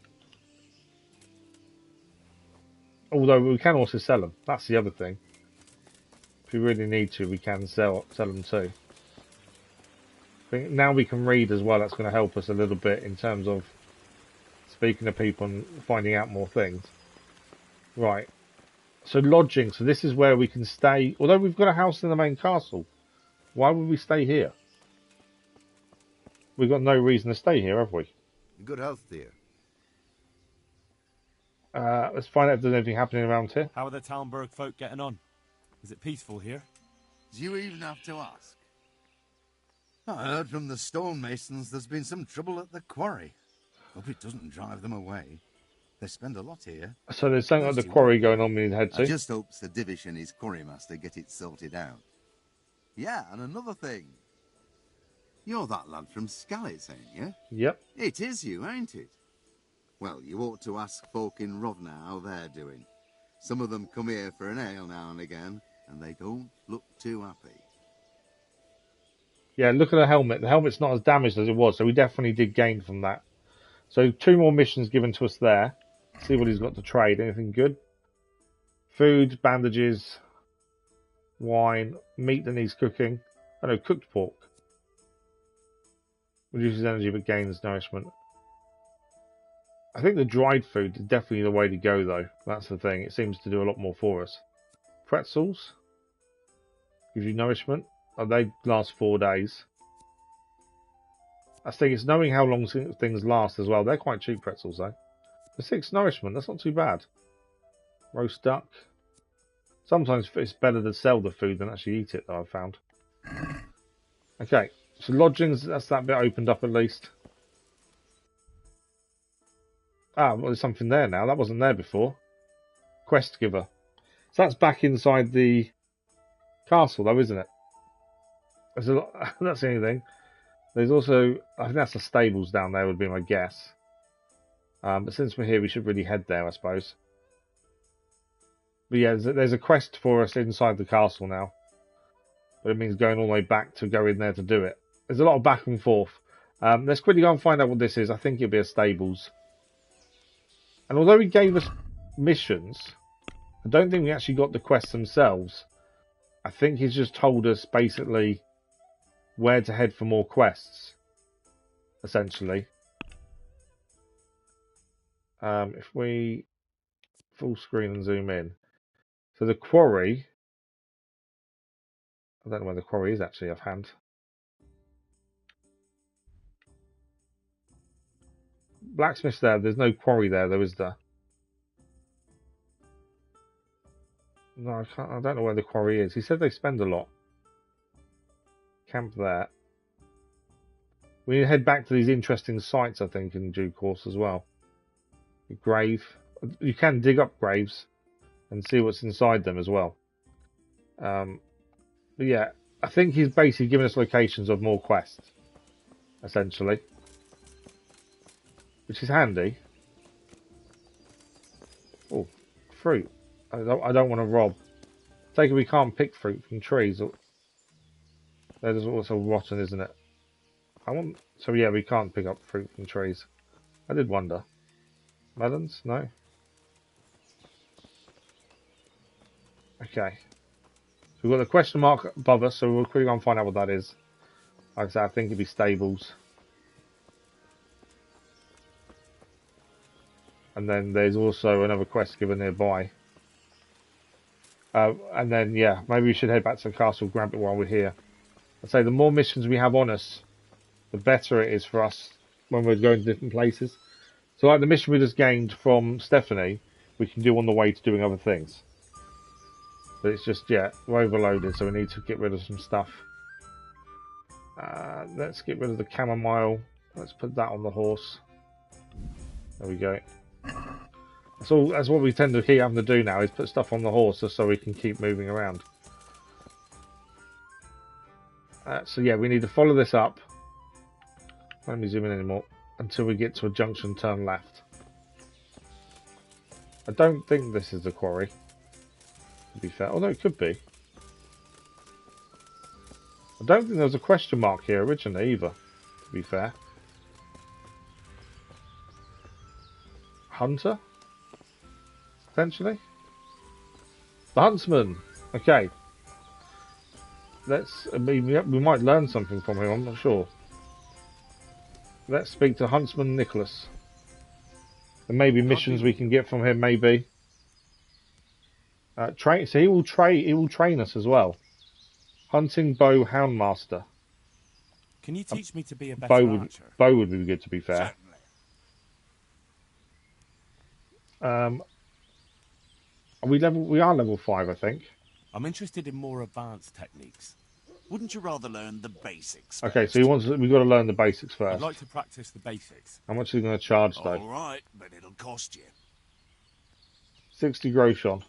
Although we can also sell them. That's the other thing. If we really need to, we can sell them too. I think now we can read as well. That's going to help us a little bit in terms of speaking to people and finding out more things. Right. So lodging. So this is where we can stay. Although we've got a house in the main castle. Why would we stay here? We've got no reason to stay here, have we? Good health, dear. Let's find out if there's anything happening around here. How are the Talmberg folk getting on? Is it peaceful here? Do you even have to ask? I heard from the stonemasons there's been some trouble at the quarry. Hope it doesn't drive them away. They spend a lot here. So there's something like the quarry going on we need to head to. I just hope Sir Divish and his quarrymaster get it sorted out. Yeah, and another thing. You're that lad from Skalitz, ain't you? Yep. It is you, ain't it? Well, you ought to ask folk in Rovna how they're doing. Some of them come here for an ale now and again, and they don't look too happy. Yeah, look at the helmet. The helmet's not as damaged as it was, so we definitely did gain from that. So 2 more missions given to us there. See what he's got to trade. Anything good? Food, bandages, wine, meat that needs cooking. Oh no, cooked pork. Reduces energy but gains nourishment. I think the dried food is definitely the way to go though. That's the thing. It seems to do a lot more for us. Pretzels. Gives you nourishment. Oh, they last 4 days. I think it's knowing how long things last as well. They're quite cheap pretzels though. For 6 nourishment, that's not too bad. Roast duck. Sometimes it's better to sell the food than actually eat it though, I've found. Okay, so lodgings, that's that bit opened up at least. Ah, well, there's something there now. That wasn't there before. Quest giver. So that's back inside the castle though, isn't it? There's a lot, that's the only thing. There's also, I think that's the stables down there would be my guess. But since we're here, we should really head there, I suppose. But yeah, there's a quest for us inside the castle now. But it means going all the way back to go in there to do it. There's a lot of back and forth. Let's quickly go and find out what this is. I think it'll be a stables. And although he gave us missions, I don't think we actually got the quests themselves. I think he's just told us basically where to head for more quests, essentially. If we full screen and zoom in. So the quarry, I don't know where the quarry is actually offhand. Blacksmith's there, there's no quarry there though, is there? No, I don't know where the quarry is. He said they spend a lot. Camp there. We need to head back to these interesting sites, I think, in due course as well. Grave. You can dig up graves and see what's inside them as well. But yeah, I think he's basically given us locations of more quests, essentially, which is handy. Oh, fruit. I don't want to rob. Take it we can't pick fruit from trees. That is also rotten, isn't it? So yeah, we can't pick up fruit from trees. I did wonder. Melons? No. Okay. So we've got the question mark above us, so we'll quickly go and find out what that is. Like I said, I think it'd be stables. And then there's also another quest given nearby. And then, yeah, maybe we should head back to the castle, grab it while we're here. I'd say the more missions we have on us, the better it is for us when we're going to different places. So like the mission we just gained from Stephanie, we can do on the way to doing other things. But it's just, yeah, we're overloaded, so we need to get rid of some stuff. Let's get rid of the chamomile. Let's put that on the horse. There we go. That's what we tend to keep having to do now, is put stuff on the horse just so we can keep moving around. So yeah, we need to follow this up. Let me zoom in anymore. Until we get to a junction, turn left. I don't think this is the quarry, to be fair. Although it could be. I don't think there was a question mark here originally either, to be fair. Hunter? Potentially? The huntsman! Okay. We might learn something from him, I'm not sure. Let's speak to Huntsman Nicholas. There may be missions we can get from him, maybe. So he will train us as well. Hunting bow houndmaster. Can you teach me to be a better archer? Bow would be good, to be fair. We are level 5, I think. I'm interested in more advanced techniques. Wouldn't you rather learn the basics first? Okay, so we've got to learn the basics first. I'd like to practice the basics. How much are you going to charge, though? All right, but it'll cost you. 60 groschen.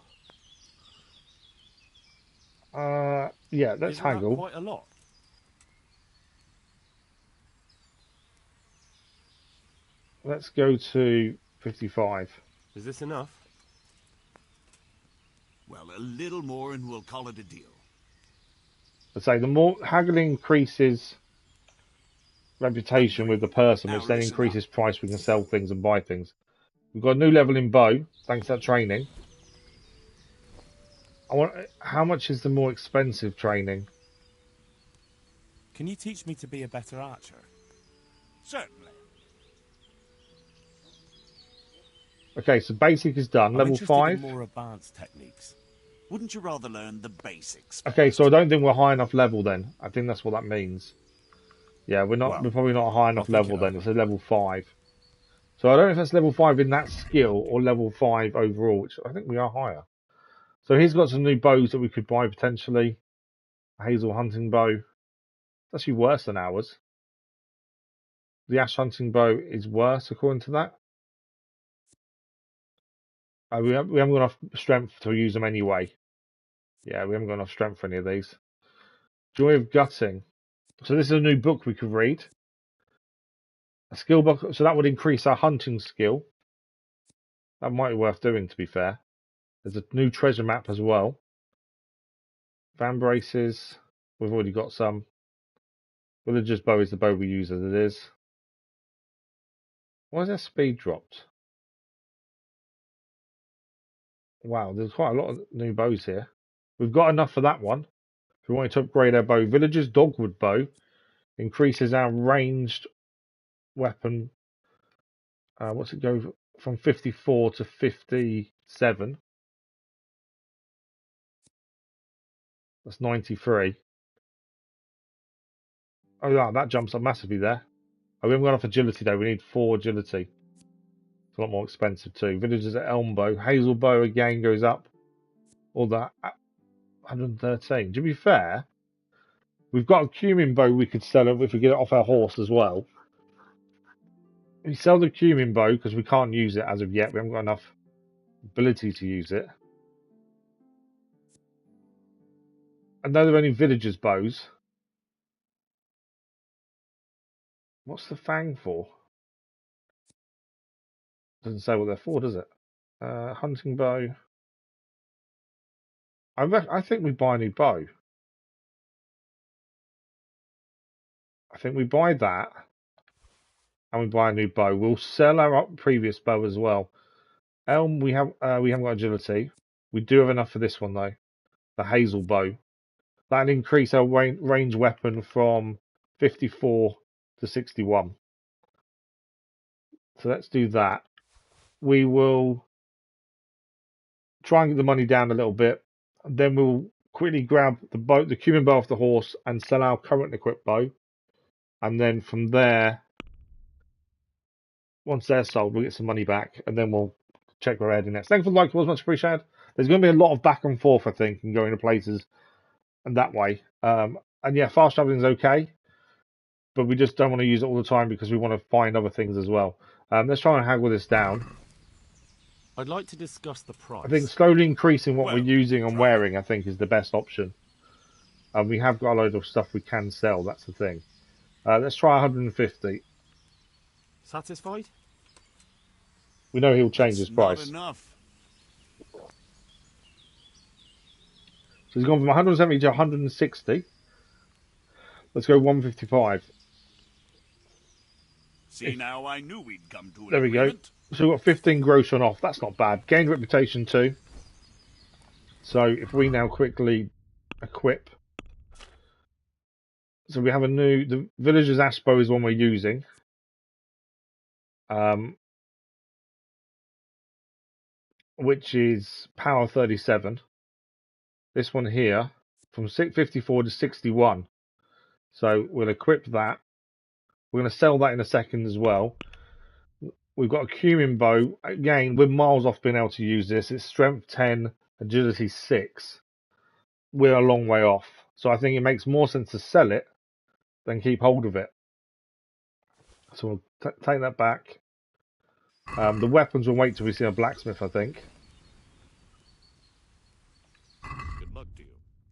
Yeah, let's Isn't that haggle. quite a lot? Let's go to 55. Is this enough? Well, a little more and we'll call it a deal. I'd say the more haggling increases reputation with the person, which then increases price. We can sell things and buy things. We've got a new level in bow, thanks to that training. How much is the more expensive training? Can you teach me to be a better archer? Certainly. Okay, so basic is done. I'm Level interested 5. in more advanced techniques. Wouldn't you rather learn the basics? Okay, so I don't think we're high enough level then. I think that's what that means. Yeah, we're not. Well, we're probably not high enough I'll think level it then. over. It's a level 5. So I don't know if that's level 5 in that skill or level 5 overall, which I think we are higher. So he's got some new bows that we could buy potentially. A hazel hunting bow. It's actually worse than ours. The ash hunting bow is worse according to that. We haven't got enough strength to use them anyway. Yeah, we haven't got enough strength for any of these. Joy of Gutting. So this is a new book we could read. A skill book, so that would increase our hunting skill. That might be worth doing, to be fair. There's a new treasure map as well. Fan braces. We've already got some. Villager's bow is the bow we use as it is. Why is their speed dropped? Wow, there's quite a lot of new bows here. We've got enough for that one. If we wanted to upgrade our bow. Villager's dogwood bow increases our ranged weapon. What's it go from 54 to 57? That's 93. Oh yeah, that jumps up massively there. Oh, we haven't got enough agility though. We need 4 agility. It's a lot more expensive too. Villagers at elm bow. Hazel bow again goes up. All that. 113. To be fair, we've got a cumin bow we could sell if we get it off our horse as well. We sell the cumin bow because we can't use it as of yet. We haven't got enough ability to use it. And though there are only villagers' bows. What's the fang for? Doesn't say what they're for, does it? Hunting bow. I think we buy a new bow. I think we buy that, and we buy a new bow. We'll sell our previous bow as well. Elm, we haven't got agility. We do have enough for this one though. The hazel bow. That'll increase our range weapon from 54 to 61. So let's do that. We will try and get the money down a little bit. Then we'll quickly grab the cumin bow off the horse and sell our current equipped bow. And then from there, once they're sold, we'll get some money back, and then we'll check where we're heading next. Thanks for the like, it was much appreciated. There's going to be a lot of back and forth, I think, and going to places and that way. And yeah, fast traveling is okay, but we just don't want to use it all the time because we want to find other things as well. Let's try and haggle this down. I'd like to discuss the price. I think slowly increasing what we're using and wearing, I think, is the best option. We have got a load of stuff we can sell, that's the thing. Let's try 150. Satisfied? We know he'll change his price. Not enough. So he's gone from 170 to 160. Let's go 155. See, now I knew we'd come to an There we agreement. go. So we've got 15 groschen off. That's not bad. Gained reputation too. So if we now quickly equip. So we have the Villager's Ash Bow is one we're using. Which is power 37. This one here from 54 to 61. So we'll equip that. We're going to sell that in a second as well. We've got a cumin bow. Again, we're miles off being able to use this. It's strength 10, agility 6. We're a long way off. So I think it makes more sense to sell it than keep hold of it. So we'll take that back. The weapons will wait till we see a blacksmith, I think.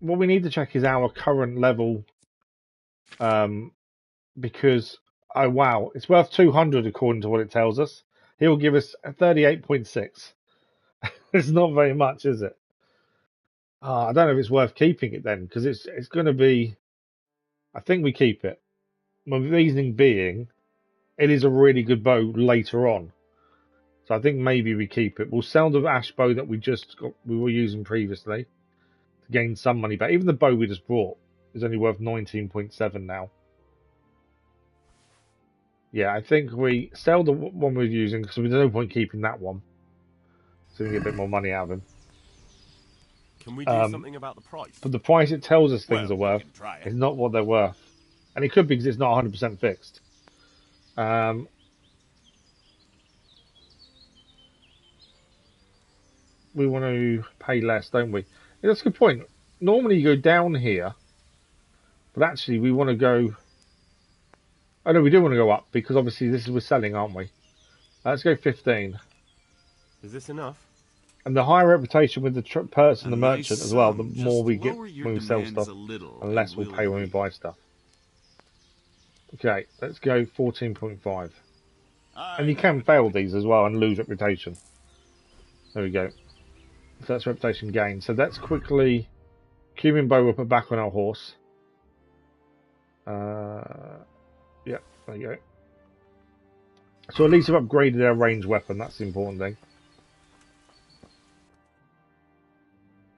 what we need to check is our current level, because oh wow, it's worth 200 according to what it tells us. He'll give us 38.6. It's not very much, is it? I don't know if it's worth keeping it then, because it's going to be. I think we keep it. My reasoning being, it is a really good bow later on, so I think maybe we keep it. We'll sell the ash bow that we were using previously to gain some money back. Even the bow we just bought is only worth 19.7 now. Yeah, I think we sell the one we're using because there's no point keeping that one. So we get a bit more money out of him. Can we do something about the price? But the price it tells us things are worth is not what they're worth. And it could be because it's not 100% fixed. We want to pay less, don't we? Yeah, that's a good point. Normally you go down here, but actually we want to go... Oh no, we do want to go up, because obviously this is we're selling, aren't we? Let's go 15. Is this enough? And the higher reputation with the person, the merchant as well, the more we get when we sell stuff, and less we'll pay when we buy stuff. Okay, let's go 14.5. And you can fail these as well and lose reputation. There we go. So that's reputation gain. So let's quickly cumin bow we'll put back on our horse. Yeah, there you go. So at least we've upgraded our ranged weapon, that's the important thing.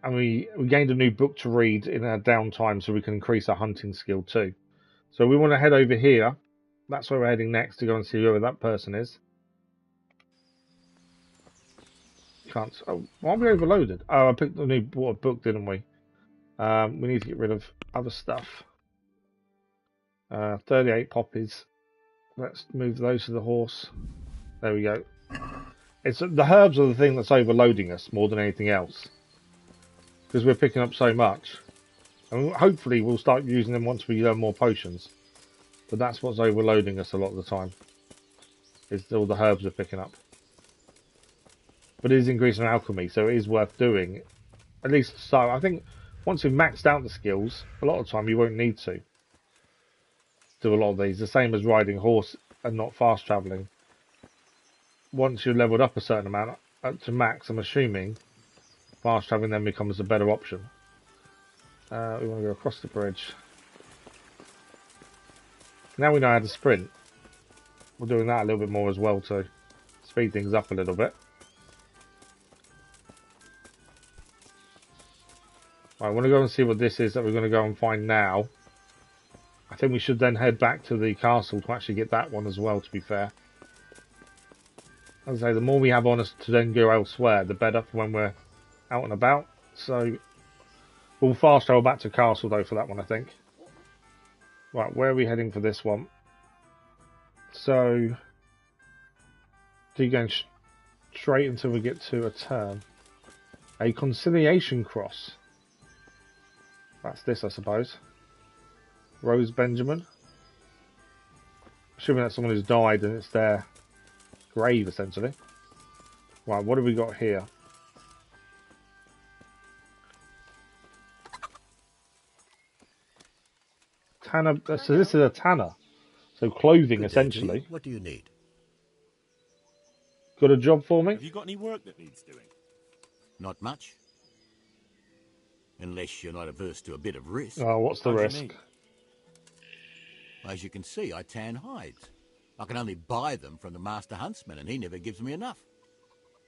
And we gained a new book to read in our downtime so we can increase our hunting skill too. So we want to head over here. That's where we're heading next to go and see whoever that person is. Can't. Oh, why are we overloaded? Oh, I picked the new bought a book, didn't we? We need to get rid of other stuff. 38 poppies. Let's move those to the horse. There we go. It's the herbs are the thing that's overloading us more than anything else, because we're picking up so much. And hopefully we'll start using them once we learn more potions. But that's what's overloading us a lot of the time. Is all the herbs we're picking up. But it is increasing alchemy, so it is worth doing. At least so. I think once we've maxed out the skills, a lot of the time you won't need to do a lot of these. The same as riding a horse and not fast travelling. Once you've leveled up a certain amount, up to max, I'm assuming, fast travelling then becomes a better option. We want to go across the bridge. Now we know how to sprint. We're doing that a little bit more as well to speed things up a little bit. I want to go and see what this is that we're going to go and find now. I think we should then head back to the castle to actually get that one as well, to be fair. As I say, the more we have on us to then go elsewhere, the better for when we're out and about. So we'll fast travel back to castle though for that one, I think. Right, where are we heading for this one? So keep going straight until we get to a turn. A conciliation cross. That's this, I suppose. Rose Benjamin. Assuming that's someone who's died and it's their grave, essentially. Right, what have we got here? Tanner. So this is a tanner. So clothing, Good essentially. day. What do you need? Got a job for me? Have you got any work that needs doing? Not much. Unless you're not averse to a bit of risk. Oh, what's the risk? As you can see, I tan hides. I can only buy them from the master huntsman, and he never gives me enough.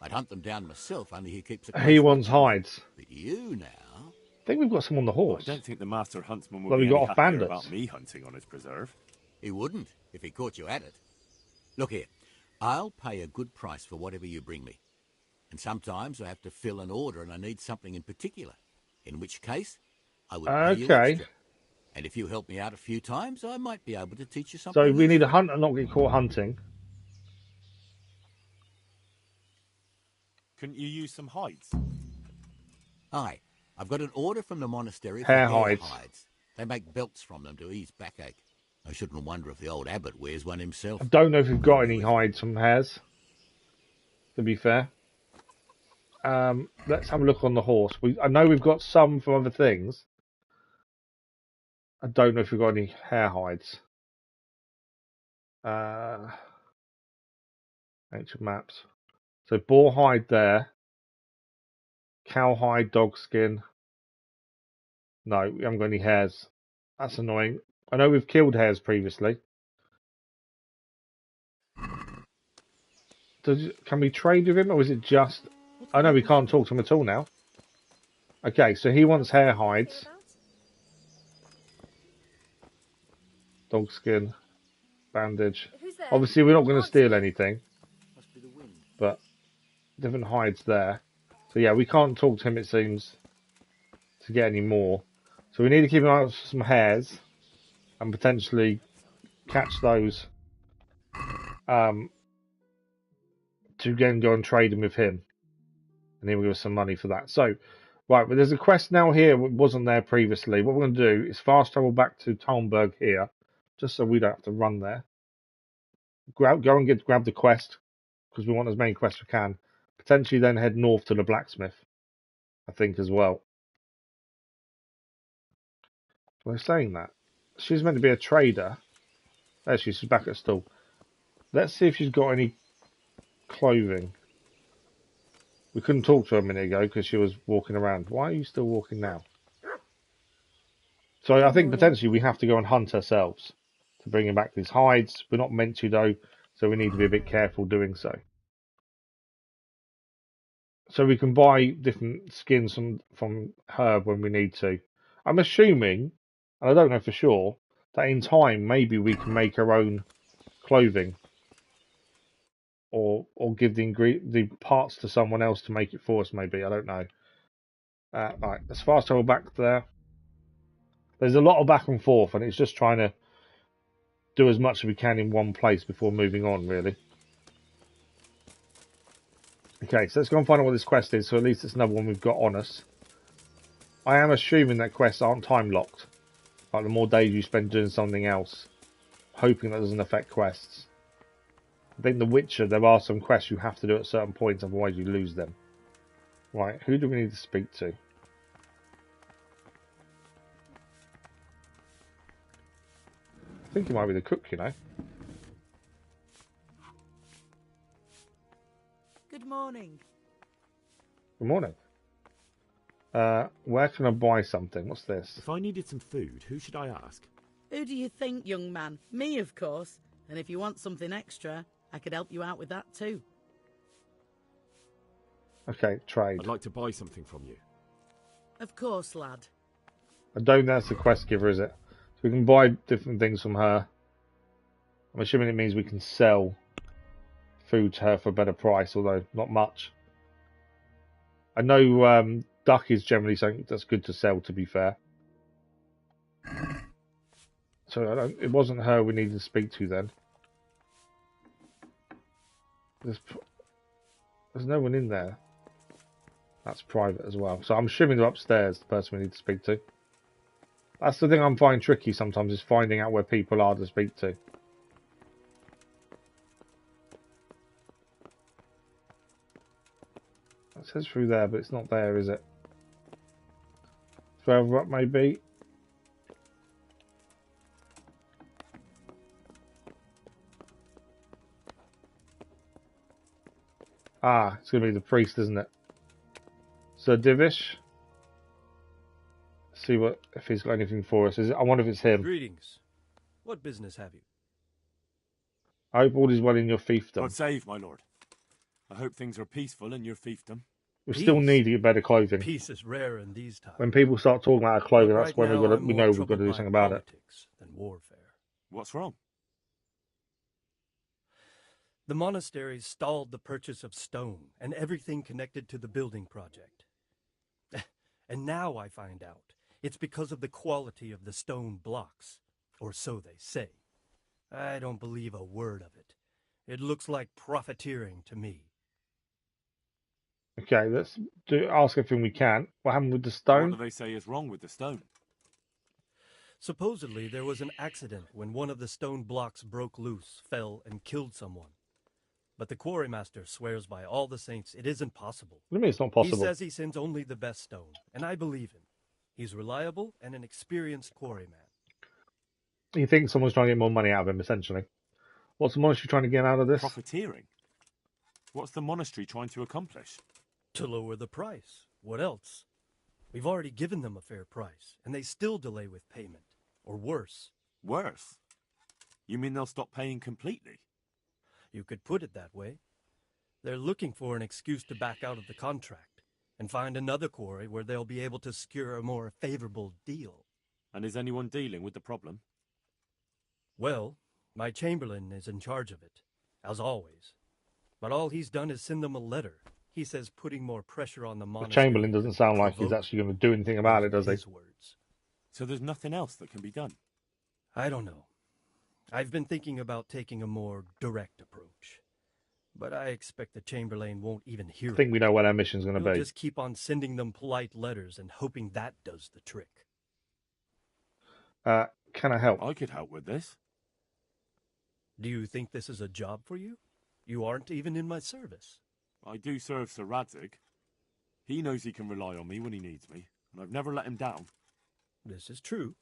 I'd hunt them down myself, only he keeps a He wants hides. But you now... I think we've got some on the horse. I don't think the master huntsman would Well, be we got any off happier bandits. about me hunting on his preserve. He wouldn't, if he caught you at it. Look here, I'll pay a good price for whatever you bring me. And sometimes I have to fill an order and I need something in particular. In which case, I would pay you extra. And if you help me out a few times, I might be able to teach you something. So we need to hunt and not get caught hunting. Couldn't you use some hides? Aye, I've got an order from the monastery for Hare hare hides. hides. They make belts from them to ease backache. I shouldn't wonder if the old abbot wears one himself. I don't know if we've got any hides from hares, to be fair. Let's have a look on the horse. I know we've got some from other things. I don't know if we've got any hair hides. Ancient maps. So boar hide there. Cow hide, dog skin. No, we haven't got any hairs. That's annoying. I know we've killed hares previously. Can we trade with him, or is it just... Oh no, we can't talk to him at all now. Okay, so he wants hair hides. Dog skin. Bandage. Obviously, we're not going to steal anything. But different hides there. So yeah, we can't talk to him, it seems, to get any more. So we need to keep an eye out for some hares. And potentially catch those. To again go and trade them with him. And he'll give us some money for that. So, right, but there's a quest now here that wasn't there previously. What we're going to do is fast travel back to Talmberg here. Just so we don't have to run there. Go and grab the quest. Because we want as many quests as we can. Potentially then head north to the blacksmith. I think as well. We're saying that. She's meant to be a trader. There she is. She's back at stall. Let's see if she's got any clothing. We couldn't talk to her a minute ago because she was walking around. Why are you still walking now? So I think potentially we have to go and hunt ourselves to bring back these hides. We're not meant to though, so we need to be a bit careful doing so. So we can buy different skins from her when we need to. I'm assuming, and I don't know for sure, that in time maybe we can make our own clothing. Or give the parts to someone else to make it for us, maybe. I don't know. Right, let's fast travel back there. There's a lot of back and forth, and it's just trying to do as much as we can in one place before moving on, really. Okay, so let's go and find out what this quest is, so at least it's another one we've got on us. I am assuming that quests aren't time-locked. Like, the more days you spend doing something else, hoping that doesn't affect quests. I think The Witcher, there are some quests you have to do at certain points, otherwise you lose them. Right, who do we need to speak to? I think it might be the cook, you know. Good morning. Good morning. Where can I buy something? What's this? If I needed some food, who should I ask? Who do you think, young man? Me, of course. And if you want something extra, I could help you out with that too. Okay, trade. I'd like to buy something from you. Of course, lad. I don't think that's the quest giver, is it? So we can buy different things from her. I'm assuming it means we can sell food to her for a better price, although not much. I know duck is generally something that's good to sell, to be fair. So it wasn't her we needed to speak to then. There's no one in there. That's private as well. So I'm assuming they're upstairs, the person we need to speak to. That's the thing I'm finding tricky sometimes, is finding out where people are to speak to. It says through there, but it's not there, is it? Further up, maybe. Ah, it's going to be the priest, isn't it? Sir Divish. See if he's got anything for us. I wonder if it's him. Greetings. What business have you? I hope all is well in your fiefdom. God save, my lord. I hope things are peaceful in your fiefdom. We still need to get better clothing. Peace is rare in these times. When people start talking about our clothing, that's when right we know we've got to do something about it. Than warfare. What's wrong? The monastery stalled the purchase of stone and everything connected to the building project. And now I find out it's because of the quality of the stone blocks, or so they say. I don't believe a word of it. It looks like profiteering to me. Okay, let's ask everything we can. What happened with the stone? What do they say is wrong with the stone? Supposedly there was an accident when one of the stone blocks broke loose, fell, and killed someone. But the quarrymaster swears by all the saints it isn't possible. What do you mean it's not possible? He says he sends only the best stone, and I believe him. He's reliable and an experienced quarryman. He thinks someone's trying to get more money out of him, essentially. What's the monastery trying to get out of this? Profiteering? What's the monastery trying to accomplish? To lower the price. What else? We've already given them a fair price, and they still delay with payment. Or worse. Worse? You mean they'll stop paying completely? You could put it that way. They're looking for an excuse to back out of the contract and find another quarry where they'll be able to secure a more favorable deal. And is anyone dealing with the problem? Well, my chamberlain is in charge of it, as always. But all he's done is send them a letter. He says putting more pressure on the The monastery. Chamberlain doesn't sound like he's actually going to do anything about it, does he? His words. So there's nothing else that can be done? I don't know. I've been thinking about taking a more direct approach. But I expect the Chamberlain won't even hear it. I think we know what our mission's going to He'll be. just keep on sending them polite letters and hoping that does the trick. Can I help? I could help with this. Do you think this is a job for you? You aren't even in my service. I do serve Sir Radzig. He knows he can rely on me when he needs me, and I've never let him down. This is true.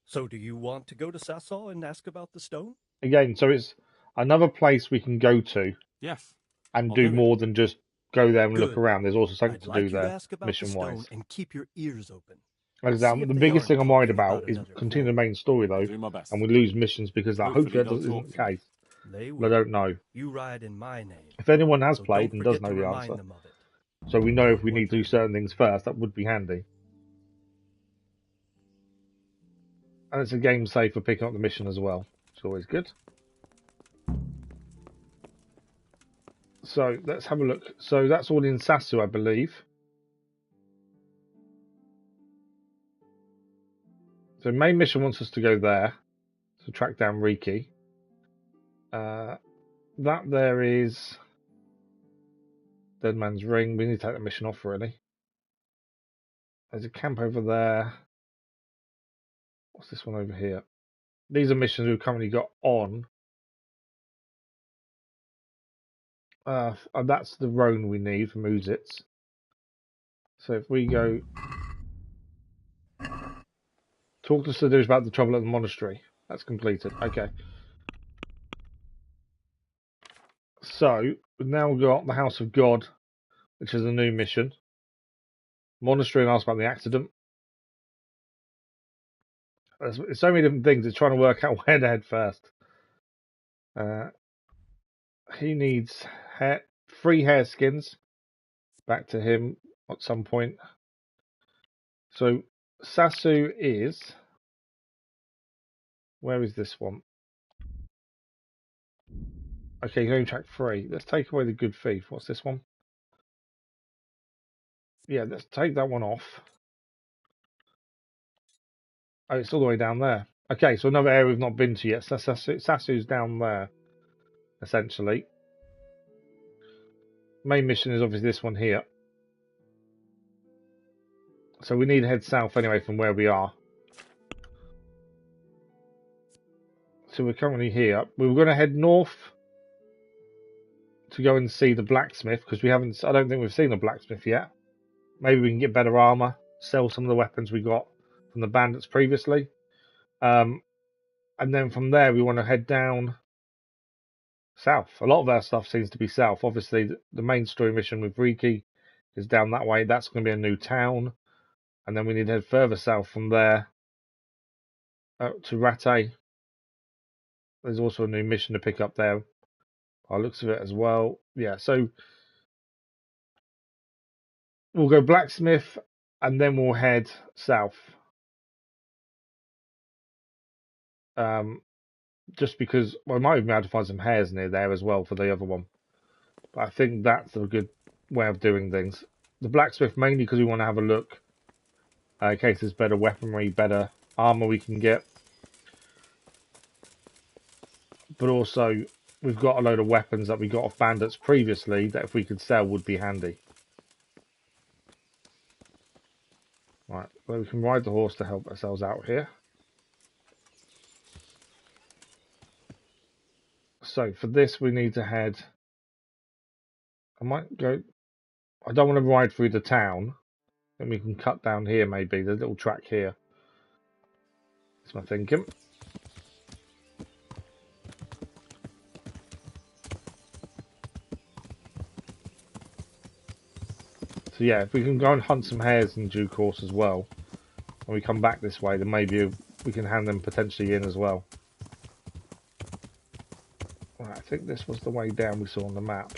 So do you want to go to Sasol and ask about the stone? Again, so it's another place we can go to. Yes. And I'll do do more than just go there and Good. look around. There's also something I'd to like do you to there, ask about mission the stone wise. and keep your ears open. The biggest thing I'm worried about is continue the main story though, and we lose missions because I hope that isn't the case. They But I don't know. You ride in my name. If anyone has So played don't and does forget know to the remind answer, them of it. so we know if we need to do certain things first, that would be handy. And it's a game save for picking up the mission as well. It's always good. So let's have a look. So that's all in Sasu, I believe. So main mission wants us to go there to track down Reeky. That there is Dead Man's Ring. We need to take the mission off really. There's a camp over there. What's this one over here? These are missions we've currently got on. And that's the Roan we need for Muzits. So if we go... Talk to Sidus about the trouble at the monastery. That's completed. Okay. So, we've now got the House of God, which is a new mission. Monastery and ask about the accident. There's so many different things. It's trying to work out where to head first. He needs 3 hair skins. Back to him at some point. So, Sasu is... Where is this one? Okay, you can only track 3. Let's take away the good thief. What's this one? Yeah, let's take that one off. Oh, it's all the way down there. Okay, so another area we've not been to yet. Sasu's down there, essentially. Main mission is obviously this one here. So we need to head south anyway from where we are. So we're currently here. We were going to head north to go and see the blacksmith because we haven't. I don't think we've seen the blacksmith yet. Maybe we can get better armor, sell some of the weapons we got from the bandits previously, and then from there we want to head down south. A lot of our stuff seems to be south. Obviously, the main story mission with Reeky is down that way. That's going to be a new town, and then we need to head further south from there to Rattay. There's also a new mission to pick up there. By the looks of it as well. Yeah, so we'll go blacksmith and then we'll head south. Just because we might even be able to find some hares near there as well for the other one. But I think that's a good way of doing things. The blacksmith mainly because we want to have a look in case there's better weaponry, better armor we can get. But also, we've got a load of weapons that we got off bandits previously that if we could sell would be handy. Right, well, we can ride the horse to help ourselves out here. So for this we need to head... I might go... I don't want to ride through the town. Then we can cut down here maybe, the little track here. That's my thinking. So yeah, if we can go and hunt some hares in due course as well, and we come back this way, then maybe we can hand them potentially in as well. Right, I think this was the way down we saw on the map.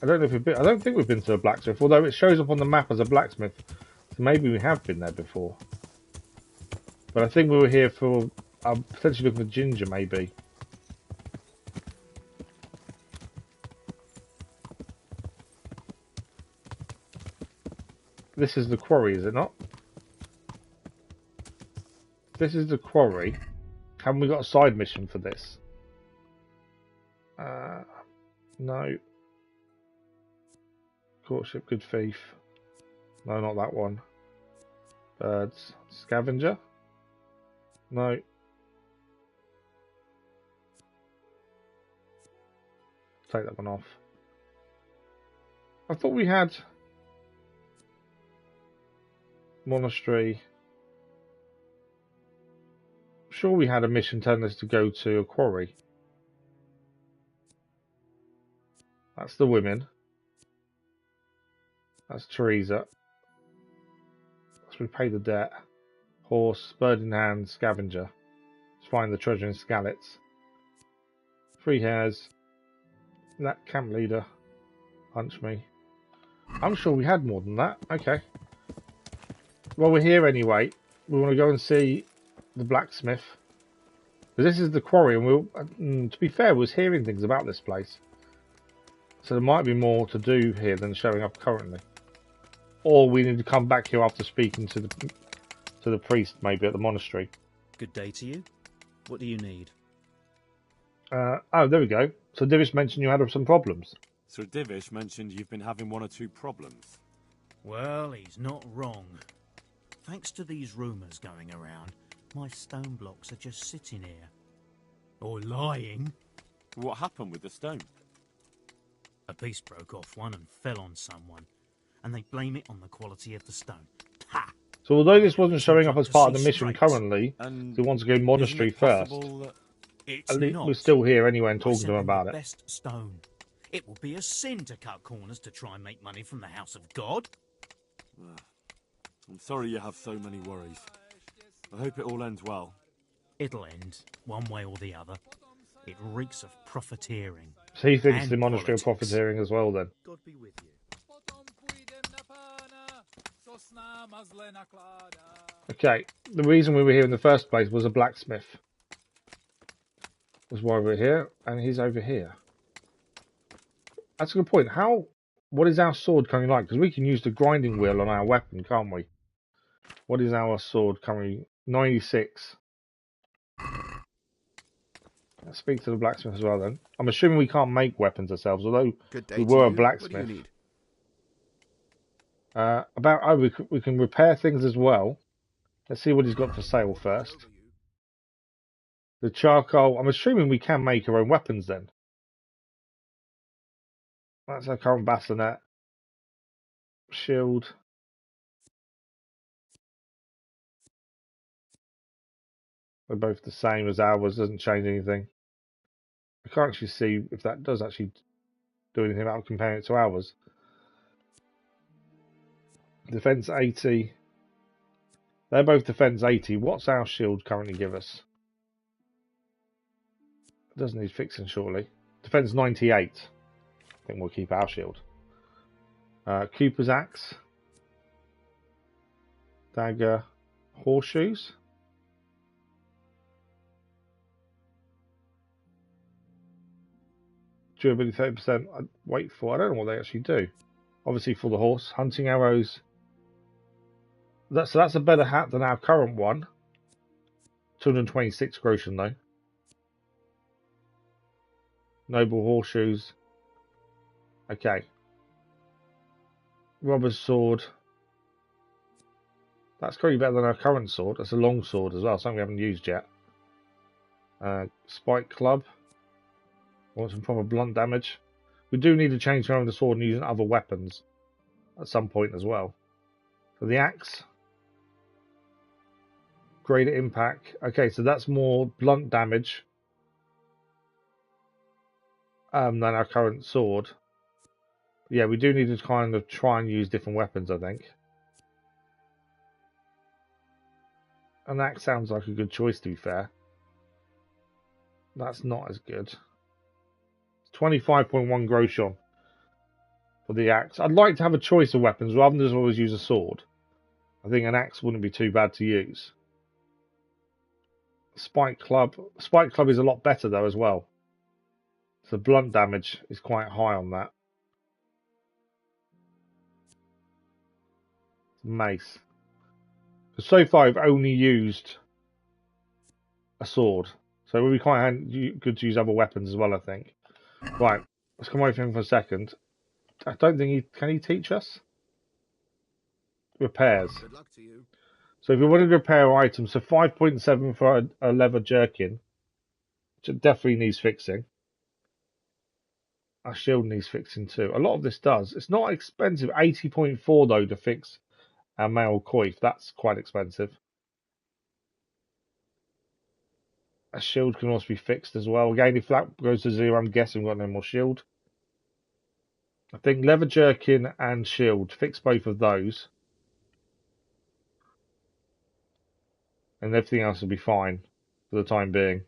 I don't know if I don't think we've been to a blacksmith, although it shows up on the map as a blacksmith. So maybe we have been there before. But I think we were here for potentially looking for ginger, maybe. This is the quarry, is it not? This is the quarry. Haven't we got a side mission for this? No. Courtship, good thief. No, not that one. Birds. Scavenger? No. Take that one off. I thought we had monastery. Sure, we had a mission telling us to go to a quarry. That's the women. That's Teresa. Let's repay the debt. Horse, bird in hand, scavenger. Let's find the treasure in Skalitz. 3 hares. That camp leader. Punch me. I'm sure we had more than that. Okay. Well, we're here anyway. We want to go and see the blacksmith. Because this is the quarry, and to be fair, we was hearing things about this place. So there might be more to do here than showing up currently. Or we need to come back here after speaking to the priest, maybe at the monastery. Good day to you. What do you need? Oh, there we go. So Divish mentioned you had some problems. Sir Divish mentioned you've been having 1 or 2 problems. Well, he's not wrong. Thanks to these rumours going around, my stone blocks are just sitting here. Or lying. What happened with the stone? A piece broke off one and fell on someone, and they blame it on the quality of the stone. Ha! So although this wasn't showing up as part of the mission currently, we want to go monastery first. It's At least not. we're still here anyway and I talking sent to them them about the it. best stone. It would be a sin to cut corners to try and make money from the house of God. I'm sorry you have so many worries. I hope it all ends well. It'll end, one way or the other. It reeks of profiteering. So he thinks and the monastery of politics. profiteering as well then. God be with you. Okay, the reason we were here in the first place was a blacksmith. Was why we're here, and he's over here. That's a good point. What is our sword coming like? Because we can use the grinding wheel on our weapon, can't we? What is our sword coming? 96. Let's speak to the blacksmith as well then. I'm assuming we can't make weapons ourselves, although we were a blacksmith. What do you need? We can repair things as well. Let's see what he's got for sale first. The charcoal. I'm assuming we can make our own weapons then. That's our current bassinet. Shield. They're both the same as ours, doesn't change anything. I can't actually see if that does actually do anything about comparing it to ours. Defense 80. They're both defense 80. What's our shield currently give us? It doesn't need fixing shortly. Defense 98. I think we'll keep our shield. Cooper's axe. Dagger. Horseshoes. Durability 30%. I'd wait for. I don't know what they actually do. Obviously for the horse. Hunting arrows. So that's a better hat than our current one. 226 groschen though. Noble horseshoes. Okay. Robber's sword. That's probably better than our current sword. That's a long sword as well, something we haven't used yet. Spike club. Want some proper blunt damage. We do need to change around the sword and using other weapons at some point as well. For the axe. Greater impact. Okay, so that's more blunt damage. than our current sword. Yeah, we do need to kind of try and use different weapons, I think. An axe sounds like a good choice, to be fair. That's not as good. 25.1 groschen for the axe. I'd like to have a choice of weapons rather than just always use a sword. I think an axe wouldn't be too bad to use. Spike club. Spike club is a lot better though as well. So blunt damage is quite high on that. Mace. So far I've only used a sword. So it would be quite good to use other weapons as well, I think. Right, let's come away from him for a second. I don't think can he teach us? Repairs. Good luck to you. So if we wanted to repair items, so 5.7 for a leather jerkin, which definitely needs fixing. Our shield needs fixing too. A lot of this does. It's not expensive. 80.4 though to fix our mail coif. That's quite expensive. A shield can also be fixed as well. Again, if that goes to 0, I'm guessing we've got no more shield. I think leather jerkin and shield. Fix both of those. And everything else will be fine for the time being.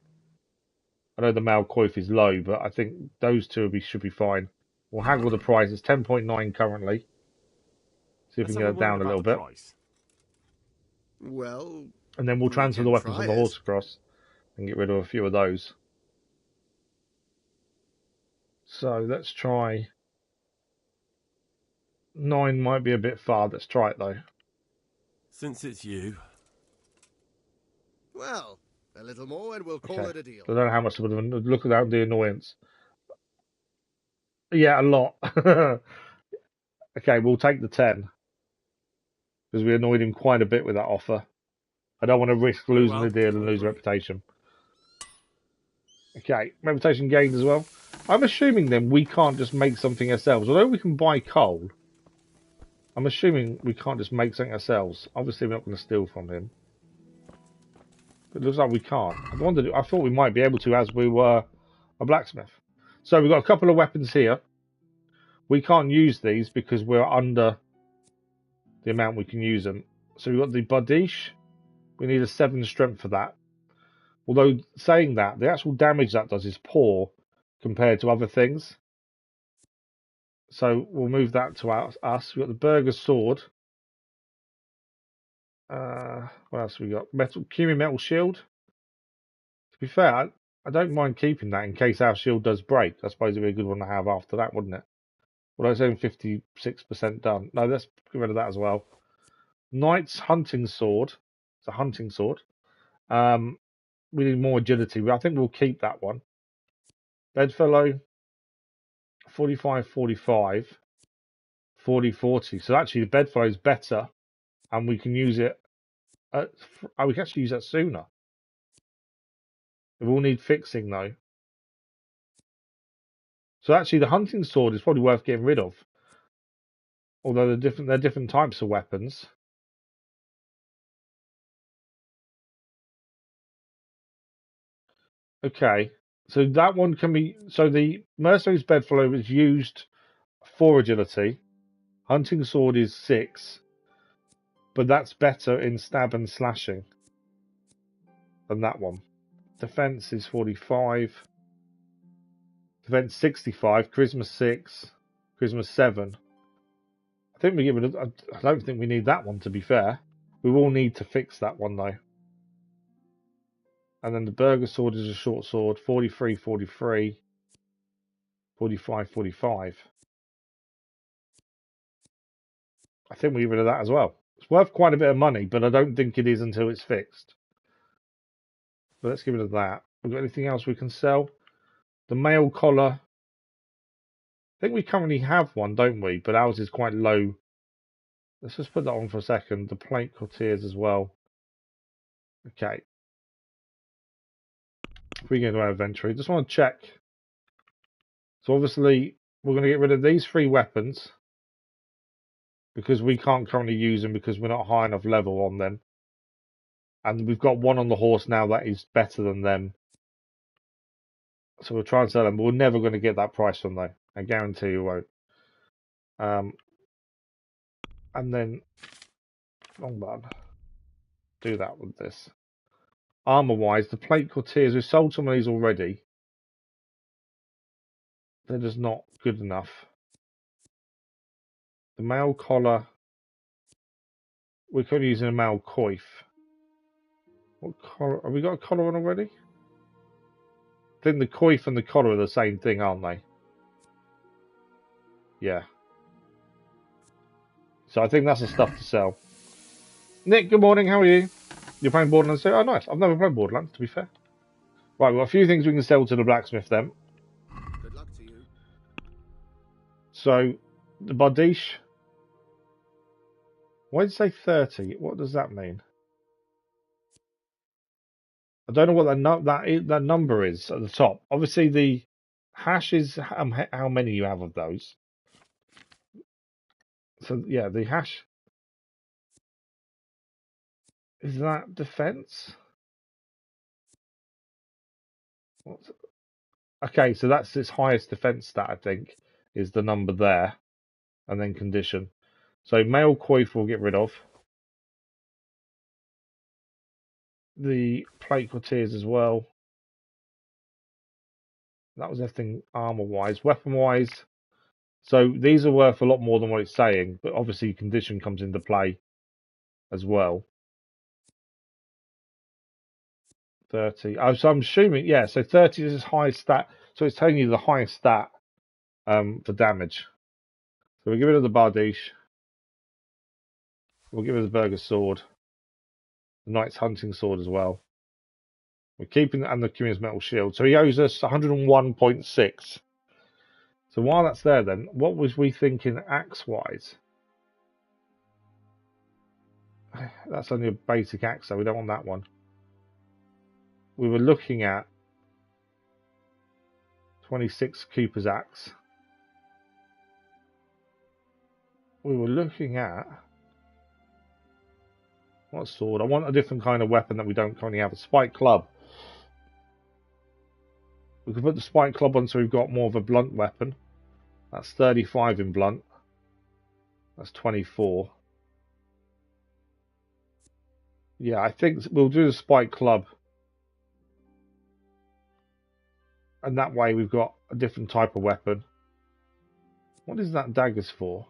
I know the mail coif is low, but I think those two should be fine. We'll haggle the price. It's 10.9 currently. See if we can get it down a little bit. Well, and then we'll transfer the weapons from the horse across and get rid of a few of those. So let's try. 9 might be a bit far. Let's try it though. Since it's you. Well, a little more and we'll call it a deal. I don't know how much it would have. Look at the annoyance. Yeah, a lot. Okay, we'll take the 10 because we annoyed him quite a bit with that offer. I don't want to risk losing the deal and lose reputation. Okay, reputation gained as well. I'm assuming then we can't just make something ourselves. Although we can buy coal, I'm assuming we can't just make something ourselves. Obviously, we're not going to steal from him. But it looks like we can't. I thought we might be able to as we were a blacksmith. So we've got a couple of weapons here. We can't use these because we're under the amount we can use them. So we've got the Badish. We need a 7 strength for that. Although, saying that, the actual damage that does is poor compared to other things. So we'll move that to us. We've got the Burger Sword. What else have we got? Cumin Metal Shield. To be fair, I don't mind keeping that in case our shield does break. I suppose it'd be a good one to have after that, wouldn't it? Well, it's only 56% done. No, let's get rid of that as well. Knight's Hunting Sword. It's a hunting sword. We need more agility. I think we'll keep that one. Bedfellow. 45, 45. 40, 40. So actually the Bedfellow is better. And we can use it. We can actually use that sooner. It will need fixing though. So actually the hunting sword is probably worth getting rid of. Although they're different types of weapons. Okay. So that one can be... So the Mercenary's Bedfellow is used for agility. Hunting sword is 6. But that's better in stab and slashing than that one. Defense is 45. Defense 65. Charisma 6. Charisma 7. I think we get rid of... I don't think we need that one, to be fair. We will need to fix that one, though. And then the Burger Sword is a short sword. 43, 43. 45, 45. I think we get rid of that as well. It's worth quite a bit of money, but I don't think it is until it's fixed. But let's get rid of that. We've got anything else we can sell? The mail collar. I think we currently have one, don't we? But ours is quite low. Let's just put that on for a second. The plate courtiers as well. Okay. If we get into our inventory, just want to check. So obviously, we're going to get rid of these 3 weapons. Because we can't currently use them because we're not high enough level on them. And we've got one on the horse now that is better than them. So we'll try and sell them, but we're never going to get that price from them. I guarantee you won't. And then, wrong button. Do that with this. Armor-wise, the plate courtiers, we've sold some of these already. They're just not good enough. The mail collar, we're currently using a mail coif. What collar? Have we got a collar on already? I think the coif and the collar are the same thing, aren't they? Yeah. So I think that's the stuff to sell. Nick, good morning. How are you? You're playing Borderlands 2? Oh, nice. I've never played Borderlands, to be fair. Right, we've got a few things we can sell to the blacksmith then. Good luck to you. So, the Bardiche. Why did it say 30? What does that mean? I don't know what that number is at the top. Obviously, the hash is how many you have of those. So, yeah, the hash. Is that defense? What's... Okay, so that's its highest defense stat, I think, is the number there. And then condition. So, male coif we'll get rid of. The plate courtiers as well. That was everything armor-wise. Weapon-wise, so these are worth a lot more than what it's saying, but obviously condition comes into play as well. 30. Oh, so I'm assuming, yeah, so 30 is its highest stat. So it's telling you the highest stat for damage. So we'll get rid of the Bardiche. We'll get rid of the Burger Sword. The Knight's Hunting Sword as well. We're keeping, and the Cumulus Metal Shield. So he owes us 101.6. So while that's there then, what was we thinking axe-wise? That's only a basic axe, so we don't want that one. We were looking at 26 Cooper's axe. We were looking at what sword? I want a different kind of weapon that we don't currently have. A spike club. We could put the spike club on so we've got more of a blunt weapon. That's 35 in blunt. That's 24. Yeah, I think we'll do the spike club. And that way we've got a different type of weapon. What is that daggers for?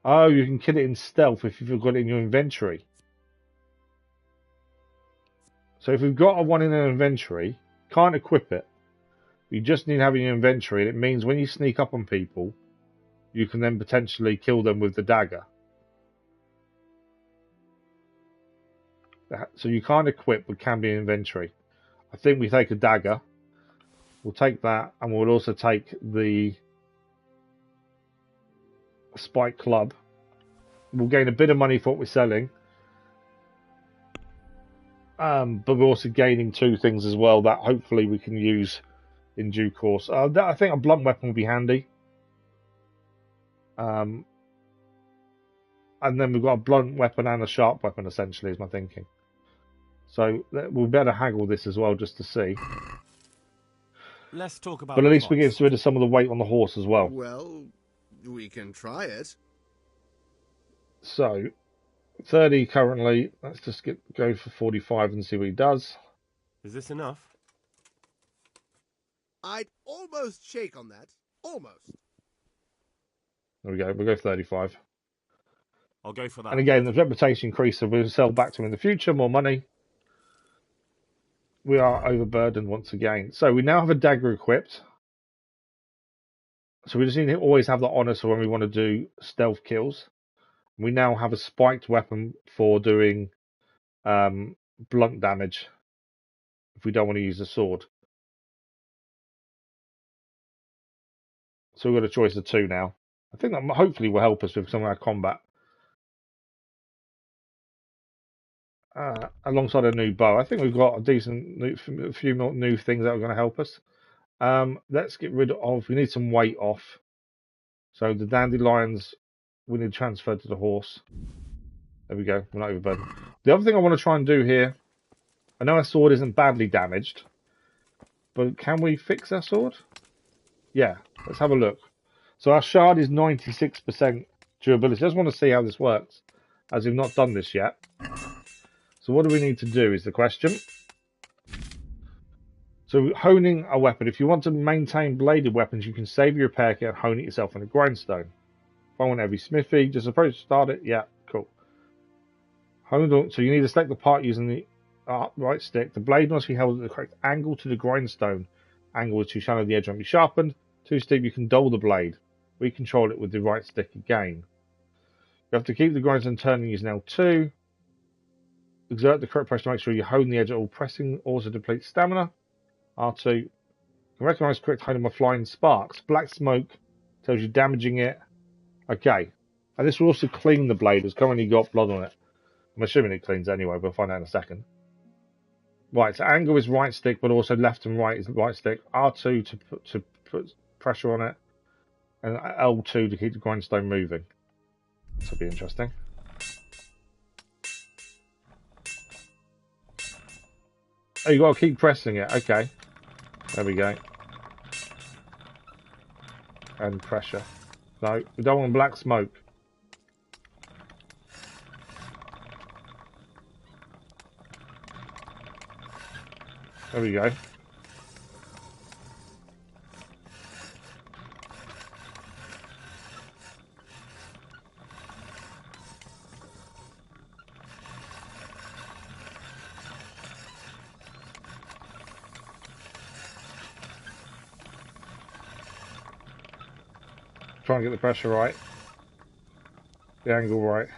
Oh, you can kill it in stealth if you've got it in your inventory. So if we've got a one in our inventory, can't equip it. You just need to have it in your inventory, and it means when you sneak up on people, you can then potentially kill them with the dagger. So you can't equip, but can be in inventory. I think we take a dagger. We'll take that, and we'll also take the spike club. We'll gain a bit of money for what we're selling. But we're also gaining two things as well that hopefully we can use in due course. I think a blunt weapon will be handy. And then we've got a blunt weapon and a sharp weapon, essentially, is my thinking. So we'll better haggle this as well, just to see. Let's talk about. But at least we get rid of some of the weight on the horse as well. Well, we can try it. So, 30 currently. Let's just go for 45 and see what he does. Is this enough? I'd almost shake on that. Almost. There we go. We'll go 35. I'll go for that. And again, the reputation increases. We'll sell back to him in the future. More money. We are overburdened once again. So we now have a dagger equipped. So we just need to always have that honor so when we want to do stealth kills. We now have a spiked weapon for doing blunt damage if we don't want to use a sword. So we've got a choice of two now. I think that hopefully will help us with some of our combat. Alongside a new bow. I think we've got a few more new things that are going to help us. Let's get rid of, we need some weight off. So the dandelions, we need transferred to the horse. There we go, we're not overburdened. The other thing I want to try and do here, I know our sword isn't badly damaged, But can we fix our sword? Yeah, let's have a look. So our shard is 96% durability. I just want to see how this works, as we've not done this yet. So what do we need to do is the question. So honing a weapon. If you want to maintain bladed weapons, you can save your repair kit and hone it yourself on a grindstone. If I want every smithy, just approach to start it. Yeah, cool. Honed on. So you need to select the part using the right stick. The blade must be held at the correct angle to the grindstone. Angle is too shallow, the edge won't be sharpened. Too steep, you can dull the blade. Recontrol it with the right stick again. You have to keep the grindstone turning using L2. Exert the correct pressure to make sure you hone the edge at all. Pressing also depletes stamina. R2. You can recognise correct honing by flying sparks. Black smoke tells you damaging it. Okay. And this will also clean the blade. It's currently got blood on it. I'm assuming it cleans anyway. We'll find out in a second. Right, so angle is right stick, but also left and right is right stick. R2 to put pressure on it. And L2 to keep the grindstone moving. This will be interesting. Oh, you got to keep pressing it. Okay. There we go. And pressure. No, we don't want black smoke. There we go. Try and get the pressure right. The angle right.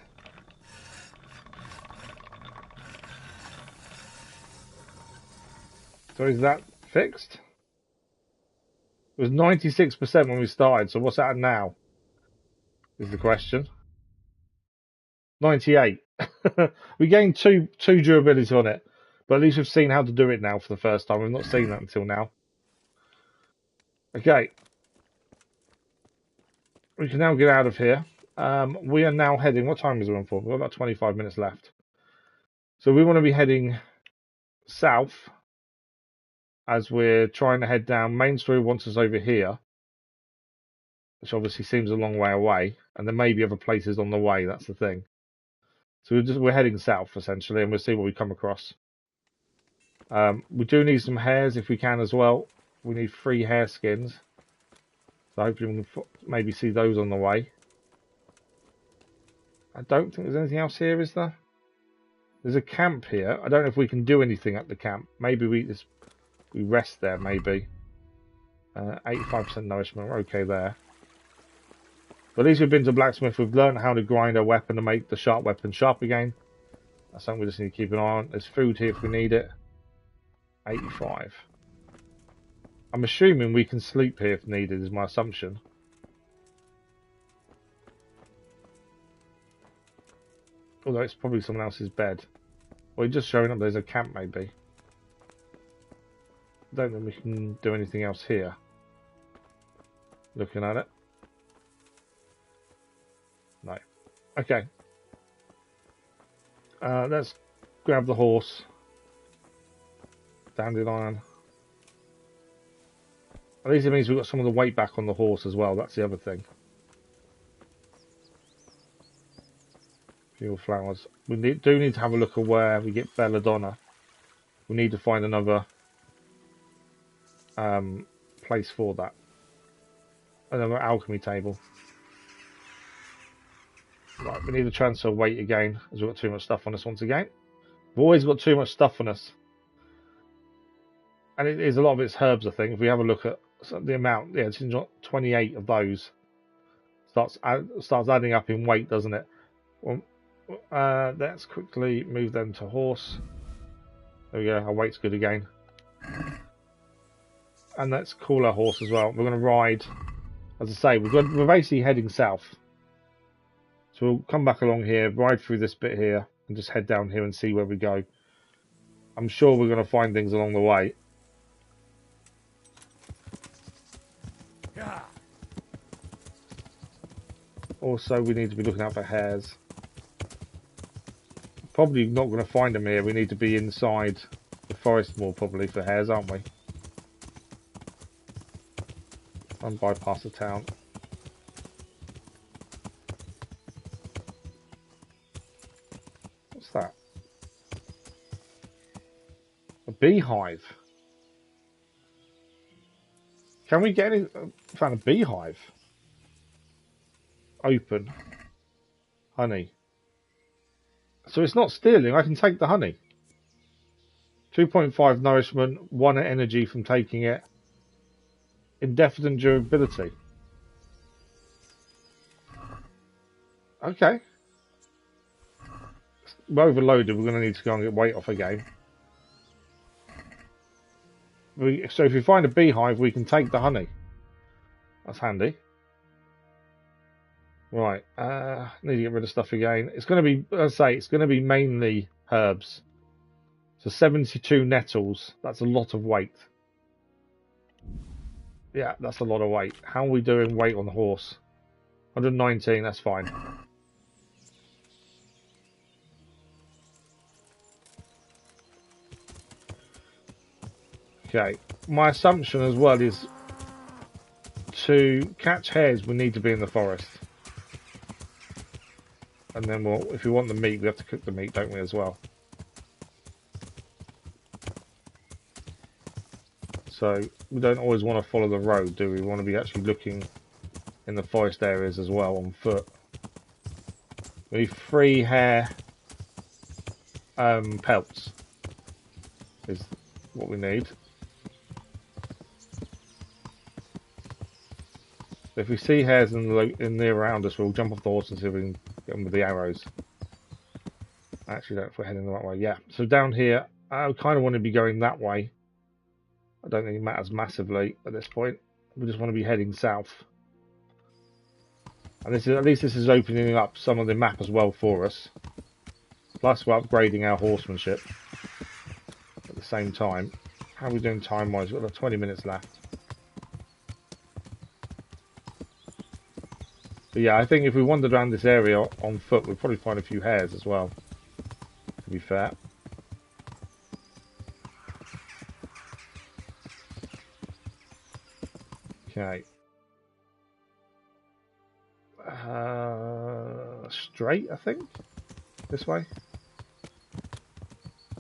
So is that fixed? It was 96% when we started, so what's that now? Is the question. 98. We gained two durability on it, but at least we've seen how to do it now for the first time. We've not seen that until now. Okay. We can now get out of here. We are now heading... What time is it on for? We've got about 25 minutes left. So we want to be heading south as we're trying to head down. Main story wants us over here, which obviously seems a long way away. And there may be other places on the way. That's the thing. So we're heading south, essentially, and we'll see what we come across. We do need some hairs if we can as well. We need 3 hare skins. So hopefully we can maybe see those on the way. I don't think there's anything else here, is there? There's a camp here. I don't know if we can do anything at the camp. Maybe we rest there, maybe. 85% nourishment, we're okay there. But at least we've been to blacksmith. We've learned how to grind our weapon to make the sharp weapon sharp again. That's something we just need to keep an eye on. There's food here if we need it. 85. I'm assuming we can sleep here if needed, is my assumption. Although it's probably someone else's bed. Or just showing up there's a camp, maybe. I don't think we can do anything else here. Looking at it. No. Okay. Let's grab the horse. Dandelion. At least it means we've got some of the weight back on the horse as well. That's the other thing. Fuel flowers. We do need to have a look at where we get belladonna. We need to find another place for that. Another alchemy table. Right, we need to transfer weight again, as we've got too much stuff on us once again. We've always got too much stuff on us. And it is a lot of it's herbs, I think. If we have a look at the amount, yeah, it's 28 of those. Starts adding up in weight, doesn't it? Well, let's quickly move them to horse. There we go, our weight's good again. And let's call our horse as well. We're going to ride, as I say, we're basically heading south. So we'll come back along here, ride through this bit here, and just head down here and see where we go. I'm sure we're going to find things along the way. Also, we need to be looking out for hares. Probably not going to find them here. We need to be inside the forest more, probably, for hares, aren't we? And bypass the town. What's that? A beehive. Can we get any? Found a beehive. Open. Honey. So it's not stealing. I can take the honey. 2.5 nourishment, 1 energy from taking it. Indefinite durability. Okay. We're overloaded. We're going to need to go and get weight off again. So if we find a beehive, we can take the honey. That's handy. Right. Need to get rid of stuff again. It's going to be, as I say, it's going to be mainly herbs. So 72 nettles. That's a lot of weight. Yeah, that's a lot of weight. How are we doing weight on the horse? 119, that's fine. Okay. My assumption as well is to catch hares we need to be in the forest. And then we'll, if we want the meat, we have to cook the meat, don't we, as well? So we don't always want to follow the road, do we? We want to be actually looking in the forest areas as well on foot. We need 3 hare pelts is what we need. If we see hares in the around us, we'll jump off the horse and see if we can get them with the arrows. Actually, don't, if we're heading the right way. Yeah. So down here, I kind of want to be going that way. I don't think it matters massively at this point. We just want to be heading south. And this is, at least this is opening up some of the map as well for us. Plus we're upgrading our horsemanship at the same time. How are we doing time-wise? We've got 20 minutes left. But yeah, I think if we wandered around this area on foot, we'd probably find a few hares as well, to be fair. Okay. Straight, I think? This way?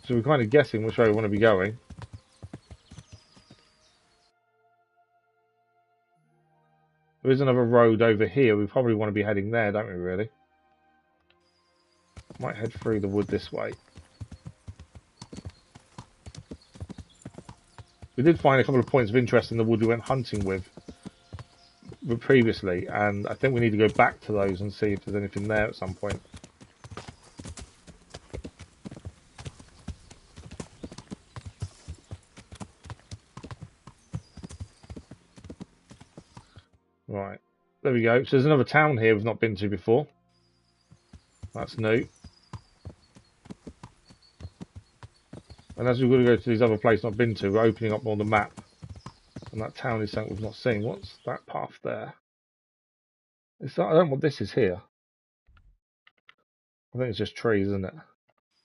So we're kind of guessing which way we want to be going. There is another road over here. We probably want to be heading there, don't we, really? Might head through the wood this way. We did find a couple of points of interest in the wood we went hunting with previously, and I think we need to go back to those and see if there's anything there at some point. Right, there we go. So there's another town here we've not been to before. That's new. And as we've got to go to these other places not been to, we're opening up on the map. And that town is something we've not seen. What's that path there? It's not, I don't know what this is here. I think it's just trees, isn't it?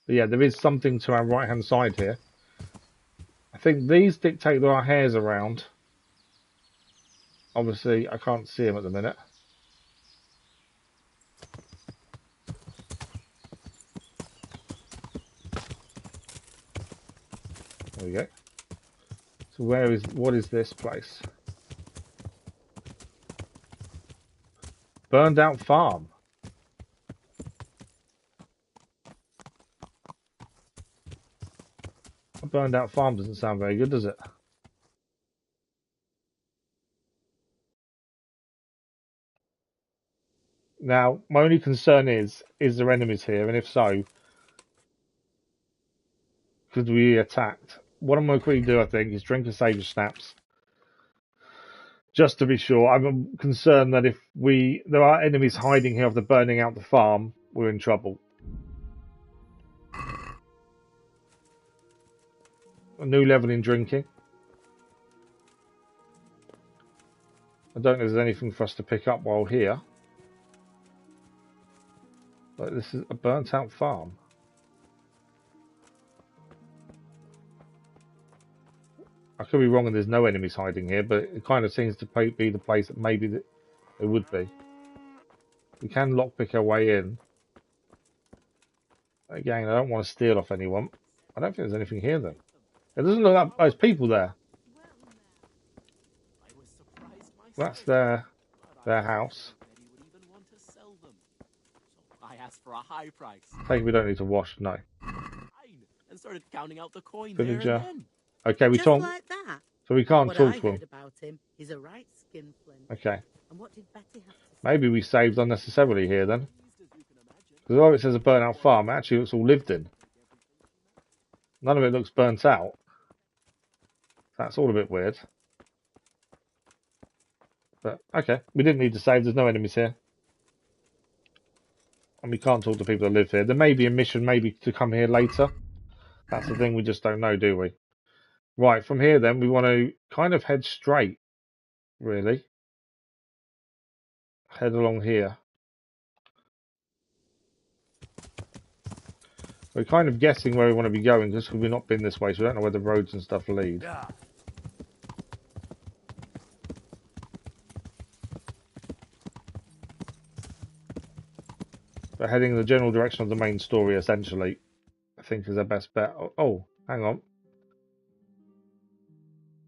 But yeah, there is something to our right hand side here. I think these dictate there are hares around. Obviously, I can't see them at the minute. There we go. So what is this place? Burned out farm. A burned out farm doesn't sound very good, does it? Now, my only concern is there enemies here? And if so, could we be attacked? What I'm going to quickly do, I think, is drink a Sage of Snaps. Just to be sure. I'm concerned that if there are enemies hiding here after burning out the farm, we're in trouble. A new level in drinking. I don't know if there's anything for us to pick up while here. But this is a burnt out farm. I could be wrong and there's no enemies hiding here, but it kind of seems to be the place that maybe that it would be. We can lockpick our way in. Again, I don't want to steal off anyone. I don't think there's anything here though. It doesn't look like there's people there. That's their house. I asked for a high price. Take it we don't need to wash, no. And started counting out the coin Villager. there and then. Okay, we Just talk. like that. So we can't What talk I to him. heard about him is a right skinflint. Okay. And what did Betty have to say? Maybe we saved unnecessarily here then. Because although it says a burnt out farm, actually it's all lived in. None of it looks burnt out. That's all a bit weird. But, okay. We didn't need to save. There's no enemies here. And we can't talk to people that live here. There may be a mission maybe to come here later. That's the thing, we just don't know, do we? Right, from here then, we want to kind of head straight, really. Head along here. We're kind of guessing where we want to be going, just because we've not been this way, so we don't know where the roads and stuff lead. Yeah. But heading in the general direction of the main story, essentially, I think is our best bet. Oh, hang on.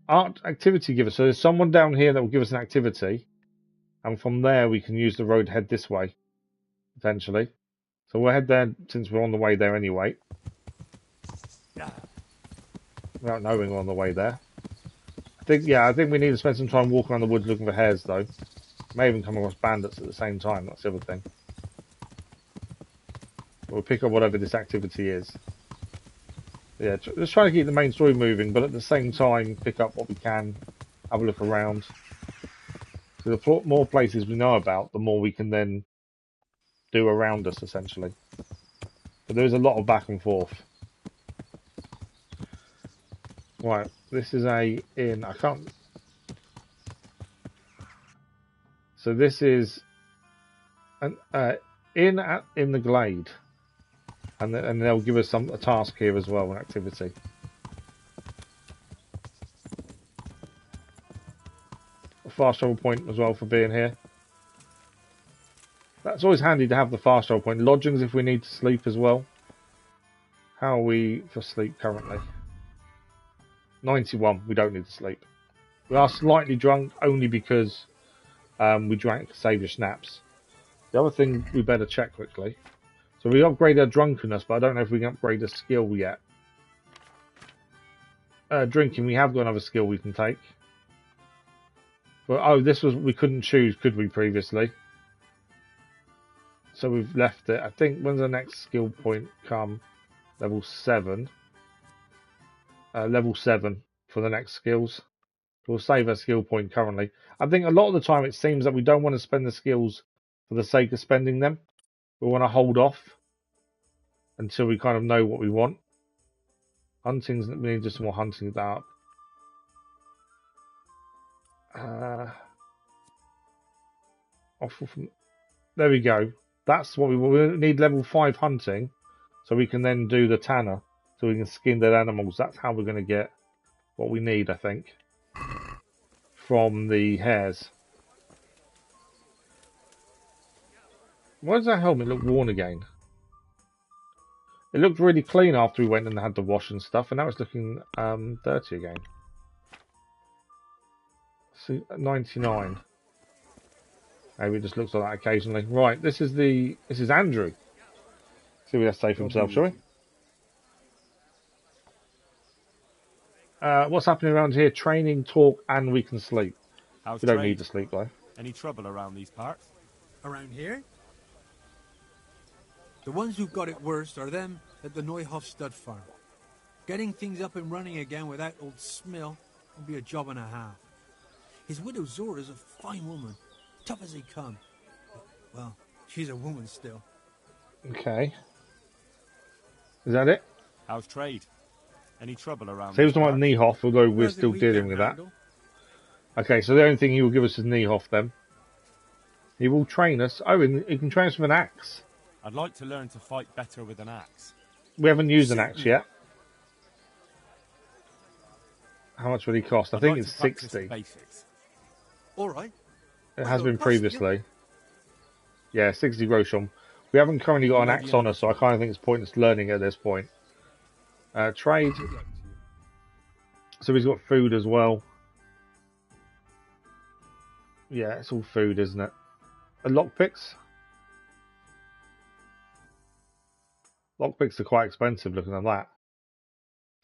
Art activity giver. So there's someone down here that will give us an activity. And from there, we can use the road to head this way, potentially. So we'll head there since we're on the way there anyway. Without knowing we're on the way there. I think we need to spend some time walking around the woods looking for hares, though. May even come across bandits at the same time. That's the other thing. We'll pick up whatever this activity is. Yeah, just trying to keep the main story moving, but at the same time, pick up what we can, have a look around. So the more places we know about, the more we can then do around us, essentially. But there is a lot of back and forth. Right, this is a inn. I can't. So this is an inn in the glade. And they'll give us a task here as well, an activity. A fast travel point as well for being here. That's always handy to have the fast travel point. Lodgings if we need to sleep as well. How are we for sleep currently? 91, we don't need to sleep. We are slightly drunk only because we drank Saviour Snaps. The other thing we better check quickly. So we upgraded our drunkenness, but I don't know if we can upgrade a skill yet. Drinking, we have got another skill we can take. But this was, we couldn't choose, could we, previously? So we've left it. I think when's the next skill point come? Level 7. Level 7 for the next skills. We'll save our skill point currently. I think a lot of the time it seems that we don't want to spend the skills for the sake of spending them. We want to hold off until we kind of know what we want. We need just more hunting that up. There we go. That's what we want. We need level 5 hunting, so we can then do the tanner, so we can skin dead animals. That's how we're going to get what we need, I think, from the hares. Why does that helmet look worn again? It looked really clean after we went and had the wash and stuff, and now it's looking dirty again. See, 99. Maybe it just looks like that occasionally. Right, this is Andrew. See what he has to say for himself, shall we? What's happening around here? Training, talk, and we can sleep. How's we don't trade? need to sleep though. Any trouble around these parts? Around here? The ones who've got it worst are them at the Neuhoff stud farm. Getting things up and running again without old Smill will be a job and a half. His widow Zora's a fine woman, tough as they come. Well, she's a woman still. Okay. Is that it? How's trade? Any trouble around Seems these like parts? Niehoff, although we're still dealing with that. Okay, so the only thing he will give us is Niehoff then. He will train us. Oh, he can train us with an axe. I'd like to learn to fight better with an axe. We haven't used an axe yet. How much would he cost? I I'd think like it's to practice the 60. basics. All right. It Well, has you're been passing previously. Yeah, 60 grosham. We haven't currently got You an know axe the on us, so I kind of think it's pointless learning at this point. Trade. Good luck to you. So he's got food as well. Yeah, it's all food, isn't it? Lockpicks? Lockpicks are quite expensive looking at that.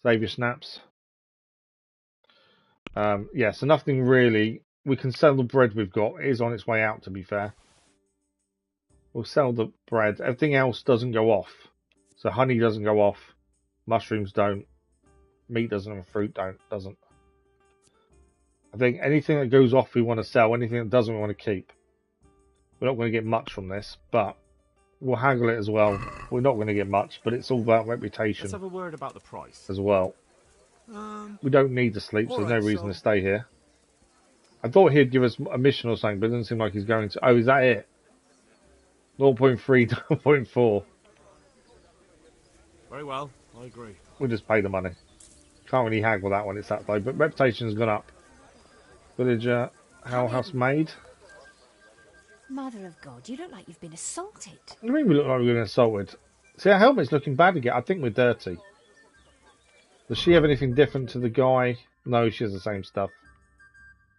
Save your snaps. Yeah, so nothing really. We can sell the bread we've got. It is on its way out, to be fair. We'll sell the bread. Everything else doesn't go off. So honey doesn't go off. Mushrooms don't. Meat doesn't, and fruit doesn't. I think anything that goes off we want to sell. Anything that doesn't we want to keep. We're not going to get much from this, but we'll haggle it as well. We're not going to get much, but it's all about reputation. Let's have a word about the price. As well. We don't need to sleep, so there's no reason to stay here. I thought he'd give us a mission or something, but it doesn't seem like he's going to. Oh, is that it? 0.3, 0.4. Very well, I agree. We'll just pay the money. Can't really haggle that one, it's that low. But reputation's gone up. Villager, house maid. Mother of God, you look like you've been assaulted. What do you mean we look like we've been assaulted? See, our helmet's looking bad again. I think we're dirty. Does she have anything different to the guy? No, she has the same stuff.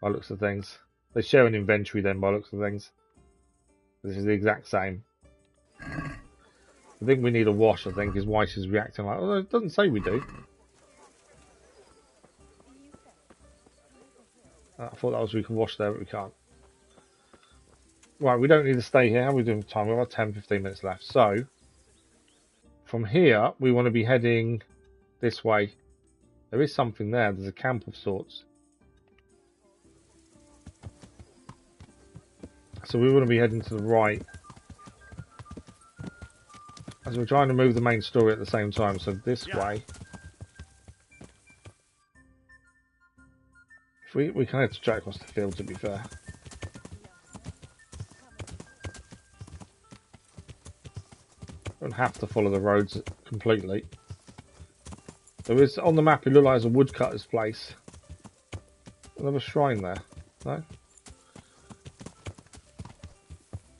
By looks of things. They share an inventory then, by looks of things. This is the exact same. I think we need a wash, I think, is why she's reacting like... Oh, it doesn't say we do. I thought that was we can wash there, but we can't. Right, we don't need to stay here. How are we doing for time? We've got 10-15 minutes left. So, from here, we want to be heading this way. There is something there. There's a camp of sorts. So we want to be heading to the right. As we're trying to move the main story at the same time. So this way. If we can head straight across the field, to be fair. Don't have to follow the roads completely. There is, on the map, it looks like there's a woodcutter's place. Another shrine there. No?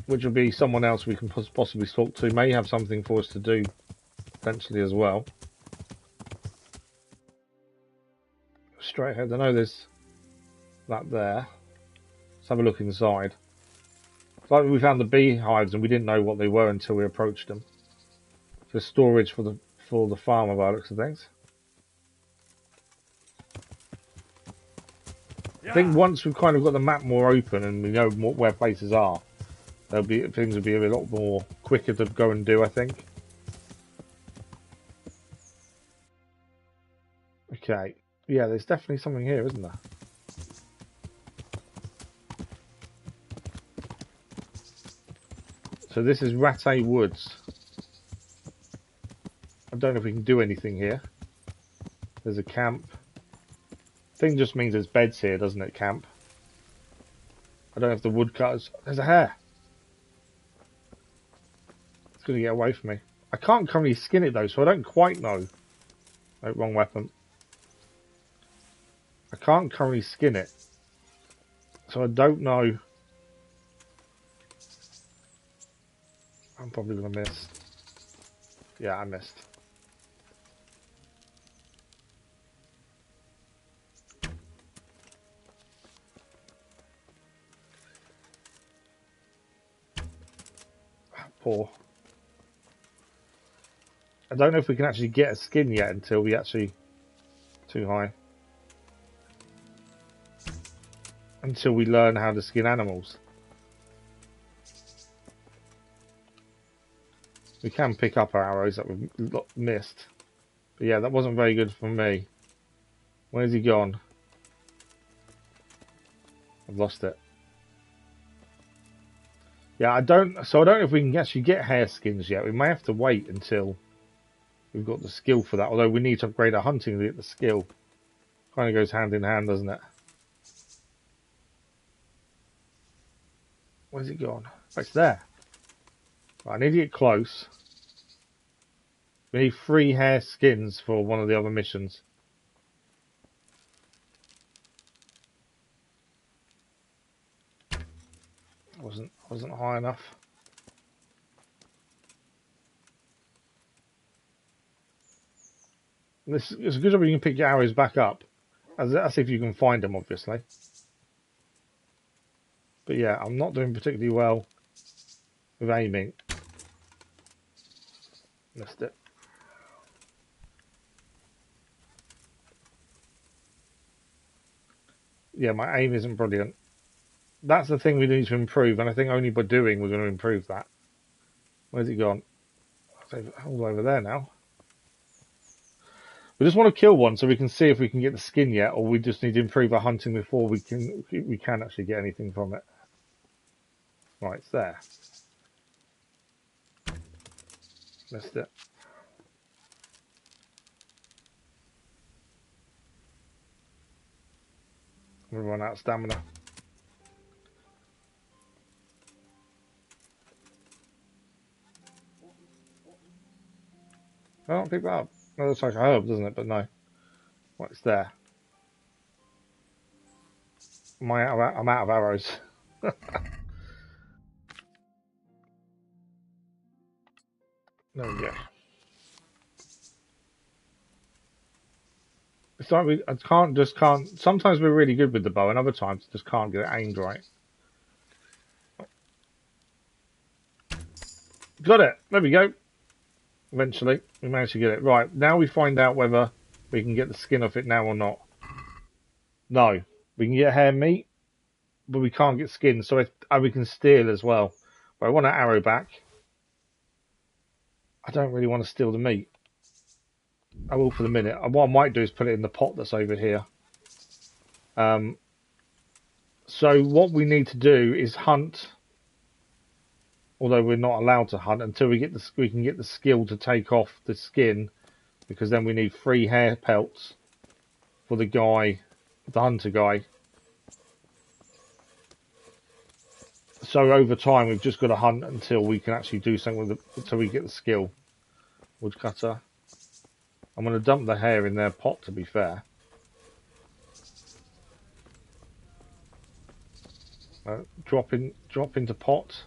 Which will be someone else we can possibly talk to. May have something for us to do, potentially, as well. Straight ahead. I know there's that there. Let's have a look inside. It's like we found the beehives and we didn't know what they were until we approached them. For storage for the farmer, by the looks of things. I think once we've kind of got the map more open and we know where places are, things will be a lot more quicker to go and do, I think. Okay. Yeah, there's definitely something here, isn't there? So this is Rattay Woods. I don't know if we can do anything here. There's a camp. Thing just means there's beds here, doesn't it, camp? I don't know if the woodcutters... There's a hare! It's going to get away from me. I can't currently skin it though, so I don't quite know. Oh, wrong weapon. I can't currently skin it. So I don't know... I'm probably going to miss. Yeah, I missed. Poor. I don't know if we can actually get a skin yet until we actually... Too high. Until we learn how to skin animals. We can pick up our arrows that we've missed. But yeah, that wasn't very good for me. Where's he gone? I've lost it. Yeah, I don't know if we can actually get hare skins yet. We may have to wait until we've got the skill for that. Although we need to upgrade our hunting to get the skill. Kind of goes hand in hand, doesn't it? Where's it gone? Oh, it's there. Right, I need to get close. We need 3 hare skins for one of the other missions. wasn't high enough. It's a good job you can pick your arrows back up. That's if you can find them, obviously. But yeah, I'm not doing particularly well with aiming. Missed it. Yeah, my aim isn't brilliant. That's the thing we need to improve, and I think only by doing we're going to improve that. Where's it gone? It's all over there now. We just want to kill one so we can see if we can get the skin yet, or we just need to improve our hunting before we can actually get anything from it. Right, it's there. Missed it. I'm gonna run out of stamina. I don't pick that up. That looks like a herb, doesn't it? But no. Right, it's there. I'm out of arrows. There we go. It's like I can't. Sometimes we're really good with the bow, and other times just can't get it aimed right. Got it. There we go. Eventually, we managed to get it right. Now we find out whether we can get the skin off it now or not. No, we can get hair meat, but we can't get skin. So we can steal as well. But I want an arrow back. I don't really want to steal the meat. I will for the minute. What I might do is put it in the pot that's over here. So what we need to do is hunt, although we're not allowed to hunt until we can get the skill to take off the skin, because then we need 3 hair pelts for the guy, the hunter guy. So over time we've just got to hunt until we can actually do something with it, until we get the skill. Woodcutter. I'm going to dump the hair in their pot, to be fair. Drop into pot.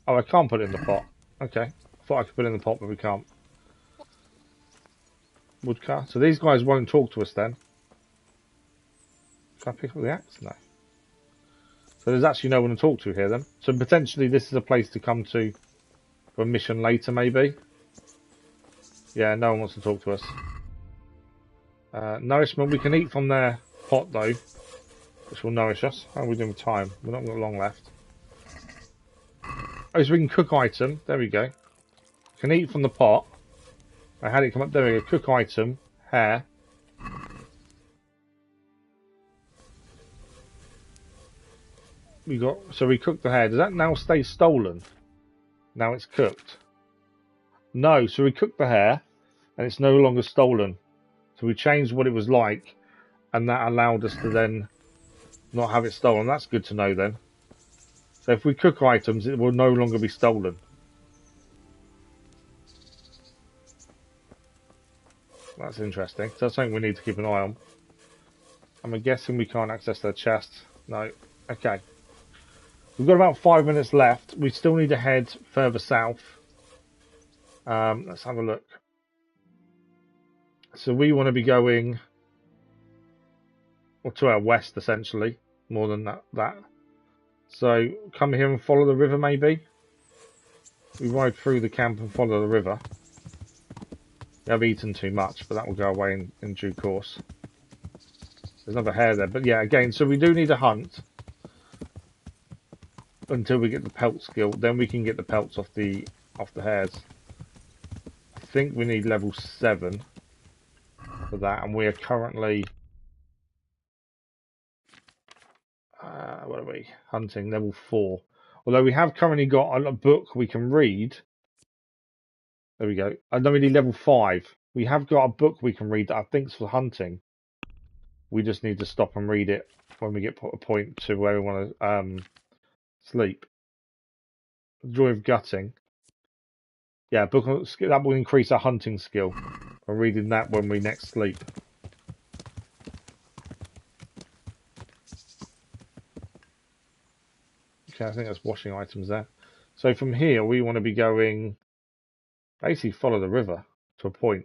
Oh, I can't put it in the pot. Okay. I thought I could put it in the pot, but we can't. Woodcutter. So these guys won't talk to us then. Can I pick up the axe? No. So there's actually no one to talk to here then. So potentially this is a place to come to for a mission later, maybe. Yeah, no one wants to talk to us. Nourishment. We can eat from their pot though, which will nourish us. How are we doing with time? We've not got long left. Oh, so we can cook item. There we go. Can eat from the pot. I had it come up. There we go. Cook item. Hair. So we cooked the hair. Does that now stay stolen? Now it's cooked. No, so we cooked the hair and it's no longer stolen. So we changed what it was like, and that allowed us to then not have it stolen. That's good to know then. So if we cook items, it will no longer be stolen. That's interesting. So that's something we need to keep an eye on. I'm guessing we can't access their chest. No. Okay. We've got about 5 minutes left. We still need to head further south. Let's have a look. So we want to be going to our west, essentially, more than that. So come here and follow the river, maybe. We ride through the camp and follow the river. We have eaten too much, but that will go away in due course. There's another hare there, but yeah, again, so we do need to hunt until we get the pelt skill. Then we can get the pelts off the hares. I think we need level 7 for that, and we are currently what are we hunting? Level 4. Although we have currently got a book we can read. There we go. And then we need level 5. We have got a book we can read that I think's for hunting. We just need to stop and read it when we get a point to where we want to sleep. Joy of gutting. Yeah, book that will increase our hunting skill. We're reading that when we next sleep. Okay, I think that's washing items there. So from here, we want to be going, basically follow the river to a point.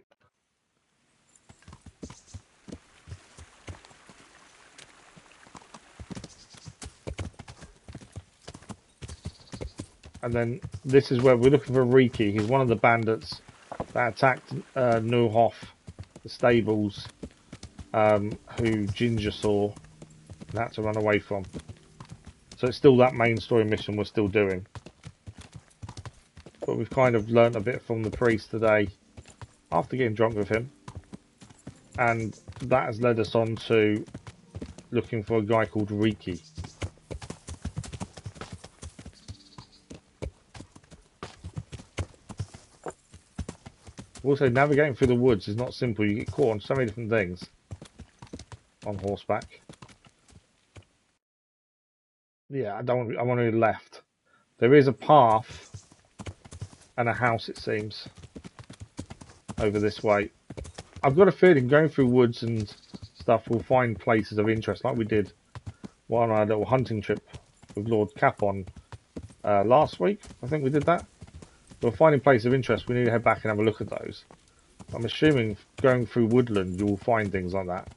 And then this is where we're looking for Reeky. He's one of the bandits that attacked Neuhoff, the stables, who Ginger saw and had to run away from. So it's still that main story mission we're still doing. But we've kind of learnt a bit from the priest today after getting drunk with him. And that has led us on to looking for a guy called Reeky. Also, navigating through the woods is not simple. You get caught on so many different things on horseback. Yeah, I want to be left. There is a path and a house, it seems, over this way. I've got a feeling going through woods and stuff, we'll find places of interest, like we did on our little hunting trip with Lord Capon last week. I think we did that. We're finding places of interest. We need to head back and have a look at those. I'm assuming going through woodland, you will find things like that.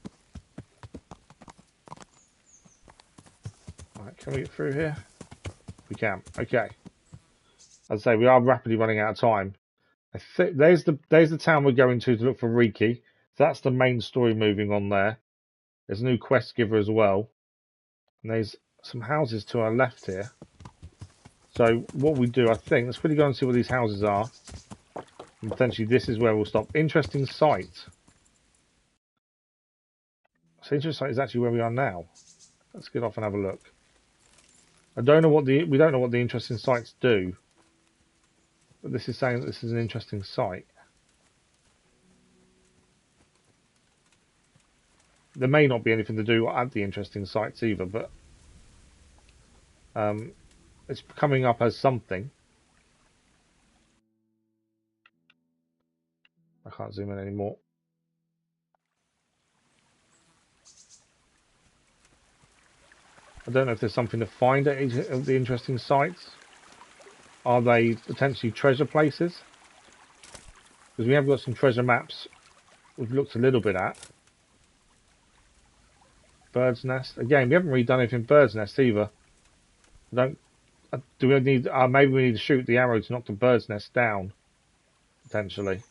Right, can we get through here? We can. Okay. As I say, we are rapidly running out of time. I think there's the town we're going to look for Reeky. That's the main story moving on there. There's a new quest giver as well. And there's some houses to our left here. So what we do, I think, let's quickly go and see what these houses are. And potentially this is where we'll stop. Interesting site. So interesting site is actually where we are now. Let's get off and have a look. We don't know what the interesting sites do. But this is saying that this is an interesting site. There may not be anything to do at the interesting sites either, but it's coming up as something. I can't zoom in anymore. I don't know if there's something to find at each of the interesting sites. Are they potentially treasure places? Because we have got some treasure maps we've looked a little bit at. Bird's Nest. Again, we haven't really done anything Bird's Nest either. Do we need... maybe we need to shoot the arrow to knock the Bird's Nest down. Potentially.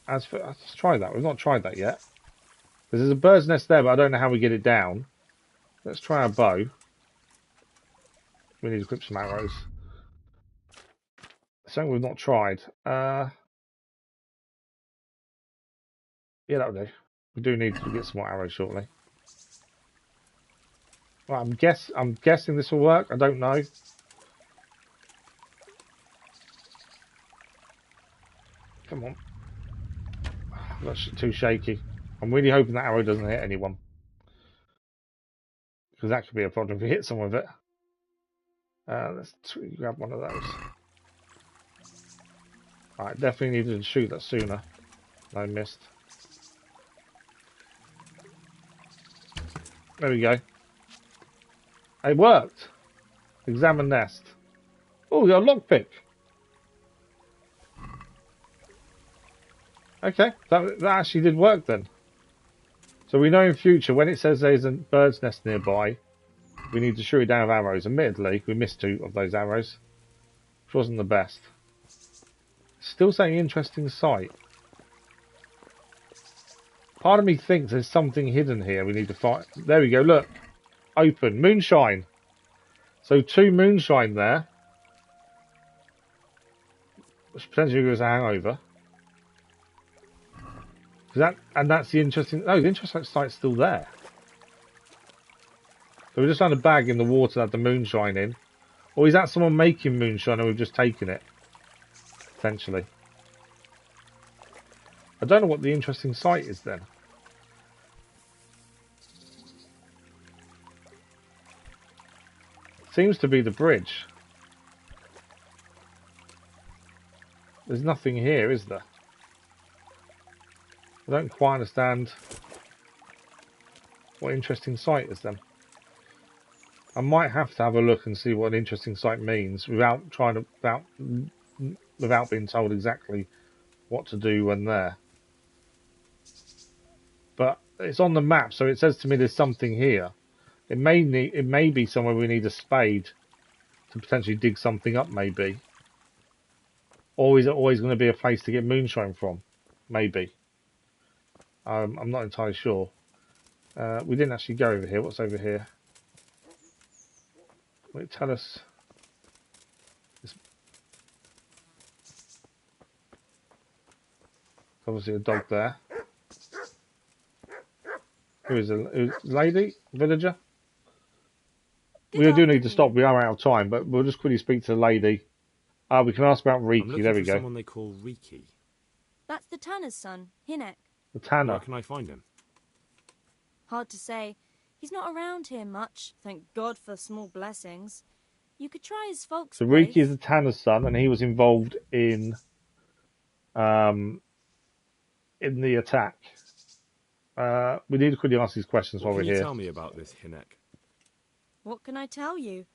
Let's try that. We've not tried that yet. Because there's a Bird's Nest there, but I don't know how we get it down. Let's try our bow. We need to equip some arrows. Something we've not tried. Yeah, that'll do. We do need to get some more arrows shortly. Well, I'm guessing this will work. I don't know. Come on. That's too shaky. I'm really hoping that arrow doesn't hit anyone. Because that could be a problem if we hit someone with it. Let's grab one of those. Alright, definitely needed to shoot that sooner. I missed. There we go. It worked. Examine nest. Oh, we got a lockpick. Okay, that actually did work then. So we know in future when it says there's a bird's nest nearby, we need to shoot it down with arrows. Admittedly, we missed 2 of those arrows, which wasn't the best. Still saying interesting sight. Part of me thinks there's something hidden here we need to find. There we go, look. Open. Moonshine. So 2 moonshine there. Which potentially gives us a hangover. That's the interesting... Oh, the interesting site's still there. So we just found a bag in the water that had the moonshine in. Or is that someone making moonshine and we've just taken it? Potentially. I don't know what the interesting site is then. Seems to be the bridge. There's nothing here, is there? I don't quite understand what interesting site is then. I might have to have a look and see what an interesting site means without being told exactly what to do when there. But it's on the map, so it says to me there's something here. It may be somewhere we need a spade to potentially dig something up, maybe. Or is it always going to be a place to get moonshine from? Maybe. I'm not entirely sure. We didn't actually go over here. What's over here? Will it tell us? It's obviously a dog there. Who is a lady? Villager? We do need to stop. We are out of time, but we'll just quickly speak to the lady. We can ask about Reeky. There we go. Someone they call Reeky. That's the tanner's son, Hinek. The tanner. Where can I find him? Hard to say. He's not around here much. Thank God for small blessings. You could try his folks' So place. Reeky is the tanner's son, and he was involved in the attack. We need to quickly ask these questions while we're here. Can you tell me about this Hinek? What can I tell you?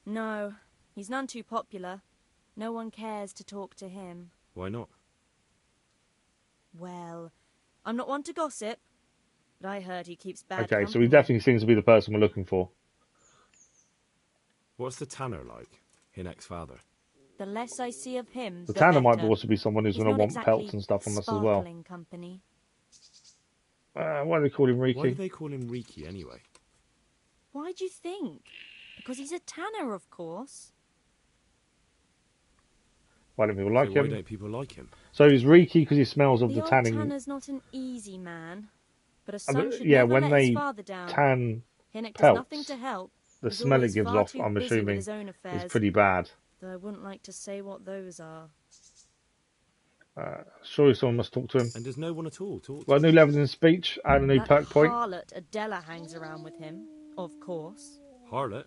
No, he's none too popular. No one cares to talk to him. Why not? Well, I'm not one to gossip, but I heard he keeps bad Okay, company. so he definitely seems to be the person we're looking for. What's the tanner like? Hinek's father. The less I see of him, The the tanner better. might also be someone who's He's going to not want exactly pelts and stuff from us as well. sparkling company. Why do they call him Reeky? Why do they call him Reeky anyway? Why do you think? Because he's a tanner, of course. Why don't people like So him? why don't people like him? So he's Reeky because he smells of the old tanning. tanner's not an easy man, but a son should yeah, never when let they his father down. tan Hinek does pelts, nothing to help. the He's smell it always gives far off, too I'm busy with assuming, his own is affairs, pretty bad. Though I wouldn't like to say what those are. Surely someone must talk to him. And does no one at all talk to Well, him? new levels in speech and a new That perk point. harlot Adela hangs around with him, of course. Harlot?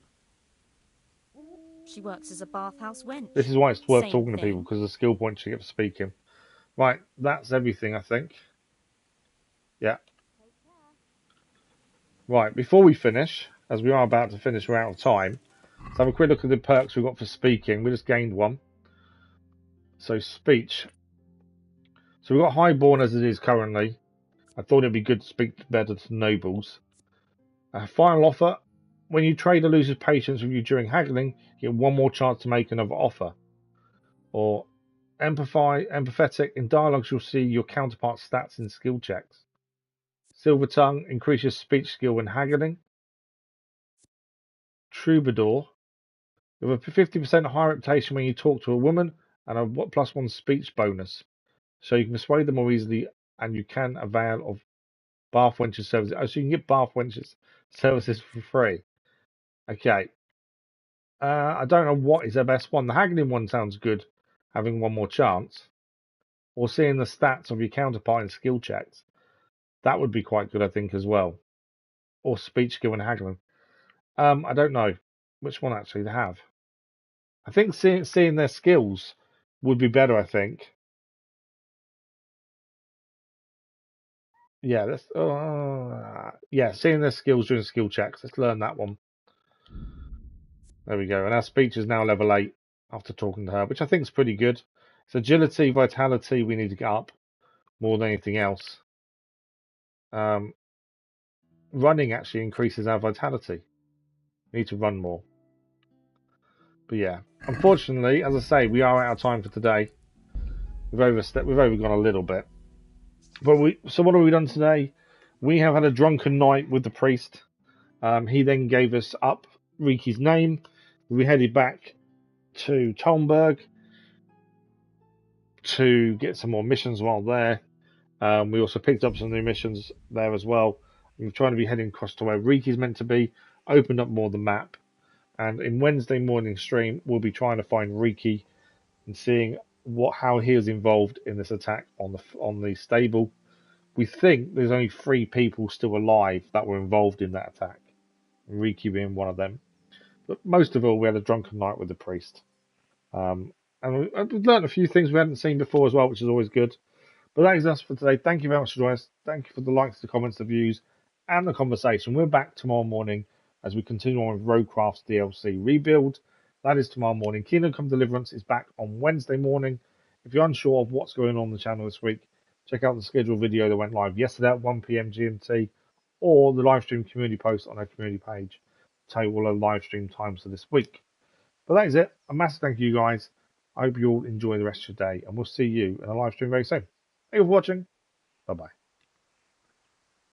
She works as a bathhouse wench. This is why it's worth Same talking to thing. people, because the skill points you get for speaking. Right, that's everything, I think. Yeah. Right, before we finish, as we are about to finish, we're out of time. Let's have a quick look at the perks we've got for speaking. We just gained one. So, speech. So, we've got highborn as it is currently. I thought it'd be good to speak better to nobles. Final offer. When you trader loses patience with you during haggling, you get one more chance to make another offer. Or empathetic. In dialogues, you'll see your counterpart's stats in skill checks. Silver tongue increases speech skill when haggling. Troubadour. You have a 50% higher reputation when you talk to a woman and a +1 speech bonus. So you can persuade them more easily and you can avail of bath wenches services. Oh, so you can get bath wenches services for free. Okay. I don't know what is their best one. The haggling one sounds good, having one more chance. Or seeing the stats of your counterpart in skill checks. That would be quite good, I think, as well. Or speech skill and haggling. I don't know which one actually to have. I think seeing their skills would be better, I think. Yeah, seeing their skills during skill checks. Let's learn that one. There we go. And our speech is now level 8 after talking to her, which I think is pretty good. It's agility, vitality we need to get up more than anything else. Running actually increases our vitality. We need to run more. But yeah, unfortunately, as I say, we are out of time for today. We've overgone a little bit. But so what have we done today? We have had a drunken night with the priest. He then gave us up Reeky's name. We headed back to Tolmberg to get some more missions while there. We also picked up some new missions there as well. We're trying to be heading across to where Reeky's meant to be, opened up more of the map. And in Wednesday morning stream, we'll be trying to find Reeky and seeing how he is involved in this attack on the stable. We think there's only 3 people still alive that were involved in that attack, Reeky being one of them. But most of all, we had a drunken night with the priest. And we've learned a few things we hadn't seen before as well, which is always good. But that is us for today. Thank you very much for joining us. Thank you for the likes, the comments, the views, and the conversation. We're back tomorrow morning as we continue on with Roadcraft's DLC Rebuild. That is tomorrow morning. Kingdom Come Deliverance is back on Wednesday morning. If you're unsure of what's going on the channel this week, check out the scheduled video that went live yesterday at 1 PM GMT, or the live stream community post on our community page to tell you all the live stream times for this week. But that is it. A massive thank you, guys. I hope you all enjoy the rest of your day, and we'll see you in a live stream very soon. Thank you for watching. Bye-bye.